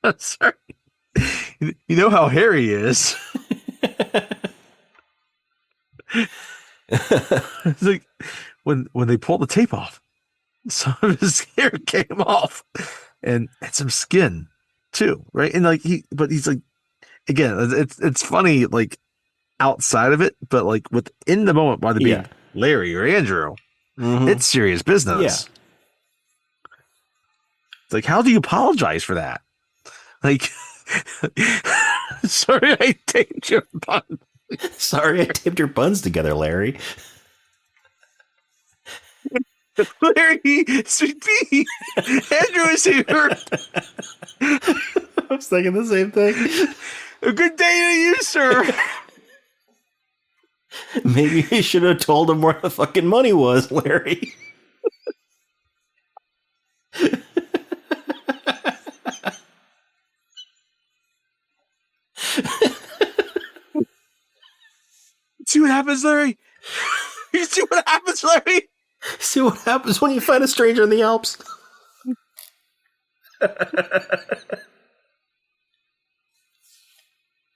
I'm sorry, you know how hairy he is. It's like when they pulled the tape off, some of his hair came off, and some skin too, right? And like but he's like, again, it's funny like outside of it, but like within the moment, whether it be Larry or Andrew, it's serious business. Yeah. It's like, how do you apologize for that? Like, sorry, I taped your buns. Sorry, I taped your buns together, Larry. Larry, sweet pea, Andrew is here. I was thinking the same thing. A good day to you, sir. Maybe you should have told him where the fucking money was, Larry. See what happens, Larry? You see what happens, Larry? See what happens when you find a stranger in the Alps.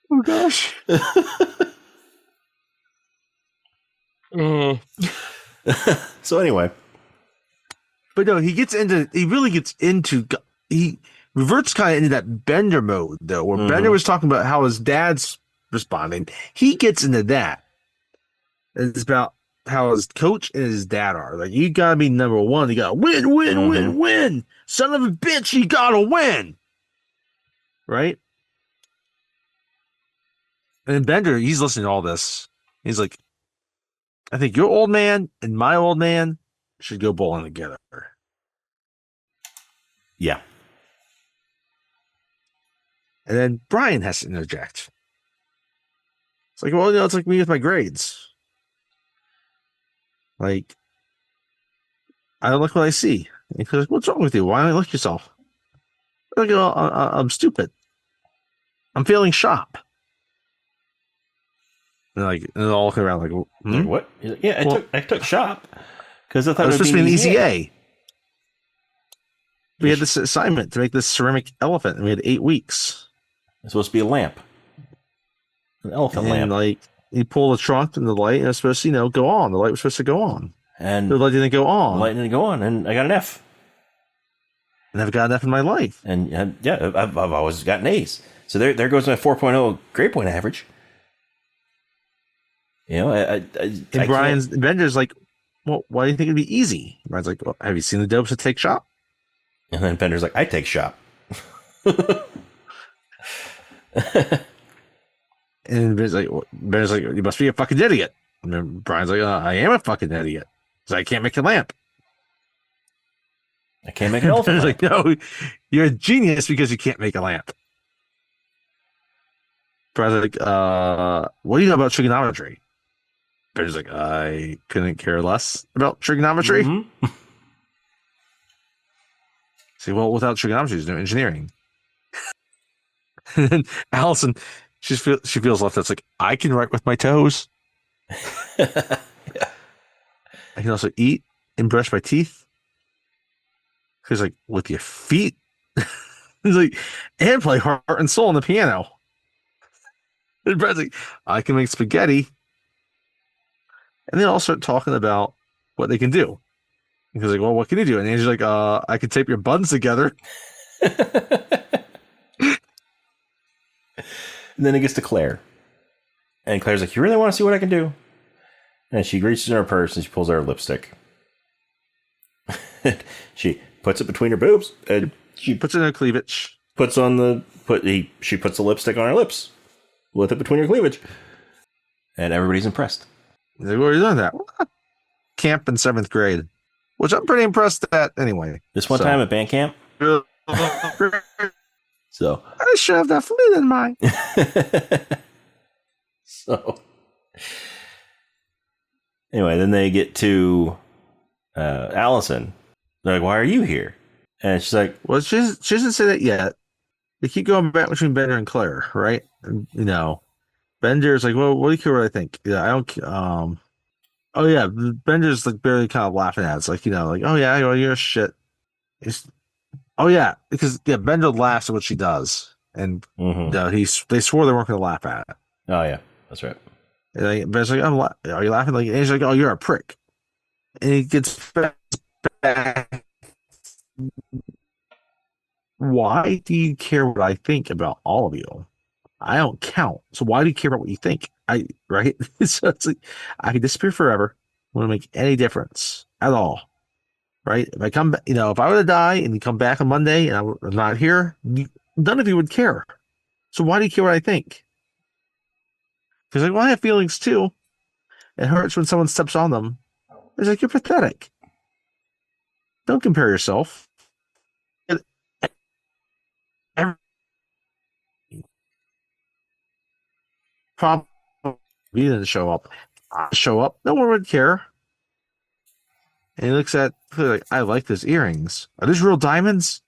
Oh, gosh. So anyway. But no, he reverts kind of into that Bender mode, though, where Bender was talking about how his dad's responding. He gets into that. It's about how his coach and his dad are. Like, you gotta be number one. You gotta win. Son of a bitch, you gotta win. Right? And Bender, he's listening to all this. He's like, I think your old man and my old man should go bowling together. Yeah. And then Brian has to interject. It's like, well, it's like me with my grades. Like, I don't like what I see. And he's like, what's wrong with you? Why don't you like yourself? I'm like, I'm stupid. I'm failing shop. And like, and they're all looking around like, Like, what? Like, yeah, I took shop because I thought it was supposed to be an easy A. We had Ish. this assignment to make this ceramic elephant, and we had 8 weeks. It's supposed to be a lamp, an elephant And lamp. like, he pulled the trunk and the light, and it was supposed to, go on. The light was supposed to go on. And the light didn't go on. The light didn't go on, and I got an F. I never got an F in my life. And yeah, I've always gotten A's. So there goes my 4.0 grade point average. And Brian's Bender's like, well, why do you think it'd be easy? Brian's like, well, have you seen the dopes that take shop? And then Bender's like, I take shop. And Bender's like, you must be a fucking idiot. And then Brian's like, I am a fucking idiot. So I can't make a lamp. I can't make an elephant lamp. Like, no, you're a genius because you can't make a lamp. Brian's like, what do you know about trigonometry? Bender's like, I couldn't care less about trigonometry. Mm-hmm. Say, well, without trigonometry, there's no engineering. And then Allison, she feels left. That's like, I can write with my toes. Yeah. I can also eat and brush my teeth. He's like, with your feet. He's like, and play heart and soul on the piano. And Brad's like, I can make spaghetti. And they all start talking about what they can do. And he's like, well, what can you do? And Angel's like, I can tape your buns together. And then it gets to Claire. And Claire's like, you really want to see what I can do? And she reaches in her purse and she pulls out her lipstick. She puts it between her boobs. And she puts it in her cleavage. She puts the lipstick on her lips with it between her cleavage. And everybody's impressed. He's like, what are you doing that? Camp in 7th grade. Which I'm pretty impressed at anyway. This one time at band camp. So I should have that flute in mind. So anyway, then they get to Allison. They're like, why are you here? And she's like, well, she doesn't say that yet. They keep going back between Bender and Claire, right? And, Bender's like, well, what do you care what I think? Yeah, I don't. Oh yeah, Bender's like barely kind of laughing at it. It's like, oh yeah, well, you're shit. Oh yeah, because Bender laughs at what she does, and they swore they weren't going to laugh at it. Oh yeah, that's right. And Bender's like, are you laughing? Like, and he's like, oh, you're a prick. And he gets back. Why do you care what I think about all of you? I don't count. So why do you care about what you think? Right? So it's like, I can disappear forever. Won't make any difference at all. Right? If I come back, if I were to die and you come back on Monday and I'm not here, none of you would care. So why do you care what I think? Because like, well, I have feelings too. It hurts when someone steps on them. It's like, you're pathetic. Don't compare yourself. Probably didn't show up. I show up, no one would care. And he looks at like, I like those earrings. Are these real diamonds?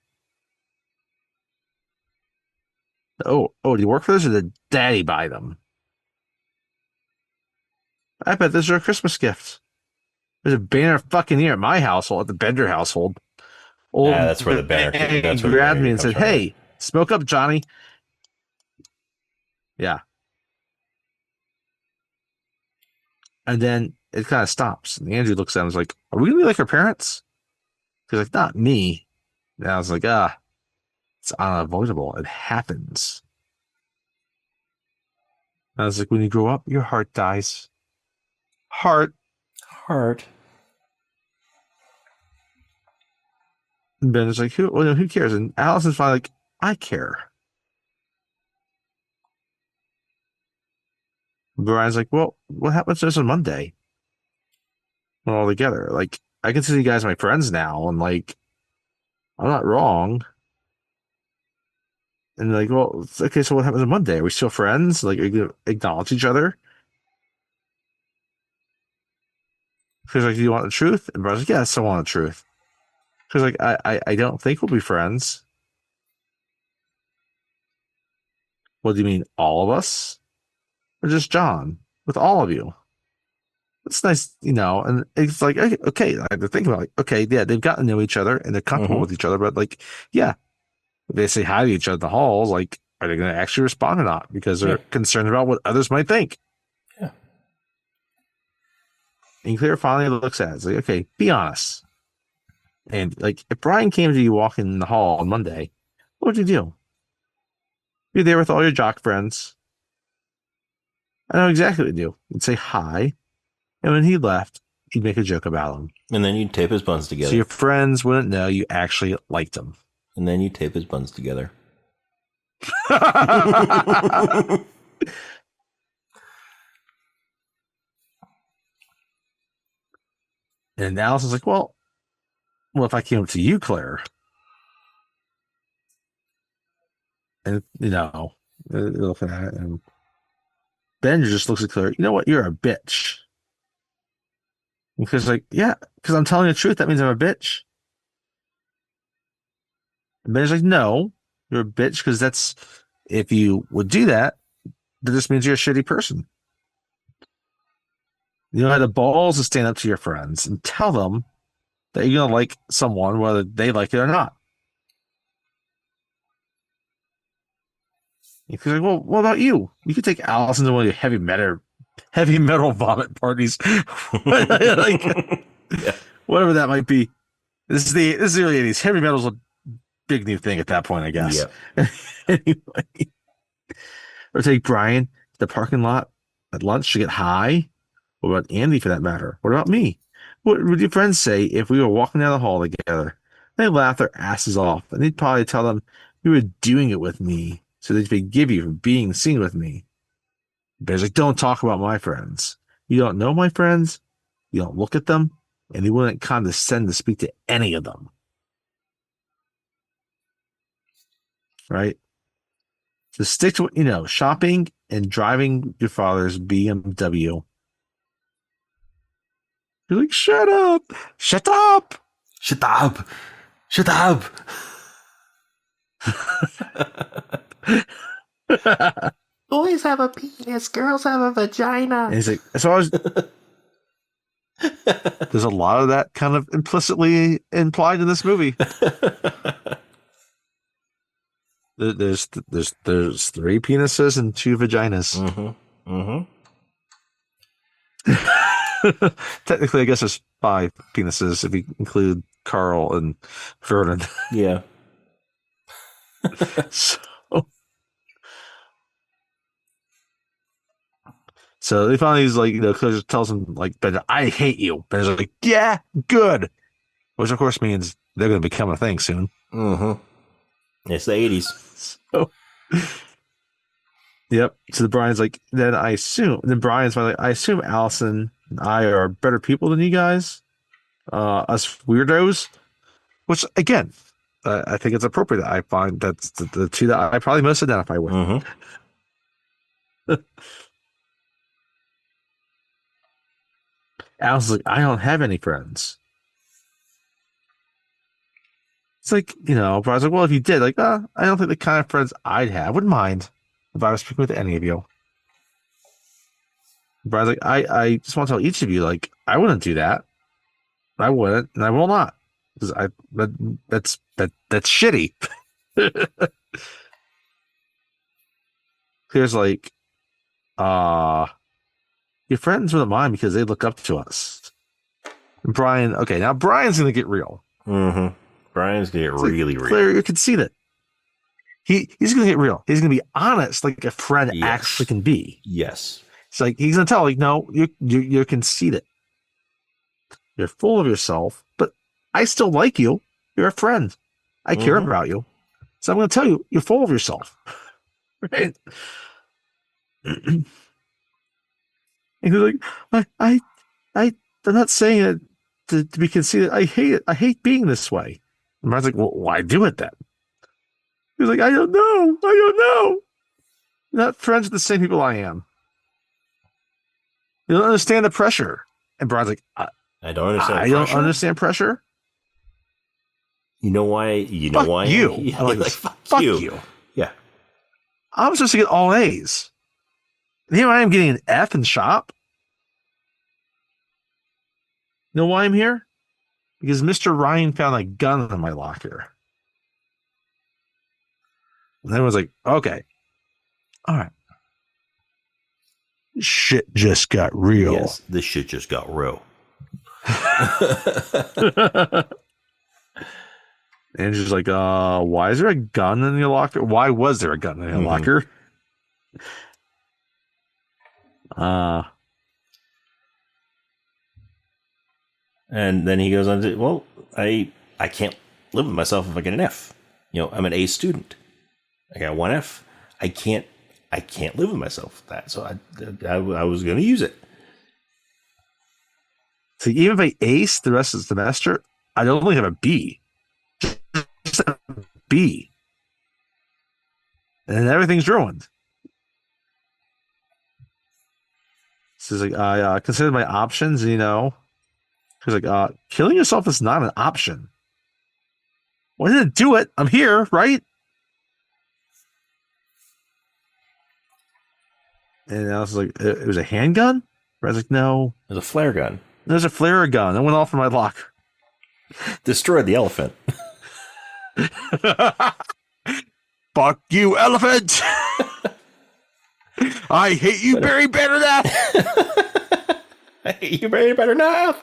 Oh, do you work for this or did daddy buy them? I bet this is a Christmas gift. There's a banner fucking ear at my household, at the Bender household. Yeah, that's where the banner came. That's where grabbed me and said, hey, smoke up, Johnny. Yeah. And then it kind of stops. And Andrew looks at him and is like, are we going to be like our parents? He's like, not me. And I was like, it's unavoidable. It happens. And I was like, when you grow up, your heart dies. Heart. And Ben is like, who cares? And Allison's finally like, I care. Brian's like, well, what happens to us on Monday? We're all together. Like, I consider you guys my friends now, and like, I'm not wrong. And like, well, okay, so what happens on Monday? Are we still friends? Like, are you gonna acknowledge each other? She's like, do you want the truth? And Brian's like, yes, I want the truth. She's like, I don't think we'll be friends. What do you mean, all of us? Or just John? With all of you? It's nice, and it's like, okay, I have to think about it. Okay, yeah, they've gotten to know each other and they're comfortable with each other, but like, yeah, if they say hi to each other in the halls, like, are they going to actually respond or not? Because they're concerned about what others might think. Yeah. And Claire finally looks at it. It's like, okay, be honest. And like, if Brian came to you walking in the hall on Monday, what would you do? You're there with all your jock friends. I know exactly what you'd do. You'd say hi. And when he left, you'd make a joke about him. And then you'd tape his buns together. So your friends wouldn't know you actually liked him. And then you tape his buns together. And Allison's like, well, if I came up to you, Claire, and looking at it, and Ben just looks at Claire, you know what? You're a bitch. Because because I'm telling the truth, that means I'm a bitch. And Ben's like, no, you're a bitch because if you would do that, that just means you're a shitty person. You have the balls to stand up to your friends and tell them that you're going to like someone, whether they like it or not. He's like, well, what about you? You could take Allison to one of your heavy metal vomit parties. Whatever that might be. This is the early 80s. Heavy metal's a big new thing at that point, I guess. Yeah. Anyway. Or take Brian to the parking lot at lunch to get high? What about Andy for that matter? What about me? What would your friends say if we were walking down the hall together? They'd laugh their asses off, and they'd probably tell them you were doing it with me, so they'd forgive you for being seen with me. Bear's like, don't talk about my friends. You don't know my friends, you don't look at them, and you wouldn't condescend to speak to any of them. Right? So stick to what you know, shopping and driving your father's BMW. You're like, shut up! Shut up! Shut up! Shut up! Boys have a penis, girls have a vagina. And he's like, as far as there's a lot of that kind of implicitly implied in this movie. There's 3 penises and 2 vaginas. Technically, I guess there's 5 penises if you include Carl and Vernon. Yeah. So they finally, he's like, Claire tells him, like, Ben, I hate you. Ben's like, yeah, good. Which, of course, means they're going to become a thing soon. It's the 80s. So, yep. So Brian's like, then Brian's finally like, I assume Allison and I are better people than you guys. Us weirdos. Which, again, I think it's appropriate. I find that's the 2 that I probably most identify with. Allison's like, I don't have any friends. It's like, Brian's like, well, if you did, like, I don't think the kind of friends I'd have. Wouldn't mind if I was speaking with any of you. Brian's like, I just want to tell each of you, like, I wouldn't do that. I wouldn't, and I will not. Because that's shitty. Claire's like, your friends wouldn't mind because they look up to us. And Brian, okay, now Brian's gonna get real. Brian's gonna get really real. Claire, you can see that. He's gonna get real. He's gonna be honest, like a friend actually can be. Yes. It's like he's gonna tell, like, no, you're conceited. You're full of yourself, but I still like you. You're a friend. I care about you. So I'm gonna tell you, you're full of yourself. Right? And he's like, I'm not saying it to be conceited. I hate it. I hate being this way. And Brian's like, well, why do it then? He's like, I don't know. You're not friends with the same people I am. You don't understand the pressure. And Brian's like, I don't understand. I don't understand pressure. You know why? You know why? You. Yeah, like, fuck you. Yeah. I'm supposed to get all A's. And here I am getting an F in shop. You know why I'm here? Because Mr. Ryan found a gun in my locker. And everyone's like, okay. All right. Shit just got real. Yes, this shit just got real. Andrew's like, why is there a gun in your locker? Why was there a gun in your locker? And then he goes on to, well, I can't live with myself if I get an F. I'm an A student. I got 1 F. I can't live with myself with that. So I was going to use it. So even if I ace the rest of the semester, I'd only have a B. Just a B. And everything's ruined. So he's like, I considered my options, He's like, killing yourself is not an option. Well, I didn't do it. I'm here, right? And I was like, it was a handgun? I was like, no. It was a flare gun. There's a flare gun that went off in my locker. Destroyed the elephant. Fuck you, elephant! I hate you very better now. I hate you very better now.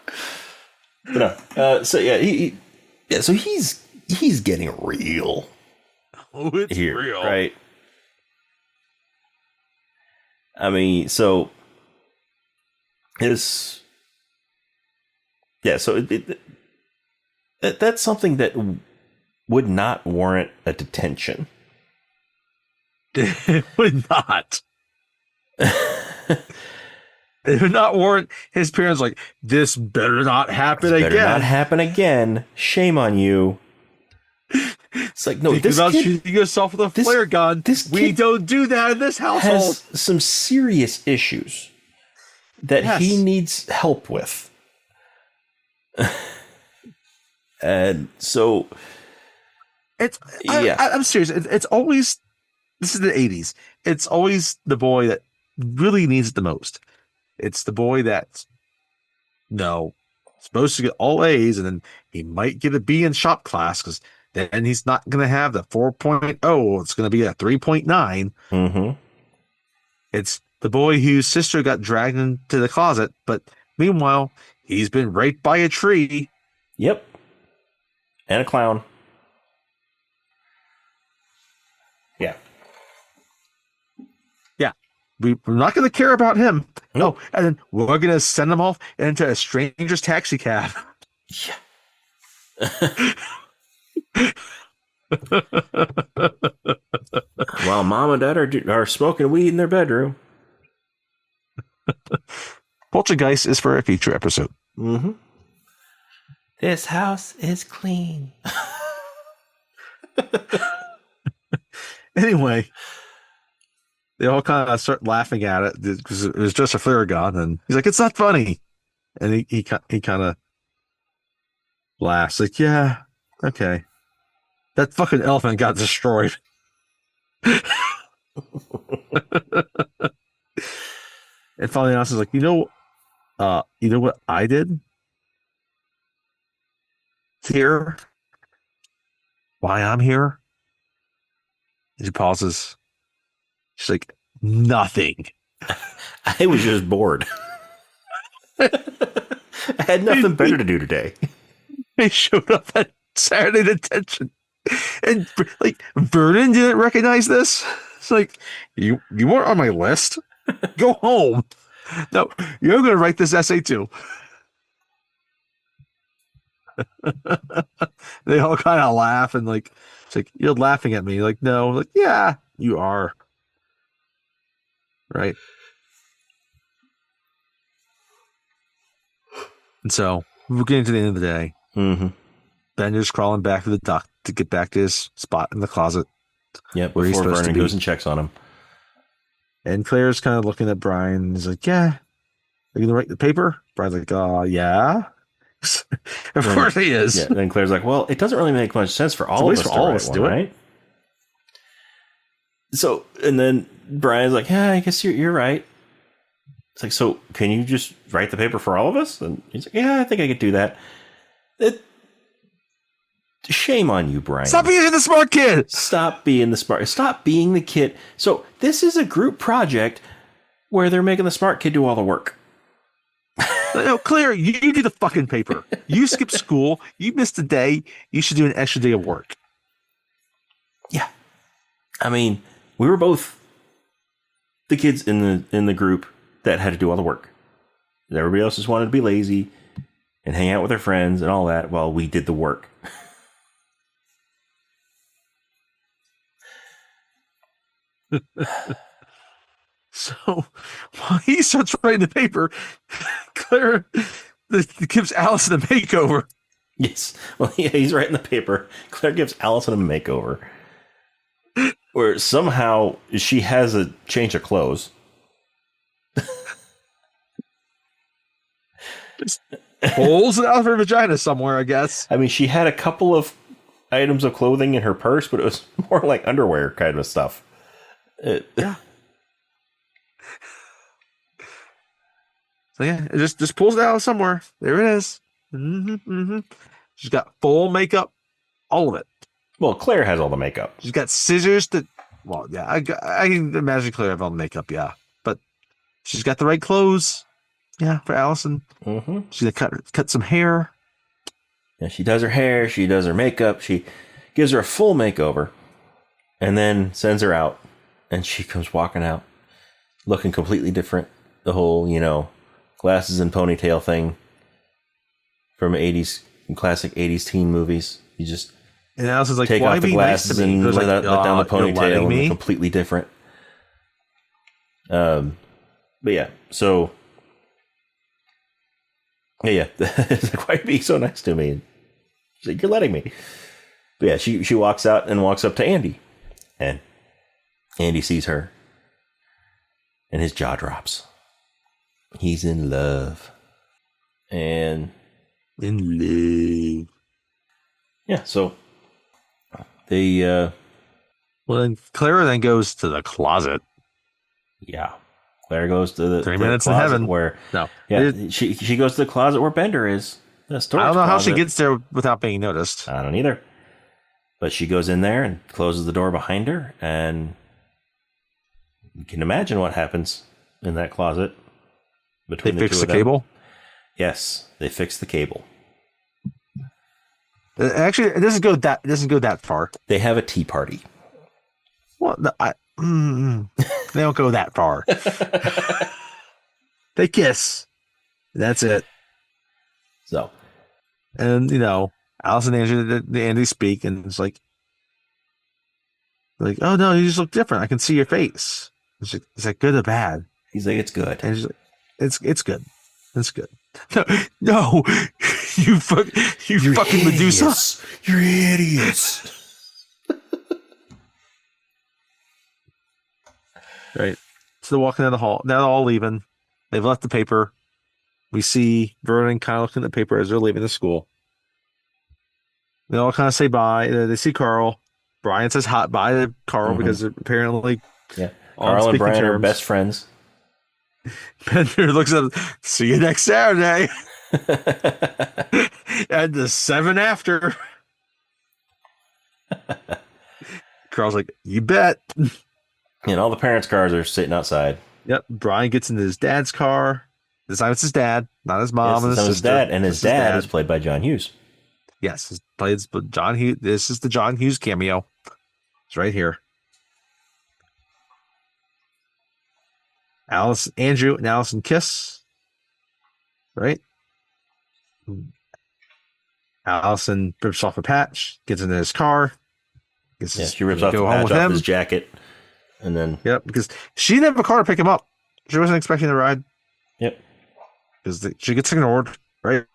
But no. So yeah, so he's getting real. Oh, it's here, real, right? I mean, so it's yeah. So that's something that would not warrant a detention. It would not. It would not warrant his parents like, this better not happen This again. better not happen again. Shame on you. It's like, no, Think this about kid shooting yourself with a flare gun. We don't do that in this household. Has some serious issues that he needs help with. And so I'm serious. It's always, this is the 80s. It's always the boy that really needs it the most. It's the boy that's supposed to get all A's, and then he might get a B in shop class because then he's not going to have the 4.0. It's going to be a 3.9. Mm-hmm. It's the boy whose sister got dragged into the closet, but meanwhile, he's been raped by a tree. Yep. And a clown. Yeah. Yeah. We're not going to care about him. Nope. No. And then we're going to send him off into a stranger's taxi cab. Yeah. While mom and dad are smoking weed in their bedroom. Poltergeist is for a future episode. Mm-hmm. This house is clean. Anyway, they all kind of start laughing at it because it was just a flare gun, and he's like, "It's not funny," and he kind of laughs like, "Yeah, okay." That fucking elephant got destroyed. And finally, Alice is like, you know what I did here? Why I'm here? And she pauses. She's like, nothing. I was just bored. I had nothing better to do today. They showed up at Saturday detention. And like Vernon didn't recognize this. It's like, you weren't on my list. Go home. No, you're gonna write this essay too. They all kind of laugh and like, it's like, you're laughing at me. Like, no, like, yeah, you are. Right. And so we're getting to the end of the day. Mm-hmm. Bender's crawling back to the dock to get back to his spot in the closet. Yeah, before Vernon goes and checks on him. And Claire's kind of looking at Brian. He's like, yeah, are you going to write the paper? Brian's like, yeah. Of course he is. Yeah, and then Claire's like, well, it doesn't really make much sense for all of us to do it, right? So, and then Brian's like, yeah, I guess you're right. It's like, so can you just write the paper for all of us? And he's like, yeah, I think I could do that. Shame on you, Brian. Stop being the smart kid. Stop being the kid. So this is a group project where they're making the smart kid do all the work. No, Claire, you do the fucking paper. You skipped school. You missed a day. You should do an extra day of work. Yeah. I mean, we were both the kids in the group that had to do all the work. Everybody else just wanted to be lazy and hang out with their friends and all that while we did the work. So while he starts writing the paper, Claire gives Allison a makeover. Yes. Well, yeah, he's writing the paper. Claire gives Allison a makeover. Where somehow she has a change of clothes. Just pulls it out of her vagina somewhere, I guess. I mean, she had a couple of items of clothing in her purse, but it was more like underwear kind of stuff. Yeah. So yeah, it just pulls it out somewhere. There it is. Mm-hmm, mm-hmm. She's got full makeup, all of it. Well, Claire has all the makeup. She's got scissors to. Well, yeah, I can imagine Claire have all the makeup, yeah, but she's got the right clothes, yeah, for Allison. Mm-hmm. She's gonna cut some hair. Yeah, she does her hair. She does her makeup. She gives her a full makeover, and then sends her out. And she comes walking out. looking completely different. The whole, glasses and ponytail thing from classic 80s teen movies. You just And Allison's like, take why off the be nice glasses to me? and let down the ponytail and completely different. But yeah, so yeah, it's like, why are you being so nice to me? She's like, you're letting me. But yeah, she walks out and walks up to Andy, and Andy sees her, and his jaw drops. He's in love, and in love. Yeah, so they. Well, then Clara then goes to the closet. Yeah, Claire goes to the 3 minutes in closet heaven. Where No, she goes to the closet where Bender is. The storage I don't know closet. how she gets there without being noticed. I don't either. But she goes in there and closes the door behind her, and you can imagine what happens in that closet. Between They the fix two the of them. cable. Yes, they fix the cable. Actually, it doesn't go that far. They have a tea party. Well, they don't go that far. They kiss. That's it. So, and Alice and Andrew, the Andy speak, and it's like, oh no, you just look different. I can see your face. It's like good or bad? He's like, it's good. And she's like, it's good. It's good. No, you fucking Medusa. You're idiots. Right. So they're walking down the hall. Now they're all leaving. They've left the paper. We see Vernon kind of looking at the paper as they're leaving the school. They all kind of say bye. They see Carl. Brian says bye to Carl because apparently, Carl and Brian are best friends. Bender looks at him, see you next Saturday. And the 7 after. Carl's like, you bet. And all the parents' cars are sitting outside. Yep. Brian gets into his dad's car. This time it's his dad, not his mom and his sister. His dad, and his dad is played by John Hughes. Yes, it's played by John Hughes. This is the John Hughes cameo. It's right here. Andrew and Allison kiss. Right? Allison rips off a patch, gets into his car. She rips off the patch off his jacket. And then... Yep, because she didn't have a car to pick him up. She wasn't expecting the ride. Yep. Because she gets ignored, right?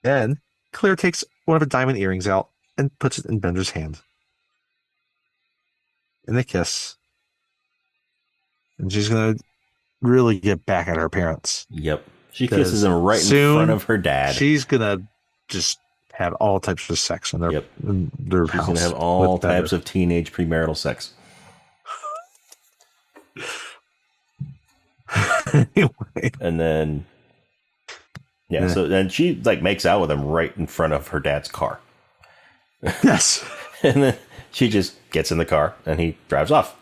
Then Claire takes one of her diamond earrings out and puts it in Bender's hand. And they kiss. And she's going to really get back at her parents. Yep. She kisses him right in front of her dad. She's going to just have all types of sex in their, in their house. She's going to have all types of teenage premarital sex. Anyway. And then so then she makes out with him right in front of her dad's car. Yes. And then she just gets in the car and he drives off.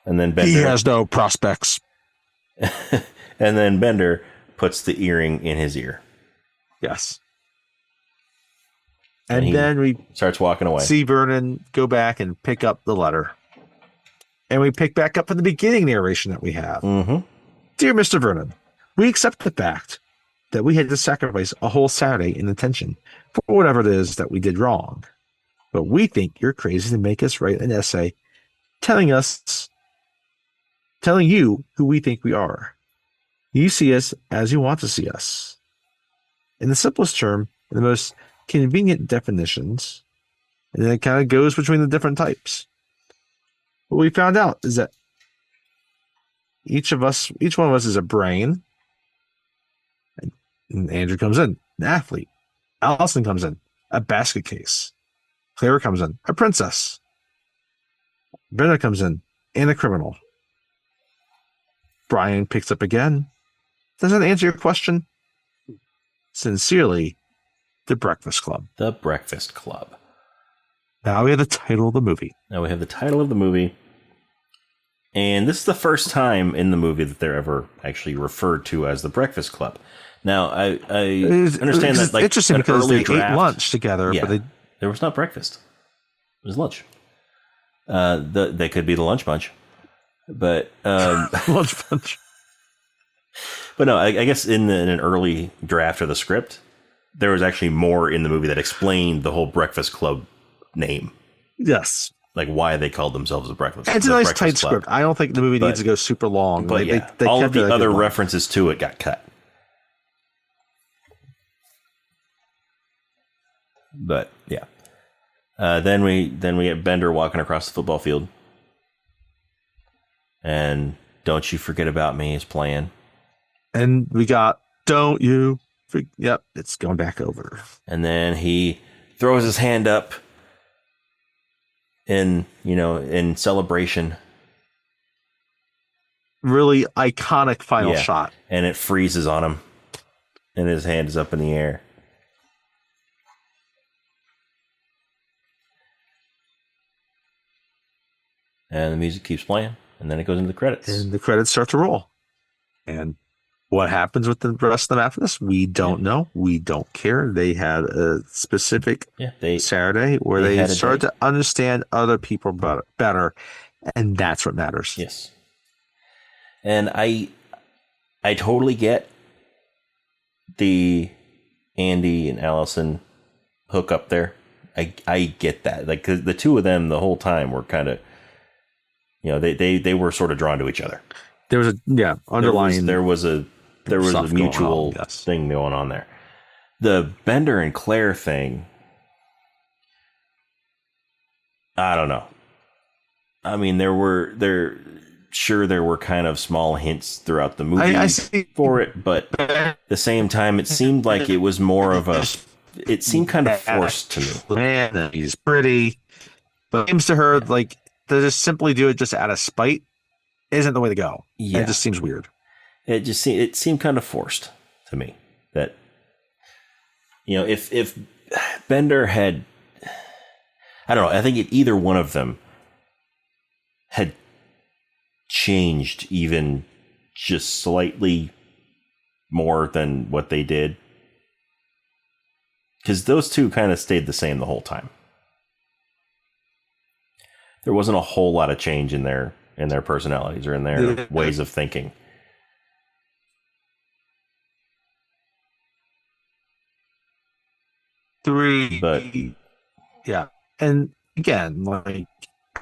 And then Bender, he has no prospects. And then Bender puts the earring in his ear. Yes. And then we starts walking away. See Vernon go back and pick up the letter. And we pick back up from the beginning narration that we have. Mm-hmm. Dear Mr. Vernon, we accept the fact that we had to sacrifice a whole Saturday in detention for whatever it is that we did wrong. But we think you're crazy to make us write an essay telling you who we think we are. You see us as you want to see us. In the simplest term, in the most convenient definitions, and then it kind of goes between the different types. What we found out is that each one of us is a brain. And Andrew comes in, an athlete. Allison comes in, a basket case. Claire comes in, a princess. Brenna comes in, and a criminal. Brian picks up again. Does that answer your question? Sincerely, The Breakfast Club. The Breakfast Club. Now we have the title of the movie. And this is the first time in the movie that they're ever actually referred to as the Breakfast Club. Now, I understand that interesting because they ate lunch together, but there was not breakfast. It was lunch. They could be the Lunch Bunch. But Lunch Bunch. But no, I guess in an early draft of the script, there was actually more in the movie that explained the whole Breakfast Club name. Yes. Like why they called themselves the Breakfast Club. It's a nice tight script. I don't think the movie needs to go super long. But they all of the other references to it got cut. But yeah. Then we get Bender walking across the football field. And Don't You Forget About Me is playing. And we got Don't You Yep, it's going back over. And then he throws his hand up in celebration. Really iconic final shot. And it freezes on him. And his hand is up in the air. And the music keeps playing. And then it goes into the credits. And the credits start to roll. And what happens with the rest of them after this? We don't know. We don't care. They had a specific Saturday where they started to understand other people better. And that's what matters. Yes. And I totally get the Andy and Allison hook up there. I get that. Like, 'cause the two of them the whole time were kind of, they were sort of drawn to each other. There was underlying. There was a mutual thing going on there. The Bender and Claire thing, I don't know. I mean, there were kind of small hints throughout the movie for it, but at the same time, it seemed like it was more of it seemed kind of forced to me. Man, he's pretty, but it seems to her like to just simply do it just out of spite isn't the way to go. Yeah. It just seems weird. It seemed kind of forced to me that, if Bender had, I don't know, I think either one of them had changed even just slightly more than what they did. Because those two kind of stayed the same the whole time. There wasn't a whole lot of change in their personalities or in their ways of thinking. But yeah, and again, like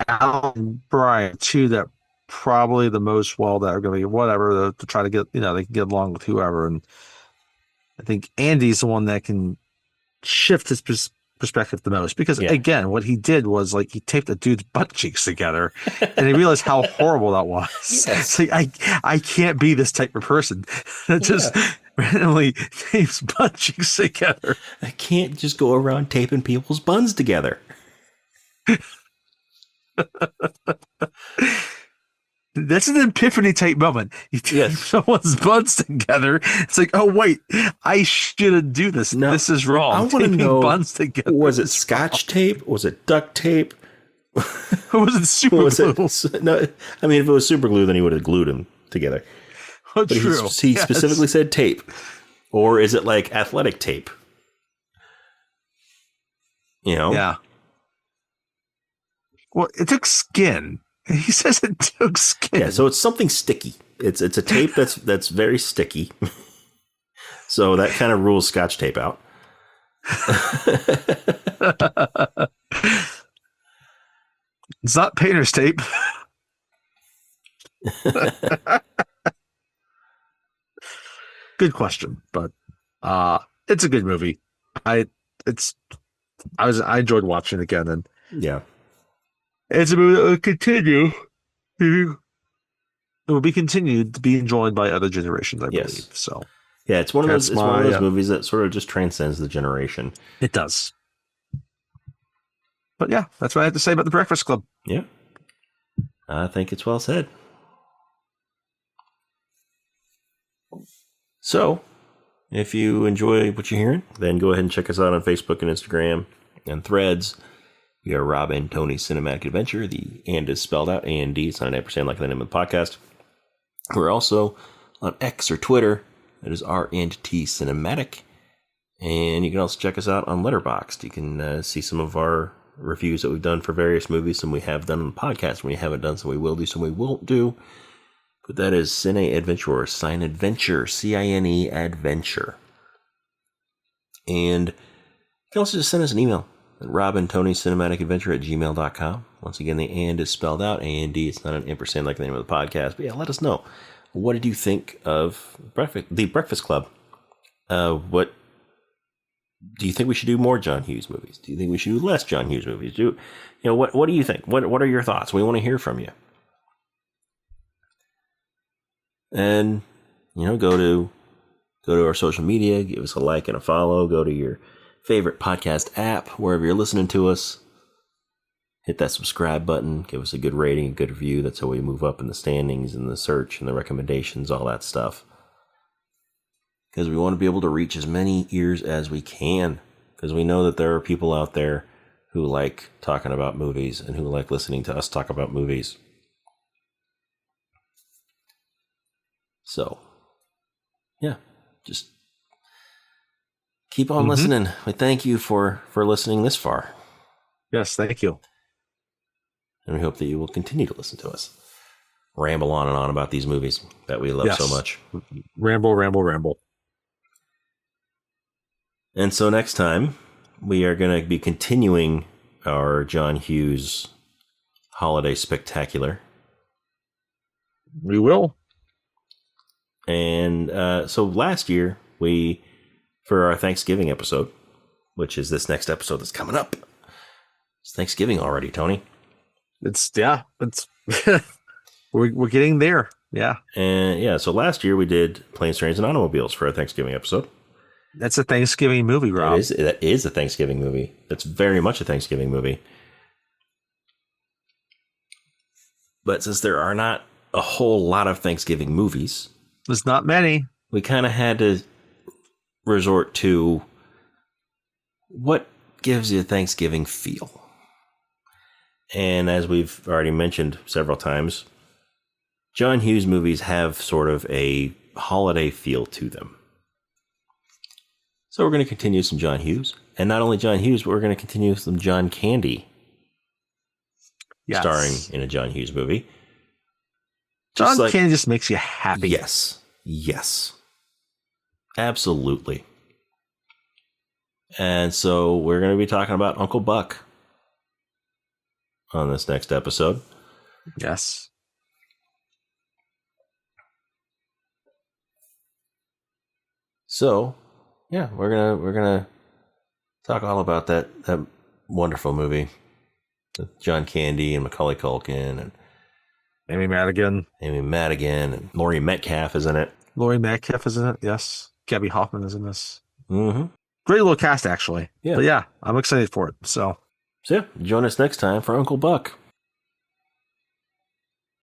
Al and Brian, two that probably the most that are going to be whatever to try to get they can get along with whoever, and I think Andy's the one that can shift his perspective the most because again, what he did was like he taped a dude's butt cheeks together, and he realized how horrible that was. Yes. It's like I can't be this type of person that just randomly tapes butt cheeks together. I can't just go around taping people's buns together. That's an epiphany type moment. You tape someone's buns together. It's like, oh wait, I shouldn't do this. No, this is wrong. I want to know buns together. Was it Scotch tape? Was it duct tape? Or was it super glue? No, I mean, if it was super glue, then he would have glued them together. Oh, but true. He specifically said tape. Or is it like athletic tape? Yeah. Well, it took skin. He says it took skin. Yeah, so it's something sticky. It's a tape that's very sticky. So that kind of rules Scotch tape out. It's not painter's tape. Good question, but it's a good movie. I enjoyed watching it again, and it's a movie that will continue. It will be continued to be enjoyed by other generations, I believe. So it's one of those movies that sort of just transcends the generation. It does. But yeah, that's what I have to say about The Breakfast Club. Yeah, I think it's well said. So, if you enjoy what you're hearing, then go ahead and check us out on Facebook and Instagram and Threads. We are Rob and Tony's Cinematic Adventure. The and is spelled out, A-N-D. It's not an ampersand like the name of the podcast. We're also on X or Twitter. It is R&T Cinematic. And you can also check us out on Letterboxd. You can see some of our reviews that we've done for various movies, some we have done on the podcast, some we haven't done, some we will do, some we won't do. But that is Cine Adventure, Cine Adventure, C-I-N-E Adventure. And you can also just send us an email at robandtonycinematicadventure@gmail.com. Once again, the and is spelled out, A-N-D. It's not an ampersand like the name of the podcast. But yeah, let us know. What did you think of The Breakfast Club? What do you think we should do more John Hughes movies? Do you think we should do less John Hughes movies? What do you think? What are your thoughts? We want to hear from you. And go to our social media, give us a like and a follow, go to your favorite podcast app, wherever you're listening to us. Hit that subscribe button, give us a good rating, a good review. That's how we move up in the standings and the search and the recommendations, all that stuff. Because we want to be able to reach as many ears as we can. Because we know that there are people out there who like talking about movies and who like listening to us talk about movies. So, yeah, just keep on listening. We thank you for listening this far. Yes, thank you. And we hope that you will continue to listen to us ramble on and on about these movies that we love so much. Ramble. And so next time, we are going to be continuing our John Hughes Holiday Spectacular. We will. And so last year, for our Thanksgiving episode, which is this next episode that's coming up, it's Thanksgiving already, Tony. It's we're getting there. Yeah. And yeah, so last year we did Planes, Trains, and Automobiles for our Thanksgiving episode. That's a Thanksgiving movie, Rob. That is a Thanksgiving movie. That's very much a Thanksgiving movie. But since there are not a whole lot of Thanksgiving movies, there's not many. We kind of had to resort to what gives you a Thanksgiving feel. And as we've already mentioned several times, John Hughes movies have sort of a holiday feel to them. So we're going to continue some John Hughes. And not only John Hughes, but we're going to continue some John Candy. Yes. Starring in a John Hughes movie. John Candy just makes you happy. Yes. Absolutely. And so we're going to be talking about Uncle Buck on this next episode. Yes. So, yeah, we're gonna talk all about that wonderful movie with John Candy and Macaulay Culkin and Amy Madigan, and Laurie Metcalf is in it. Laurie Metcalf is in it. Yes, Gabby Hoffman is in this. Mm-hmm. Great little cast, actually. Yeah, but yeah, I'm excited for it. So yeah, join us next time for Uncle Buck.